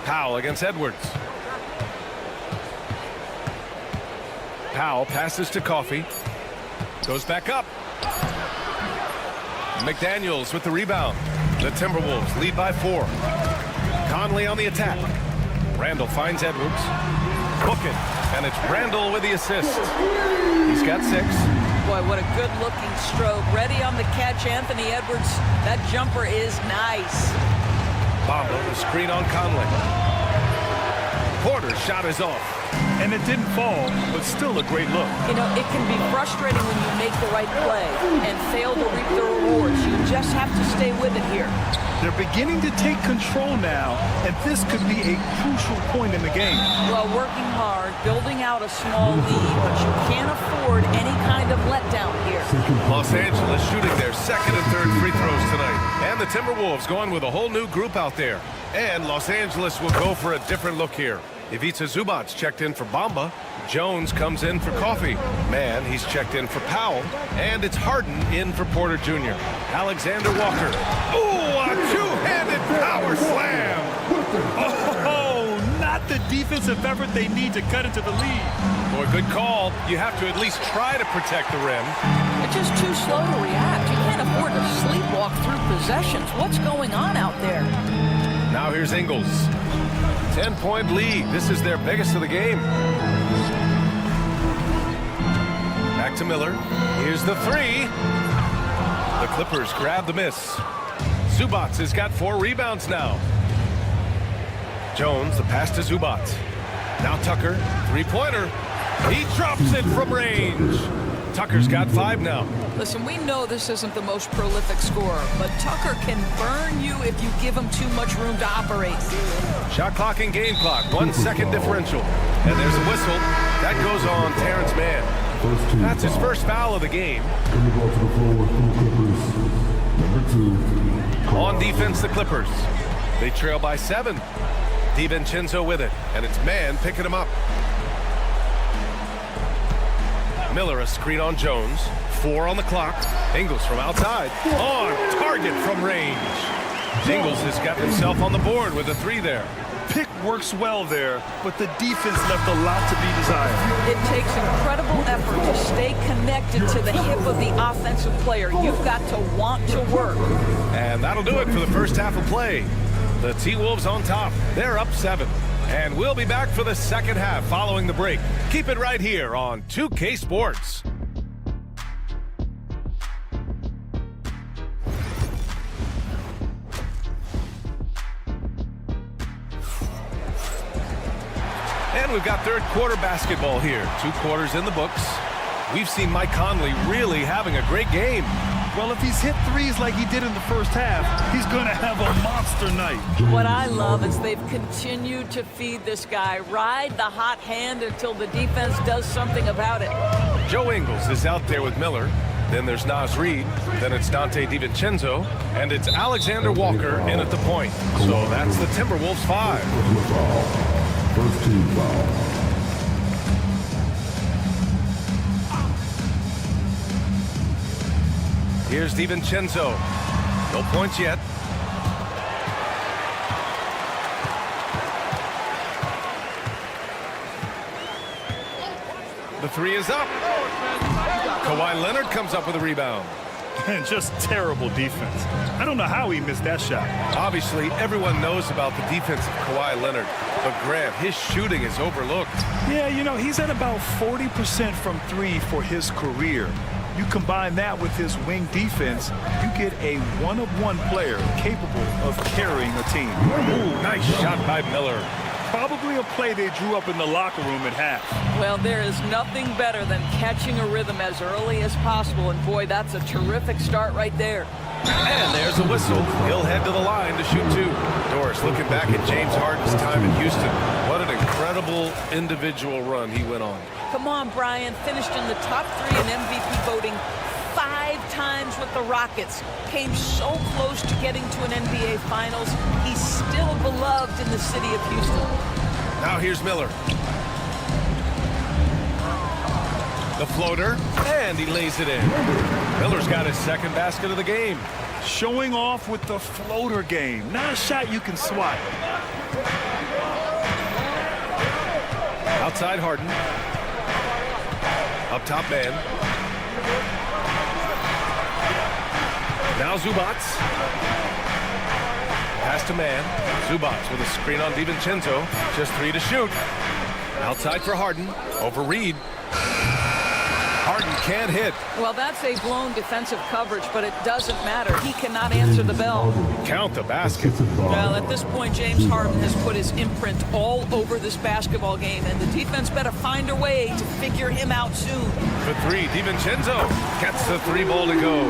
Powell against Edwards. Powell passes to Coffey. Goes back up. McDaniels with the rebound. The Timberwolves lead by 4. Conley on the attack. Randall finds Edwards. Book it. And it's Randall with the assist. He's got 6.
Boy, what a good-looking stroke. Ready on the catch, Anthony Edwards. That jumper is nice.
Bamba, the screen on Conley. Porter's shot is off.
And it didn't fall, but still a great look.
You know, it can be frustrating when you make the right play and fail to reap the rewards. You just have to stay with it here.
They're beginning to take control now, and this could be a crucial point in the game.
Well, working hard, building out a small lead, but you can't afford any kind of letdown here.
Los Angeles shooting their second and third free throws tonight. And the Timberwolves going with a whole new group out there. And Los Angeles will go for a different look here. Ivica Zubac's checked in for Bamba. Jones comes in for Coffee. Man, he's checked in for Powell. And it's Harden in for Porter Jr. Alexander Walker. Ooh, a two-handed power slam.
Oh, not the defensive effort they need to cut into the lead.
Boy, good call. You have to at least try to protect the rim.
They're just too slow to react. You can't afford to sleepwalk through possessions. What's going on out there?
Now here's Ingles. 10-point lead. This is their biggest of the game. Back to Miller. Here's the three. The Clippers grab the miss. Zubac has got 4 rebounds now. Jones, the pass to Zubac. Now Tucker, three-pointer. He drops it from range. Tucker's got 5 now.
Listen, we know this isn't the most prolific scorer, but Tucker can burn you if you give him too much room to operate.
Shot clock and game clock, 1 second differential. And there's a whistle. That goes on Terrence Mann. That's his first foul of the game. On defense, the Clippers. They trail by 7. DiVincenzo with it, and it's Mann picking him up. Miller, a screen on Jones. 4 on the clock. Ingles from outside. On target from range. Ingles has got himself on the board with a 3 there.
Pick works well there, but the defense left a lot to be desired.
It takes incredible effort to stay connected to the hip of the offensive player. You've got to want to work.
And that'll do it for the first half of play. The T-Wolves on top. They're up 7. And we'll be back for the second half following the break. Keep it right here on 2K Sports. And we've got third quarter basketball here. 2 quarters in the books. We've seen Mike Conley really having a great game.
Well, if he's hit threes like he did in the first half, he's going to have a monster night.
What I love is they've continued to feed this guy. Ride the hot hand until the defense does something about it.
Joe Ingles is out there with Miller. Then there's Naz Reid. Then it's Dante DiVincenzo. And it's Alexander Walker in at the point. So that's the Timberwolves 5.
First team foul.
Here's DiVincenzo. No points yet. The 3 is up. Kawhi Leonard comes up with a rebound.
And just terrible defense. I don't know how he missed that shot.
Obviously, everyone knows about the defense of Kawhi Leonard. But Grant, his shooting is overlooked.
Yeah, you know, he's at about 40% from 3 for his career. You combine that with his wing defense, you get a one-of-one player capable of carrying a team.
Ooh, nice shot by Miller.
Probably a play they drew up in the locker room at half.
Well, there is nothing better than catching a rhythm as early as possible, and boy, that's a terrific start right there.
And there's a whistle. He'll head to the line to shoot 2. Doris looking back at James Harden's time in Houston. What an incredible individual run he went on.
Come on, Brian. Finished in the top 3 in MVP voting 5 times with the Rockets. Came so close to getting to an NBA Finals. He's still beloved in the city of Houston.
Now here's Miller. The floater, and he lays it in. Miller's got his second basket of the game.
Showing off with the floater game. Not a shot you can swat.
Outside Harden. Up top man. Now Zubac. Pass to man. Zubac with a screen on DiVincenzo. Just 3 to shoot. Outside for Harden. Over Reed. Harden can't hit.
Well, that's a blown defensive coverage, but it doesn't matter. He cannot answer the bell.
Count the basket.
Well, at this point, James Harden has put his imprint all over this basketball game, and the defense better find a way to figure him out soon.
For three, DiVincenzo gets the three ball to go.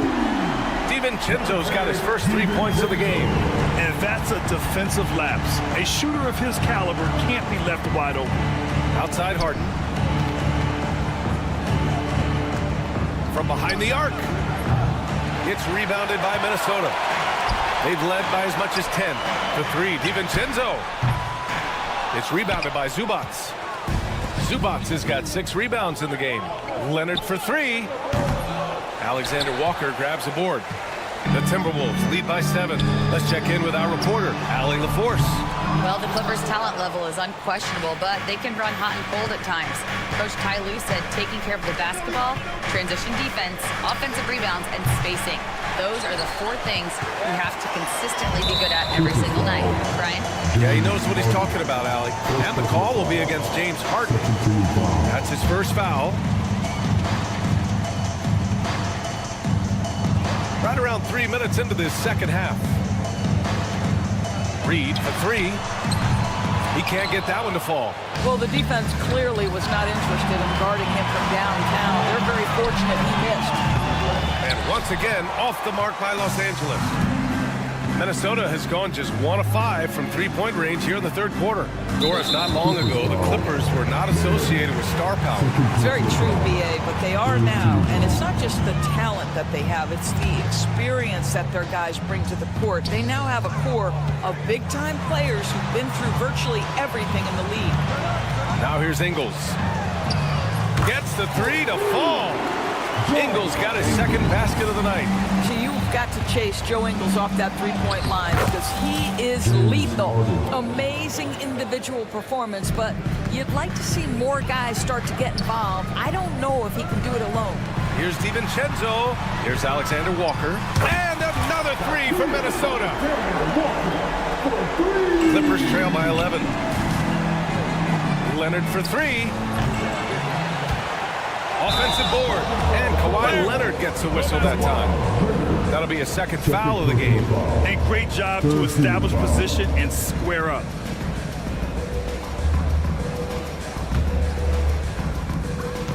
DiVincenzo's got his first 3 points of the game.
And that's a defensive lapse. A shooter of his caliber can't be left wide open.
Outside Harden. From behind the arc. It's rebounded by Minnesota. They've led by as much as 10. For three, DiVincenzo. It's rebounded by Zubac. Zubac has got 6 rebounds in the game. Leonard for three. Alexander Walker grabs the board. The Timberwolves lead by 7. Let's check in with our reporter, Allie LaForce.
Well, the Clippers' talent level is unquestionable, but they can run hot and cold at times. Coach Ty Lue said taking care of the basketball, transition defense, offensive rebounds, and spacing. Those are the 4 things you have to consistently be good at every single night. Brian?
Yeah, he knows what he's talking about, Allie. And the call will be against James Harden. That's his first foul. Right around 3 minutes into this second half. Reed for three. He can't get that one to fall.
Well, the defense clearly was not interested in guarding him from downtown. They're very fortunate he missed.
And once again, off the mark by Los Angeles. Minnesota has gone just 1 of 5 from three-point range here in the third quarter. Doris, not long ago, the Clippers were not associated with star power.
It's very true, BA, but they are now. And it's not just the talent that they have, it's the experience that their guys bring to the court. They now have a core of big-time players who've been through virtually everything in the league.
Now here's Ingles. Gets the three to fall. Ingles got his second basket of the night.
So you've got to chase Joe Ingles off that three-point line because he is lethal. Amazing individual performance, but you'd like to see more guys start to get involved. I don't know if he can do it alone.
Here's DiVincenzo. Here's Alexander Walker. And another three from Minnesota. Clippers trail by 11. Leonard for three. Offensive board, and Kawhi Leonard gets a whistle that time. That'll be a second foul of the game.
And great job to establish position and square up.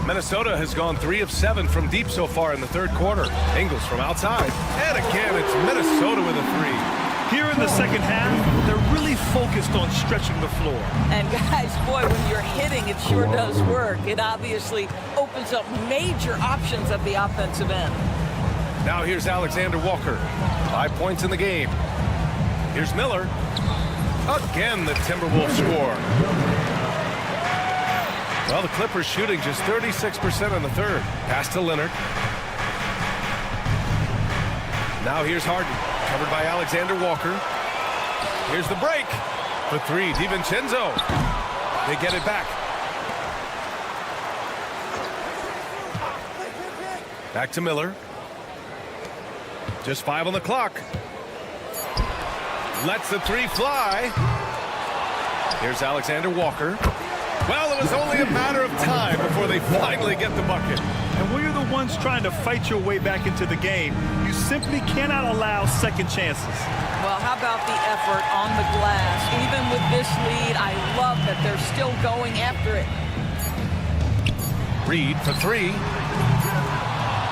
Minnesota has gone 3 of 7 from deep so far in the third quarter. Ingles from outside, and again it's Minnesota with a three.
Here in the second half, they're really focused on stretching the floor.
And guys, boy, when you're hitting, it sure does work. It obviously opens up major options at the offensive end.
Now here's Alexander Walker. 5 points in the game. Here's Miller. Again, the Timberwolves score. Well, the Clippers shooting just 36% in the third. Pass to Leonard. Now here's Harden. Covered by Alexander Walker. Here's the break. For three, DiVincenzo. They get it back. Back to Miller. Just 5 on the clock. Lets the three fly. Here's Alexander Walker. Well, it was only a matter of time before they finally get the bucket.
And when you're the ones trying to fight your way back into the game, you simply cannot allow second chances.
Well, how about the effort on the glass? Even with this lead, I love that they're still going after it.
Reed for three.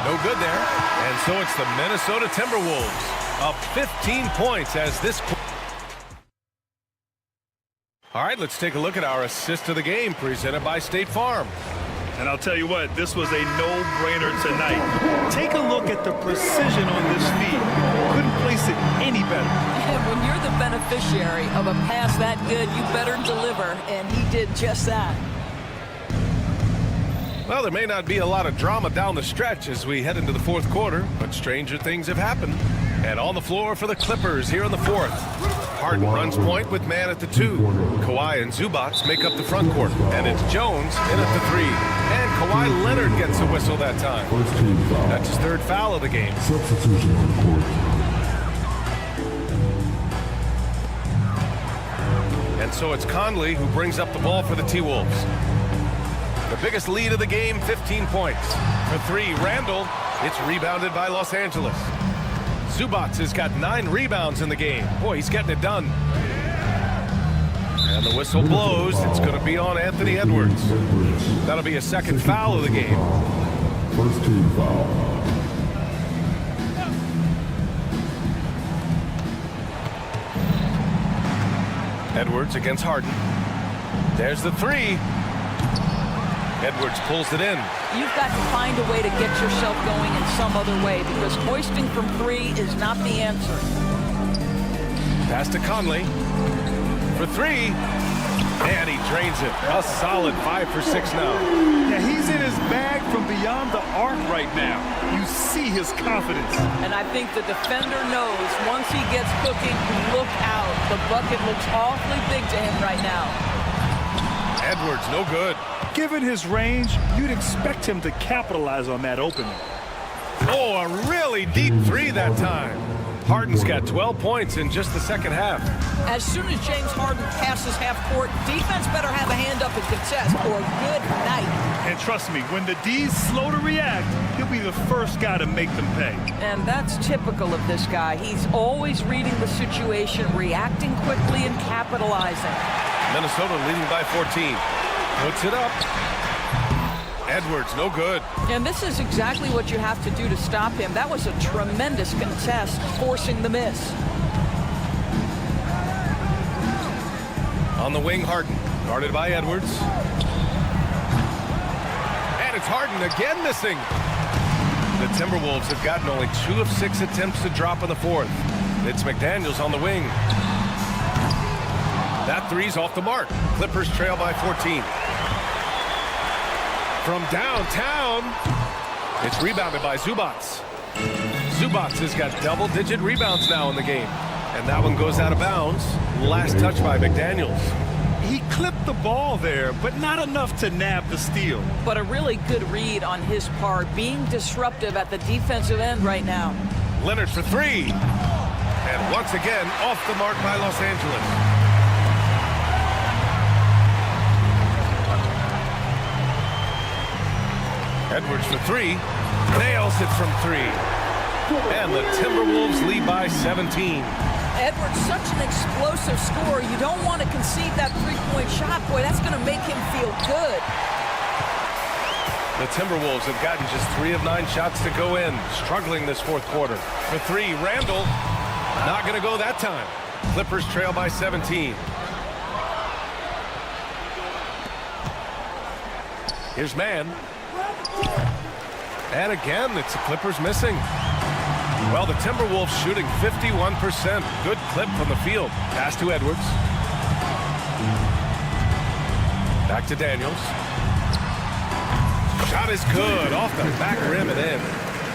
No good there. And so it's the Minnesota Timberwolves up 15 points as this. All right, let's take a look at our assist of the game presented by State Farm.
And I'll tell you what, this was a no-brainer tonight. Take a look at the precision on this feed. Couldn't place it any better.
And when you're the beneficiary of a pass that good, you better deliver, and he did just that.
Well, there may not be a lot of drama down the stretch as we head into the fourth quarter, but stranger things have happened. And on the floor for the Clippers here in the fourth. Harden runs point with man at the 2. Kawhi and Zubac make up the front court. And it's Jones in at the 3. And Kawhi Leonard gets a whistle that time. That's his third foul of the game.
Substitution on the court.
And so it's Conley who brings up the ball for the T-Wolves. The Biggest lead of the game, 15 points. For three, Randall. It's rebounded by Los Angeles. Zubac has got 9 rebounds in the game. Boy, he's getting it done. And the whistle blows. It's going to be on Anthony Edwards. That'll be a second foul of the game.
First team foul.
Edwards against Harden. There's the three. Edwards pulls it in.
You've got to find a way to get yourself going in some other way, because hoisting from three is not the answer.
Pass to Conley for three, and he drains it. A solid 5 for 6 now.
Yeah, he's in his bag from beyond the arc right now. You see his confidence.
And I think the defender knows once he gets cooking, look out. The bucket looks awfully big to him right now.
Edwards, no good.
Given his range, you'd expect him to capitalize on that opening.
Oh, a really deep three that time. Harden's got 12 points in just the second half.
As soon as James Harden passes half court, defense better have a hand up and contest, or good night.
And trust me, when the D's slow to react, he'll be the first guy to make them pay.
And that's typical of this guy. He's always reading the situation, reacting quickly, and capitalizing.
Minnesota leading by 14. Puts it up. Edwards, no good.
And this is exactly what you have to do to stop him. That was a tremendous contest, forcing the miss.
On the wing, Harden, guarded by Edwards. And it's Harden again missing. The Timberwolves have gotten only 2 of 6 attempts to drop in the fourth. It's McDaniels on the wing. That three's off the mark. Clippers trail by 14. From downtown, it's rebounded by Zubac. Zubac has got double-digit rebounds now in the game. And that one goes out of bounds. Last touch by McDaniels.
He clipped the ball there, but not enough to nab the steal.
But a really good read on his part, being disruptive at the defensive end right now.
Leonard for three. And once again, off the mark by Los Angeles. Edwards for three. Nails it from three. And the Timberwolves lead by 17.
Edwards, such an explosive scorer. You don't want to concede that three-point shot. Boy, that's going to make him feel good.
The Timberwolves have gotten just 3 of 9 shots to go in. Struggling this fourth quarter. For three, Randall. Not going to go that time. Clippers trail by 17. Here's Mann. And again, it's the Clippers missing. Well, the Timberwolves shooting 51%. Good clip from the field. Pass to Edwards. Back to Daniels. Shot is good. Off the back rim and in.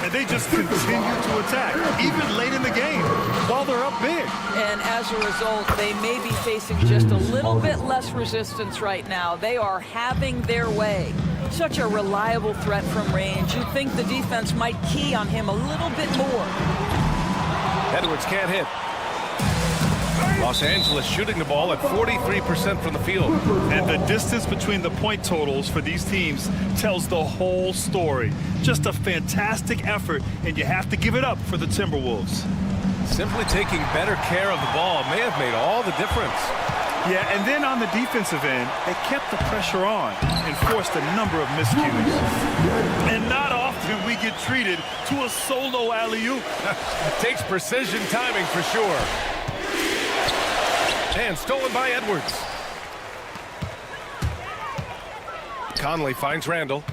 And they just continue to attack, even late in the game, while they're up big.
And as a result, they may be facing just a little bit less resistance right now. They are having their way. Such a reliable threat from range. You'd think the defense might key on him a little bit more.
Edwards can't hit. Los Angeles shooting the ball at 43% from the field.
And the distance between the point totals for these teams tells the whole story. Just a fantastic effort, and you have to give it up for the Timberwolves.
Simply taking better care of the ball may have made all the difference.
Yeah, and then on the defensive end, they kept the pressure on and forced a number of miscues. And not often we get treated to a solo alley-oop.
Takes precision timing for sure. And stolen by Edwards. Conley finds Randall.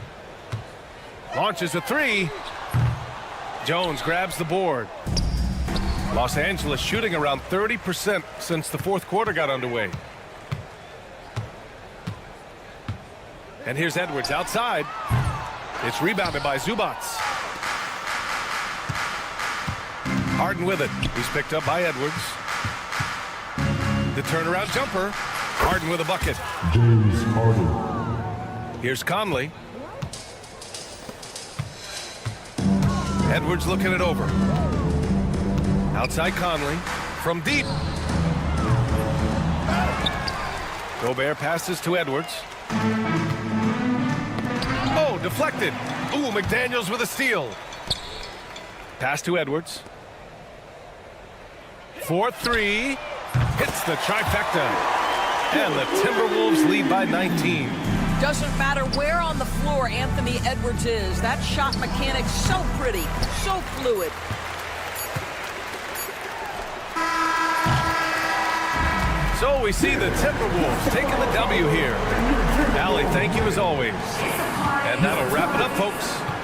Launches a three. Jones grabs the board. Los Angeles shooting around 30% since the fourth quarter got underway. And here's Edwards outside. It's rebounded by Zubac. Harden with it. He's picked up by Edwards. The turnaround jumper. Harden with a bucket.
James Harden.
Here's Conley. Edwards looking it over. Outside Conley. From deep. Gobert passes to Edwards. Deflected. Ooh, McDaniels with a steal. Pass to Edwards. 4-3. Hits the trifecta. And the Timberwolves lead by 19.
Doesn't matter where on the floor Anthony Edwards is. That shot mechanic's so pretty, so fluid.
So we see the Timberwolves taking the W here. Allie, thank you as always. And that'll wrap it up, folks.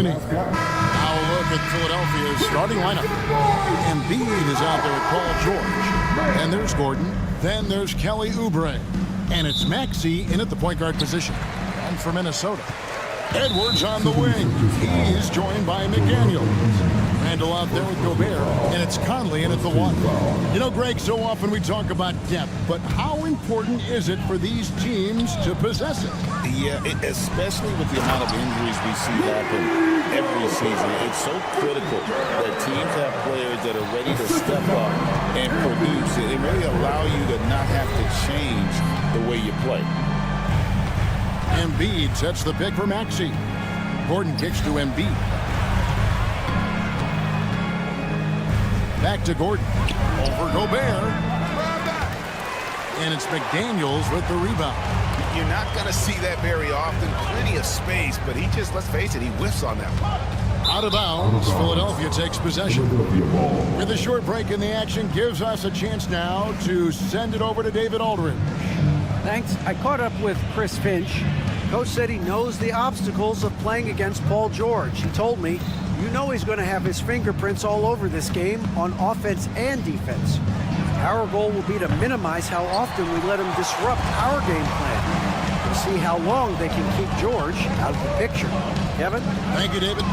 Now a look at Philadelphia's starting lineup. Embiid is out there with Paul George. Then there's Gordon. Then there's Kelly Oubre. And it's Maxey in at the point guard position. And for Minnesota, Edwards on the wing. He's joined by McDaniel. Randall out there with Gobert. And it's Conley in at the one. You know, Greg, so often we talk about depth, but how important is it for these teams to possess it?
Yeah, especially with the amount of injuries we see happen every season. It's so critical that teams have players that are ready to step up and produce. It really allow you to not have to change the way you play.
Embiid sets the pick for Maxey. Gordon kicks to Embiid. Back to Gordon. Over Gobert. And it's McDaniels with the rebound.
You're not going to see that very often. Plenty of space, but he just, let's face it, he whiffs on that one.
Out of bounds, Philadelphia takes possession. With a short break in the action, gives us a chance now to send it over to David Aldridge.
Thanks. I caught up with Chris Finch. Coach said he knows the obstacles of playing against Paul George. He told me, you know he's going to have his fingerprints all over this game on offense and defense. Our goal will be to minimize how often we let him disrupt our game plan. We'll see how long they can keep George out of the picture. Kevin?
Thank you, David.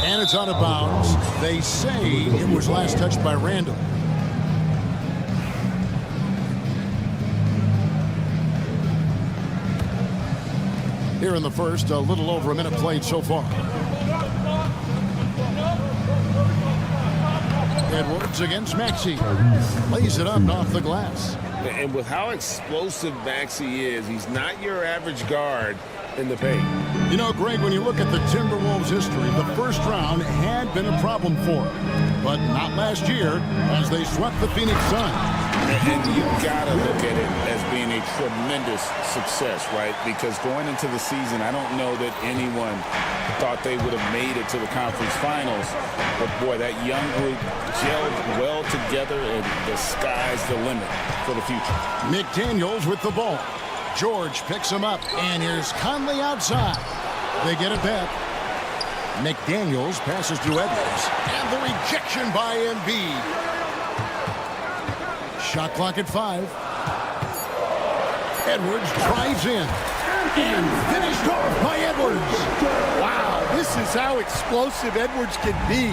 And it's out of bounds. They say it was last touched by Randall. Here in the first, a little over a minute played so far. Edwards against Maxey. Lays it up and off the glass.
And with how explosive Maxey is, he's not your average guard in the paint.
You know, Greg, when you look at the Timberwolves' history, the first round had been a problem for them. But not last year, as they swept the Phoenix Suns.
And you've got to look at it as being a tremendous success, right? Because going into the season, I don't know that anyone thought they would have made it to the conference finals. But, boy, that young group gelled well together, and the sky's the limit for the future.
McDaniels with the ball. George picks him up, and here's Conley outside. They get it back. McDaniels passes to Edwards, and the rejection by Embiid. Shot clock at 5. Edwards drives in. And finished off by Edwards.
Wow, this is how explosive Edwards can be.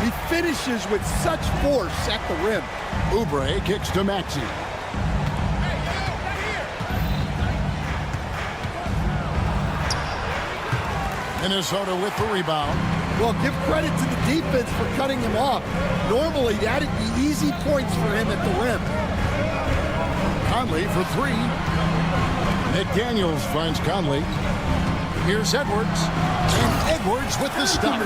He finishes with such force at the rim.
Oubre kicks to Maxey. Minnesota with the rebound.
Well, give credit to the defense for cutting him off. Normally, that'd be easy points for him at the rim.
Conley for 3. McDaniels finds Conley. Here's Edwards. And Edwards with the stop.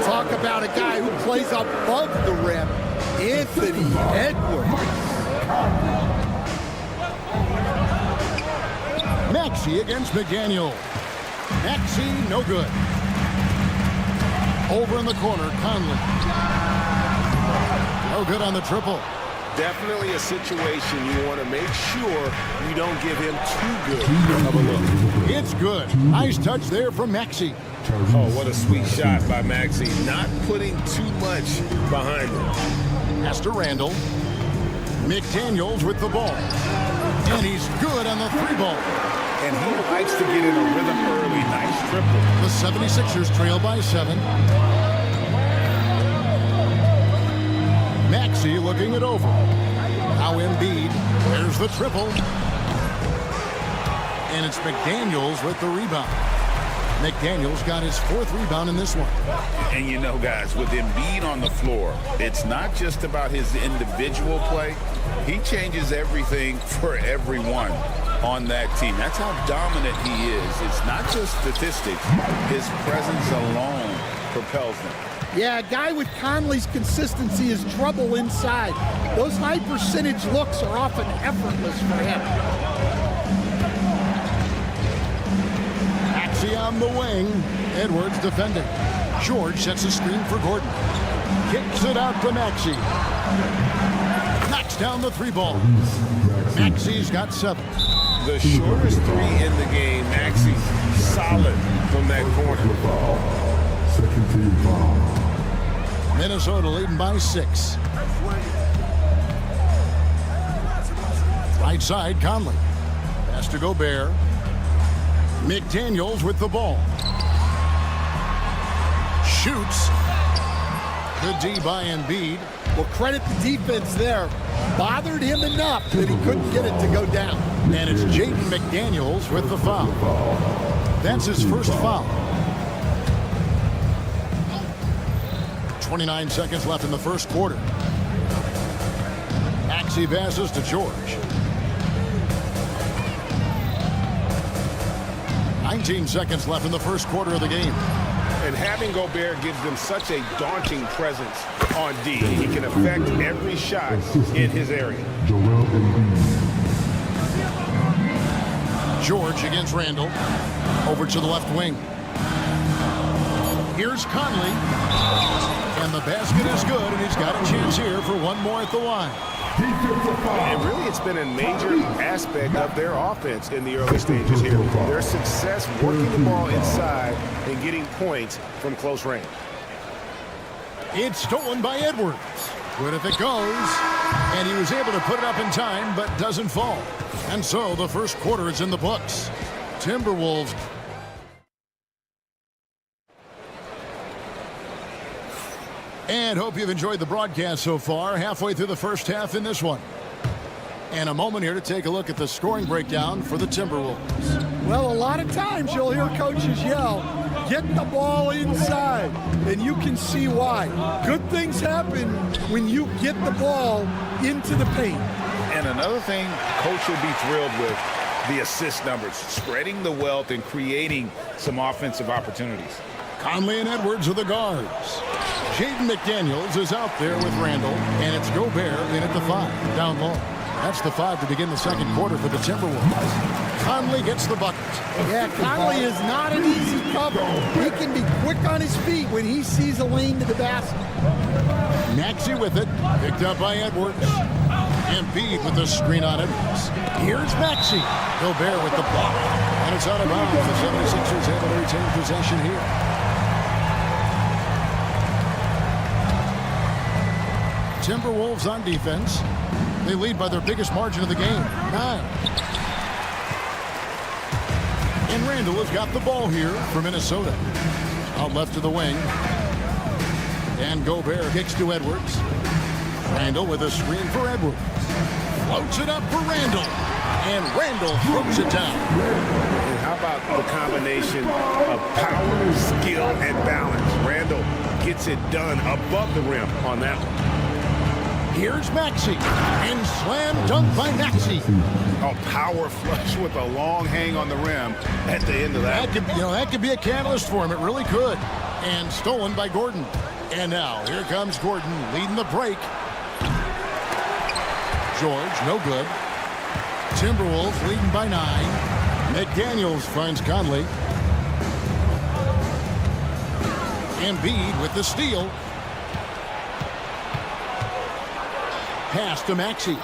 Talk about a guy who plays above the rim. Anthony Edwards.
Maxey against McDaniel. Maxey, no good. Over in the corner, Conley. No good on the triple.
Definitely a situation you want to make sure you don't give him too good of a look.
It's good. Nice touch there from Maxey.
Oh, what a sweet shot by Maxey. Not putting too much behind him.
Pass to Randall. McDaniels with the ball. And he's good on the 3-ball.
And he likes to get in a rhythm early. Nice triple.
The 76ers trail by 7. Maxey looking it over. Now Embiid. There's the triple. And it's McDaniels with the rebound. McDaniels got his 4th rebound in this one.
And you know, guys, with Embiid on the floor, it's not just about his individual play. He changes everything for everyone on that team. That's how dominant he is. It's not just statistics. His presence alone propels them.
Yeah, a guy with Conley's consistency is trouble inside. Those high percentage looks are often effortless for him.
Maxey on the wing. Edwards defending. George sets a screen for Gordon. Kicks it out to Maxey. Knocks down the 3-ball. Maxey's got 7.
The shortest 3 in the game. Maxey solid from that corner.
Second team foul.
Minnesota leading by 6. Right side, Conley. Pass to Gobert. McDaniels with the ball. Shoots. Good D by Embiid.
Well, credit the defense there. Bothered him enough that he couldn't get it to go down.
And it's Jaden McDaniels with the foul. That's his first foul. 29 seconds left in the first quarter. Maxey passes to George. 19 seconds left in the first quarter of the game.
And having Gobert gives them such a daunting presence on D. He can affect every shot in his area.
George against Randall. Over to the left wing. Here's Conley. And the basket is good, and he's got a chance here for one more at the line.
And really, it's been a major aspect of their offense in the early stages here. Their success working the ball inside and getting points from close range.
It's stolen by Edwards. Good if it goes. And he was able to put it up in time, but doesn't fall. And so the first quarter is in the books. Timberwolves. And hope you've enjoyed the broadcast so far. Halfway through the first half in this one. And a moment here to take a look at the scoring breakdown for the Timberwolves.
Well, a lot of times you'll hear coaches yell, get the ball inside, and you can see why. Good things happen when you get the ball into the paint.
And another thing, coach will be thrilled with the assist numbers, spreading the wealth and creating some offensive opportunities.
Conley and Edwards are the guards. Jaden McDaniels is out there with Randall, and it's Gobert in at the 5, down low. That's the 5 to begin the second quarter for the Timberwolves. Conley gets the bucket.
Yeah, Conley is not an easy cover. He can be quick on his feet when he sees a lane to the basket.
Maxey with it, picked up by Edwards. Embiid with the screen on Edwards. Here's Maxey. Gobert with the block. And it's out of bounds. The 76ers able to retain possession here. Timberwolves on defense. They lead by their biggest margin of the game, 9. And Randall has got the ball here for Minnesota. Out left to the wing. And Gobert kicks to Edwards. Randall with a screen for Edwards. Floats it up for Randall. And Randall throws it down.
And how about the combination of power, skill, and balance? Randall gets it done above the rim on that one.
Here's Maxey, and slam dunk by Maxey.
A power flush with a long hang on the rim at the end of that.
That could be a catalyst for him. It really could. And stolen by Gordon. And now here comes Gordon leading the break. George, no good. Timberwolves leading by 9. McDaniels finds Conley. Embiid with the steal. Pass to Maxey.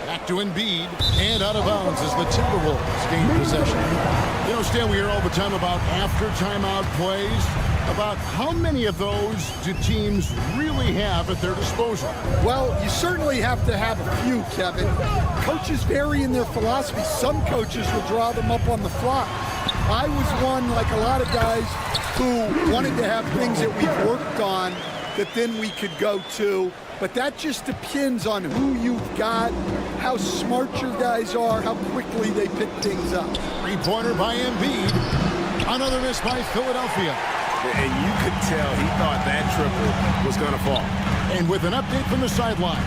Back to Embiid. And out of bounds as the Timberwolves gain possession. You know, Stan, we hear all the time about after timeout plays. About how many of those do teams really have at their disposal?
Well, you certainly have to have a few, Kevin. Coaches vary in their philosophy. Some coaches will draw them up on the fly. I was one, like a lot of guys, who wanted to have things that we've worked on that then we could go to. But that just depends on who you've got, how smart your guys are, how quickly they pick things up.
Three-pointer by Embiid. Another miss by Philadelphia.
And you could tell he thought that triple was going to fall.
And with an update from the sideline,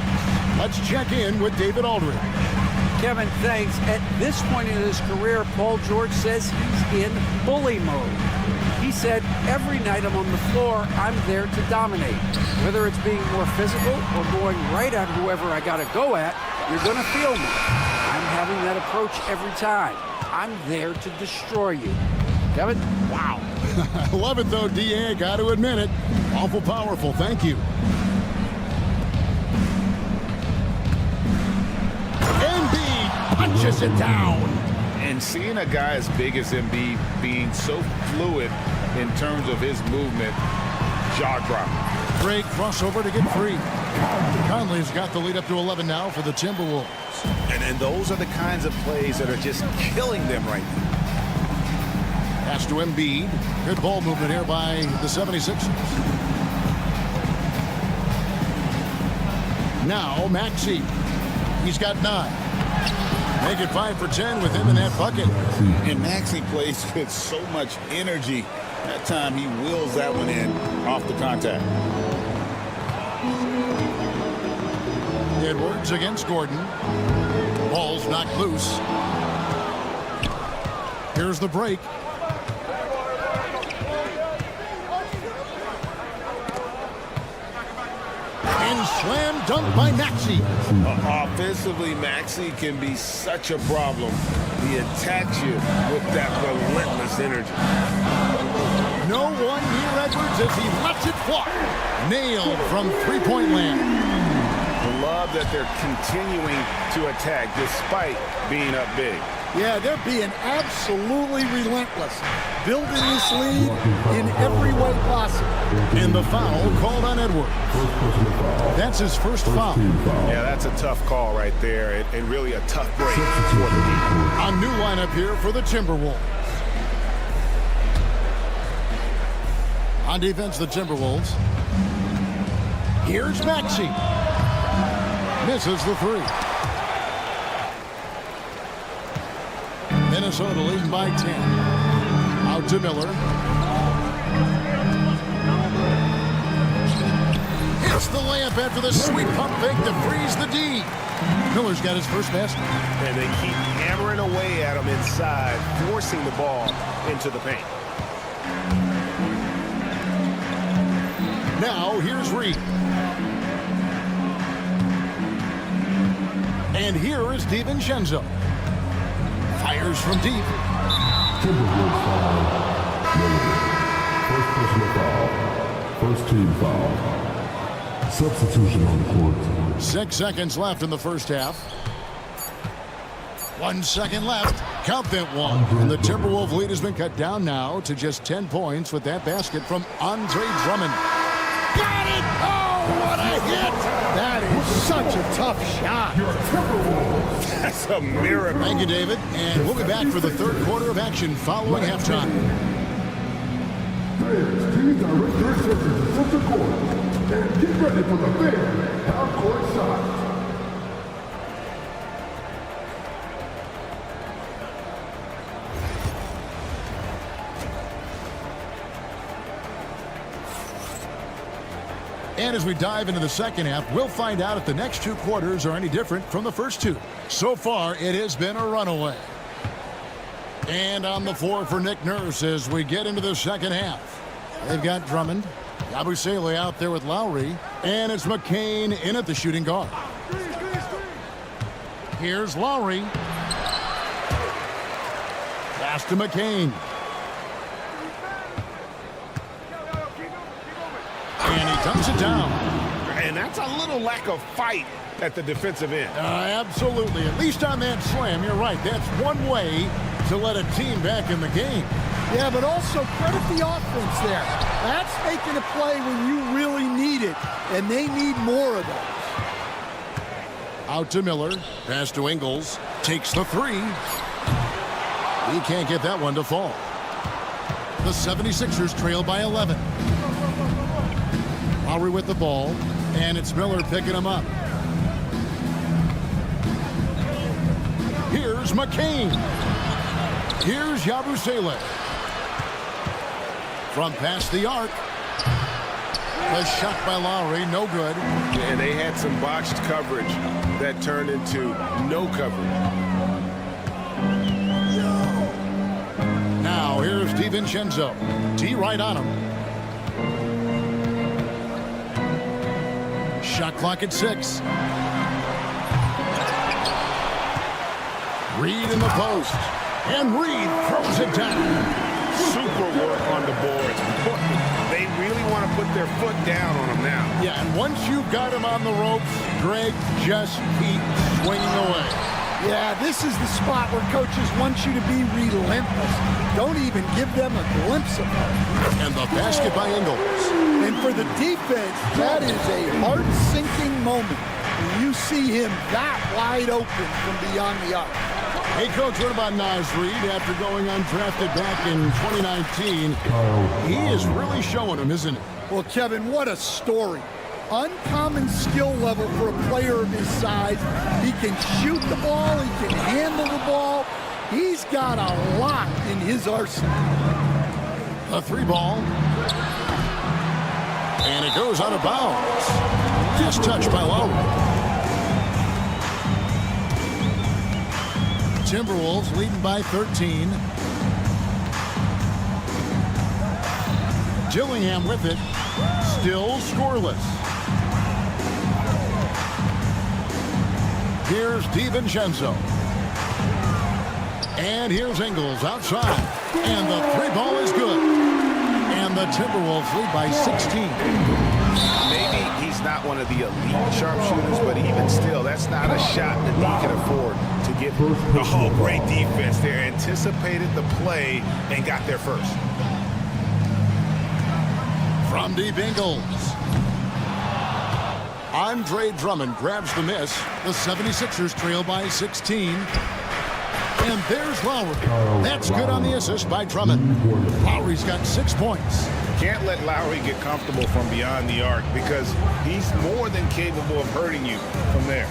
let's check in with David Aldridge.
Kevin, thanks. At this point in his career, Paul George says he's in bully mode. He said, every night I'm on the floor, I'm there to dominate. Whether it's being more physical or going right at whoever I got to go at, you're going to feel me. I'm having that approach every time. I'm there to destroy you. Kevin?
Wow. I love it, though, D.A. Got to admit it. Awful powerful. Thank you. Embiid punches it down.
And seeing a guy as big as Embiid being so fluid in terms of his movement, jaw-dropping.
Great crossover to get free. Conley's got the lead up to 11 now for the Timberwolves.
And those are the kinds of plays that are just killing them right now.
Pass to Embiid. Good ball movement here by the 76ers. Now Maxey. He's got 9. Make it 5 for 10 with him in that bucket.
And Maxey plays with so much energy. That time he wheels that one in off the contact.
Edwards against Gordon. Ball's knocked loose. Here's the break. And slam dunk by Maxey.
Offensively, Maxey can be such a problem. He attacks you with that relentless energy.
No one near Edwards as he lets it fly. Nailed from three-point land.
I love that they're continuing to attack despite being up big.
Yeah, they're being absolutely relentless, building this lead in every way possible.
And the foul called on Edwards. That's his first foul.
Yeah, that's a tough call right there, and really a tough break for the team.
A new lineup here for the Timberwolves. On defense, the Timberwolves. Here's Maxey. Misses the three. Minnesota leading by 10. Out to Miller. Hits the layup after the sweet pump fake to freeze the D. Miller's got his first basket.
And they keep hammering away at him inside, forcing the ball into the paint.
Now here's Reed. And here is DiVincenzo. Fires from deep.
Timberwolves foul. Miller. First personal foul. First team foul. Substitution on the court.
6 seconds left in the first half. 1 second left. Count that one. And the Timberwolves lead has been cut down now to just 10 points with that basket from Andre Drummond.
Got it! Oh, what a hit! That is such a tough shot.
That's a miracle.
Thank you, David. And we'll be back for the third quarter of action following halftime.
Fans, team director assistants from the court. And get ready for the fan half-court shot.
And as we dive into the second half, we'll find out if the next two quarters are any different from the first two. So far, it has been a runaway. And on the floor for Nick Nurse as we get into the second half. They've got Drummond, Yabusele out there with Lowry, and it's McCain in at the shooting guard. Here's Lowry. Pass to McCain. And he dumps it down.
And that's a little lack of fight at the defensive end.
Absolutely. At least on that slam, you're right. That's one way to let a team back in the game.
Yeah, but also credit the offense there. That's making a play when you really need it, and they need more of those.
Out to Miller. Pass to Ingles. Takes the three. He can't get that one to fall. The 76ers trail by 11. Lowry with the ball, and it's Miller picking him up. Here's McCain. Here's Yabusele. From past the arc. A shot by Lowry, no good.
And they had some botched coverage that turned into no coverage.
Now here's DiVincenzo. T right on him. Shot clock at 6. Reed in the post. And Reed throws it down.
Super work on the boards. They really want to put their foot down on him now.
Yeah, and once you've got him on the ropes, Greg, just keep swinging away.
Yeah, this is the spot where coaches want you to be relentless. Don't even give them a glimpse of it.
And the basket by Ingles.
And for the defense, that is a heart-sinking moment when you see him that wide open from beyond the arc.
Hey, Coach, what about Naz Reid after going undrafted back in 2019? He is really showing him, isn't he?
Well, Kevin, what a story. Uncommon skill level for a player of his size. He can shoot the ball. He can handle the ball. He's got a lot in his arsenal.
A three ball. And it goes out of bounds. Just touched by Lowry. Timberwolves leading by 13. Dillingham with it. Still scoreless. Here's DiVincenzo. And here's Ingles outside. And the three ball is good. And the Timberwolves lead by 16.
Maybe he's not one of the elite sharpshooters, but even still, that's not a shot that he can afford to get. Oh, great defense there. Anticipated the play and got there first.
From deep, Ingles. Andre Drummond grabs the miss. The 76ers trail by 16. And there's Lowry. That's good on the assist by Drummond. Lowry's got 6 points.
Can't let Lowry get comfortable from beyond the arc because he's more than capable of hurting you from there.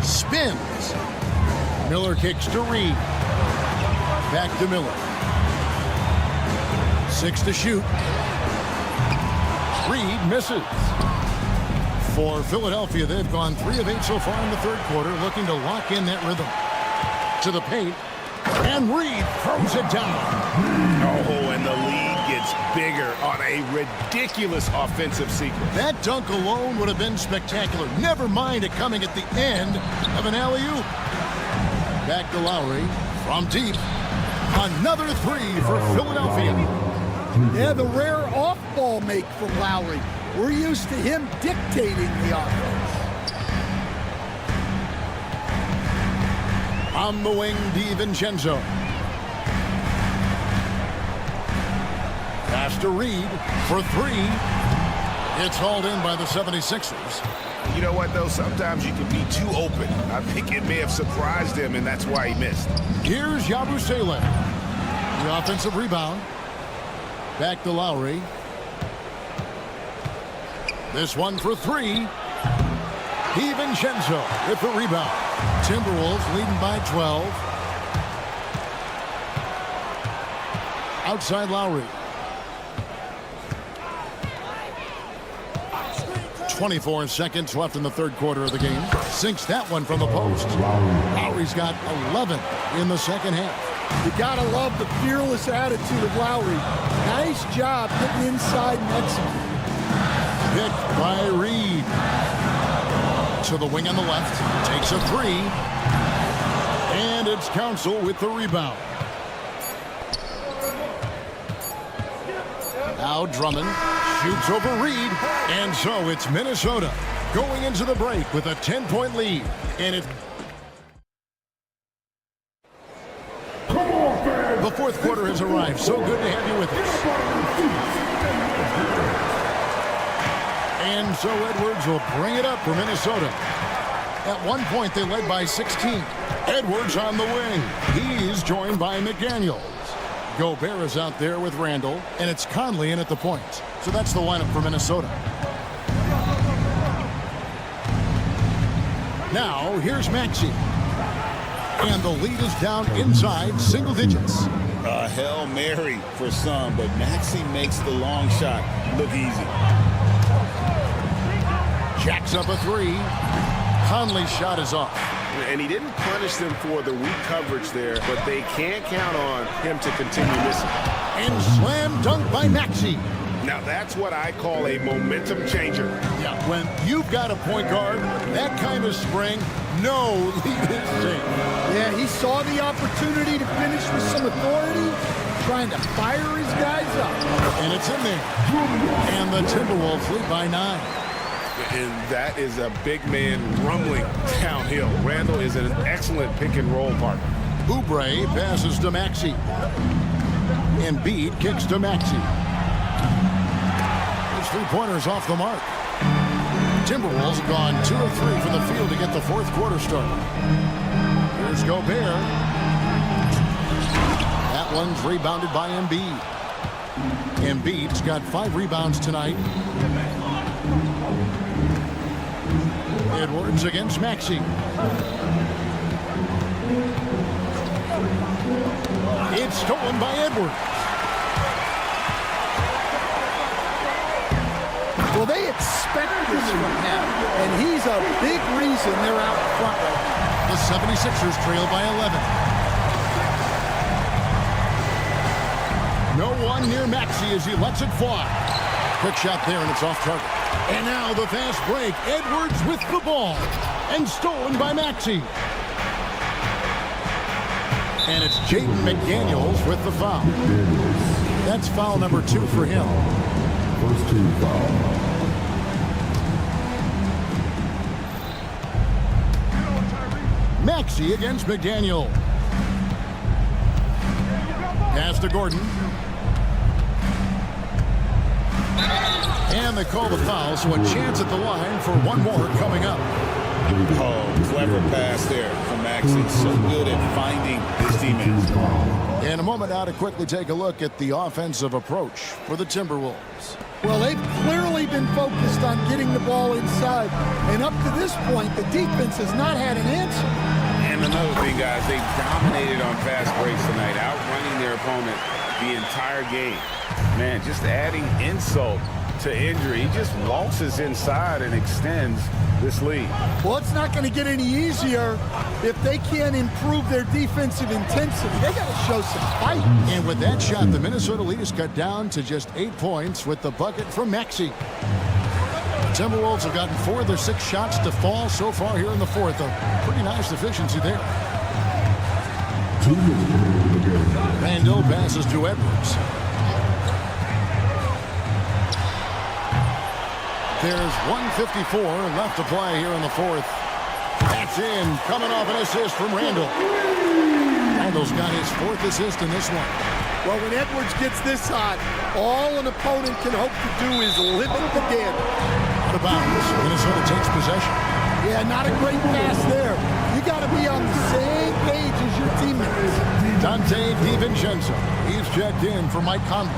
Spins. Miller kicks to Reed. Back to Miller. 6 to shoot. Reed misses. For Philadelphia, they've gone 3 of 8 so far in the third quarter, looking to lock in that rhythm. To the paint, and Reed throws it down.
Oh, and the lead gets bigger on a ridiculous offensive sequence.
That dunk alone would have been spectacular. Never mind it coming at the end of an alley-oop. Back to Lowry from deep. Another 3 for Philadelphia.
Yeah, the rare off-ball make from Lowry. We're used to him dictating the offense.
On the wing, DiVincenzo. Pass to Reed for 3. It's hauled in by the 76ers.
You know what, though? Sometimes you can be too open. I think it may have surprised him, and that's why he missed.
Here's Yabusele. The offensive rebound. Back to Lowry. This one for 3. DiVincenzo with the rebound. Timberwolves leading by 12. Outside Lowry. 24 seconds left in the third quarter of the game. Sinks that one from the post. Lowry's got 11 in the second half.
You gotta love the fearless attitude of Lowry. Nice job getting inside and executing.
Picked by Reed. To the wing on the left. Takes a 3. And it's Council with the rebound. Now Drummond shoots over Reed. And so it's Minnesota going into the break with a 10-point lead. And it. The fourth quarter has arrived. So good to have you with us. And so Edwards will bring it up for Minnesota. At one point, they led by 16. Edwards on the wing. He's joined by McDaniels. Gobert is out there with Randall, and it's Conley in at the point. So that's the lineup for Minnesota. Now, here's Maxey. And the lead is down inside single digits.
A Hail Mary for some, but Maxey makes the long shot look easy.
Jacks up a 3. Conley's shot is off.
And he didn't punish them for the weak coverage there, but they can't count on him to continue missing.
And slam dunk by Maxey.
Now that's what I call a momentum changer.
Yeah, when you've got a point guard, that kind of spring, no lead is safe.
Yeah, he saw the opportunity to finish with some authority, trying to fire his guys up.
And it's in there. And the Timberwolves lead by 9.
And that is a big man rumbling downhill. Randall is an excellent pick-and-roll partner.
Oubre passes to Maxey. Embiid kicks to Maxey. His three-pointers off the mark. Timberwolves have gone 2 of 3 from the field to get the fourth quarter started. Here's Gobert. That one's rebounded by Embiid. Embiid's got 5 rebounds tonight. Edwards against Maxey. It's stolen by Edwards.
Well, they expect this from him, and he's a big reason they're out front right now.
The 76ers trail by 11. No one near Maxey as he lets it fly. Quick shot there, and it's off target. And now the fast break. Edwards with the ball. And stolen by Maxey. And it's Jaden McDaniels with the foul. That's foul number 2 for him.
First team foul.
Maxey against McDaniel. Pass to Gordon. And they call the foul, so a chance at the line for one more coming up.
Oh, clever pass there from Maxey. So good at finding his teammates.
In a moment now to quickly take a look at the offensive approach for the Timberwolves.
Well, they've clearly been focused on getting the ball inside. And up to this point, the defense has not had an answer.
And another thing, guys, they've dominated on fast breaks tonight, outrunning their opponent the entire game. Man, just adding insult to injury. He just waltzes inside and extends this lead.
Well, it's not going to get any easier if they can't improve their defensive intensity. They got to show some fight.
And with that shot, the Minnesota lead is cut down to just 8 points with the bucket from Maxey. The Timberwolves have gotten 4 of their 6 shots to fall so far here in the fourth. A pretty nice efficiency there. Randall passes to Edwards. There's 1:54 left to play here in the fourth. That's in, coming off an assist from Randall. Randall's got his 4th assist in this one.
Well, when Edwards gets this hot, all an opponent can hope to do is limit the damage.
Out of bounds, Minnesota takes possession.
Yeah, not a great pass there. You got to be on the same page as your teammates.
Dante DiVincenzo. He's checked in for Mike Conley.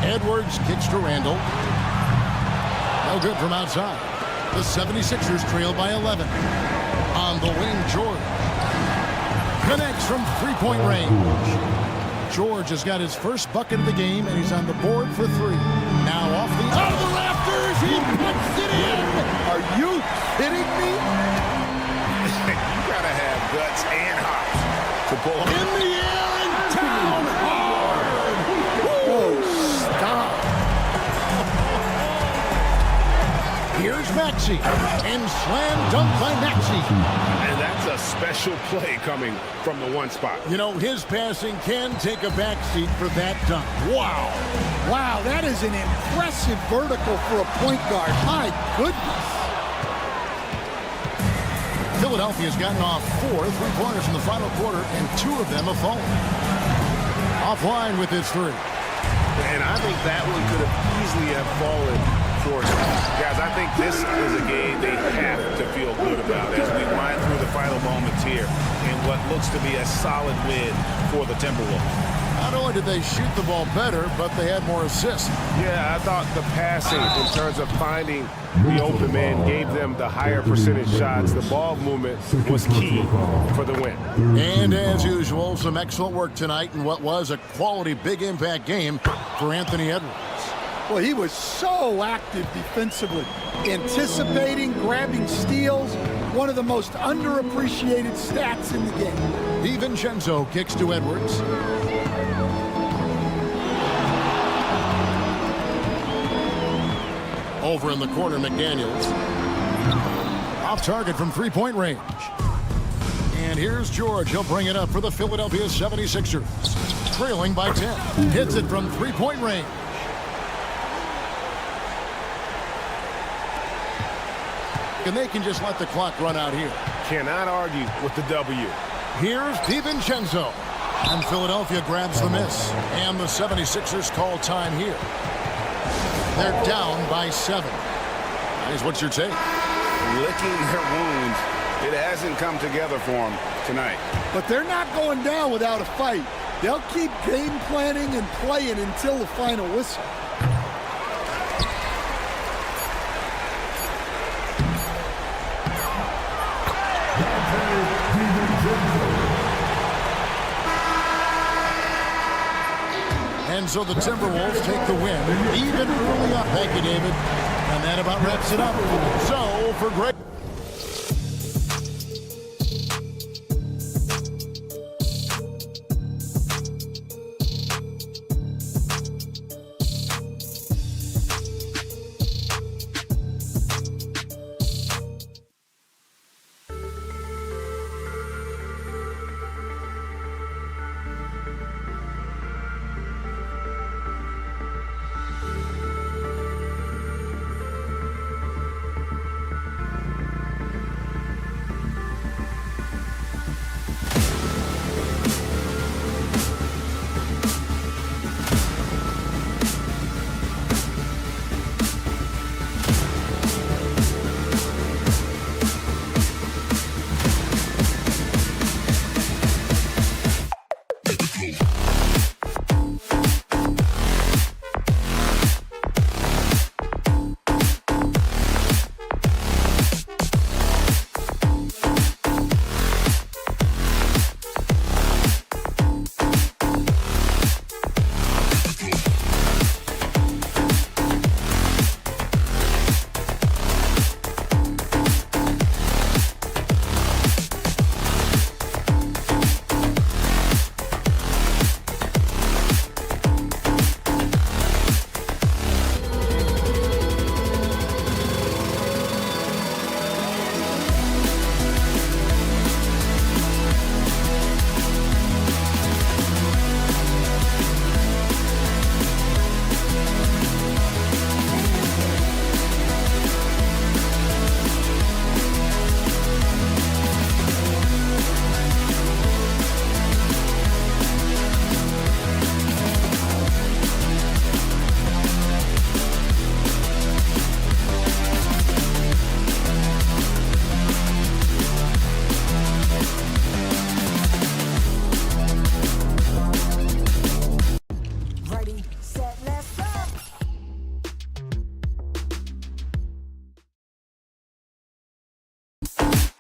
Edwards kicks to Randall. No good from outside. The 76ers trail by 11. On the wing, George. Connects from three-point range. George has got his first bucket of the game, and he's on the board for 3. Now off the rafters, he puts it in. Are you kidding me?
You got to have guts and hops to pull him.
In the air and down hard.
Oh, stop.
Here's Maxey. And slam dunk by Maxey.
And that's a special play coming from the one spot.
You know, his passing can take a backseat for that dunk. Wow.
Wow, that is an impressive vertical for a point guard. My goodness.
Philadelphia's gotten off 4 3-pointers in the final quarter, and 2 of them have fallen. Offline with his 3.
And I think that one could have easily have fallen for us. Guys, I think this is a game they have to feel good about as we wind through the final moments here in what looks to be a solid win for the Timberwolves.
Not only did they shoot the ball better, but they had more assists.
Yeah, I thought the passing in terms of finding the open man gave them the higher percentage shots. The ball movement was key for the win.
And as usual, some excellent work tonight in what was a quality big impact game for Anthony Edwards.
Well, he was so active defensively, anticipating, grabbing steals, one of the most underappreciated stats in the game.
DiVincenzo kicks to Edwards. Over in the corner, McDaniels. Off target from three-point range. And here's George. He'll bring it up for the Philadelphia 76ers. Trailing by 10. Hits it from three-point range. And they can just let the clock run out here.
Cannot argue with the W.
Here's DiVincenzo. And Philadelphia grabs the miss. And the 76ers call time here. They're down by 7. Guys, what's your take?
Licking their wounds. It hasn't come together for them tonight.
But they're not going down without a fight. They'll keep game planning and playing until the final whistle. And so the Timberwolves take the win, even early up. Thank you, David. And that about wraps it up. So, for great...
it.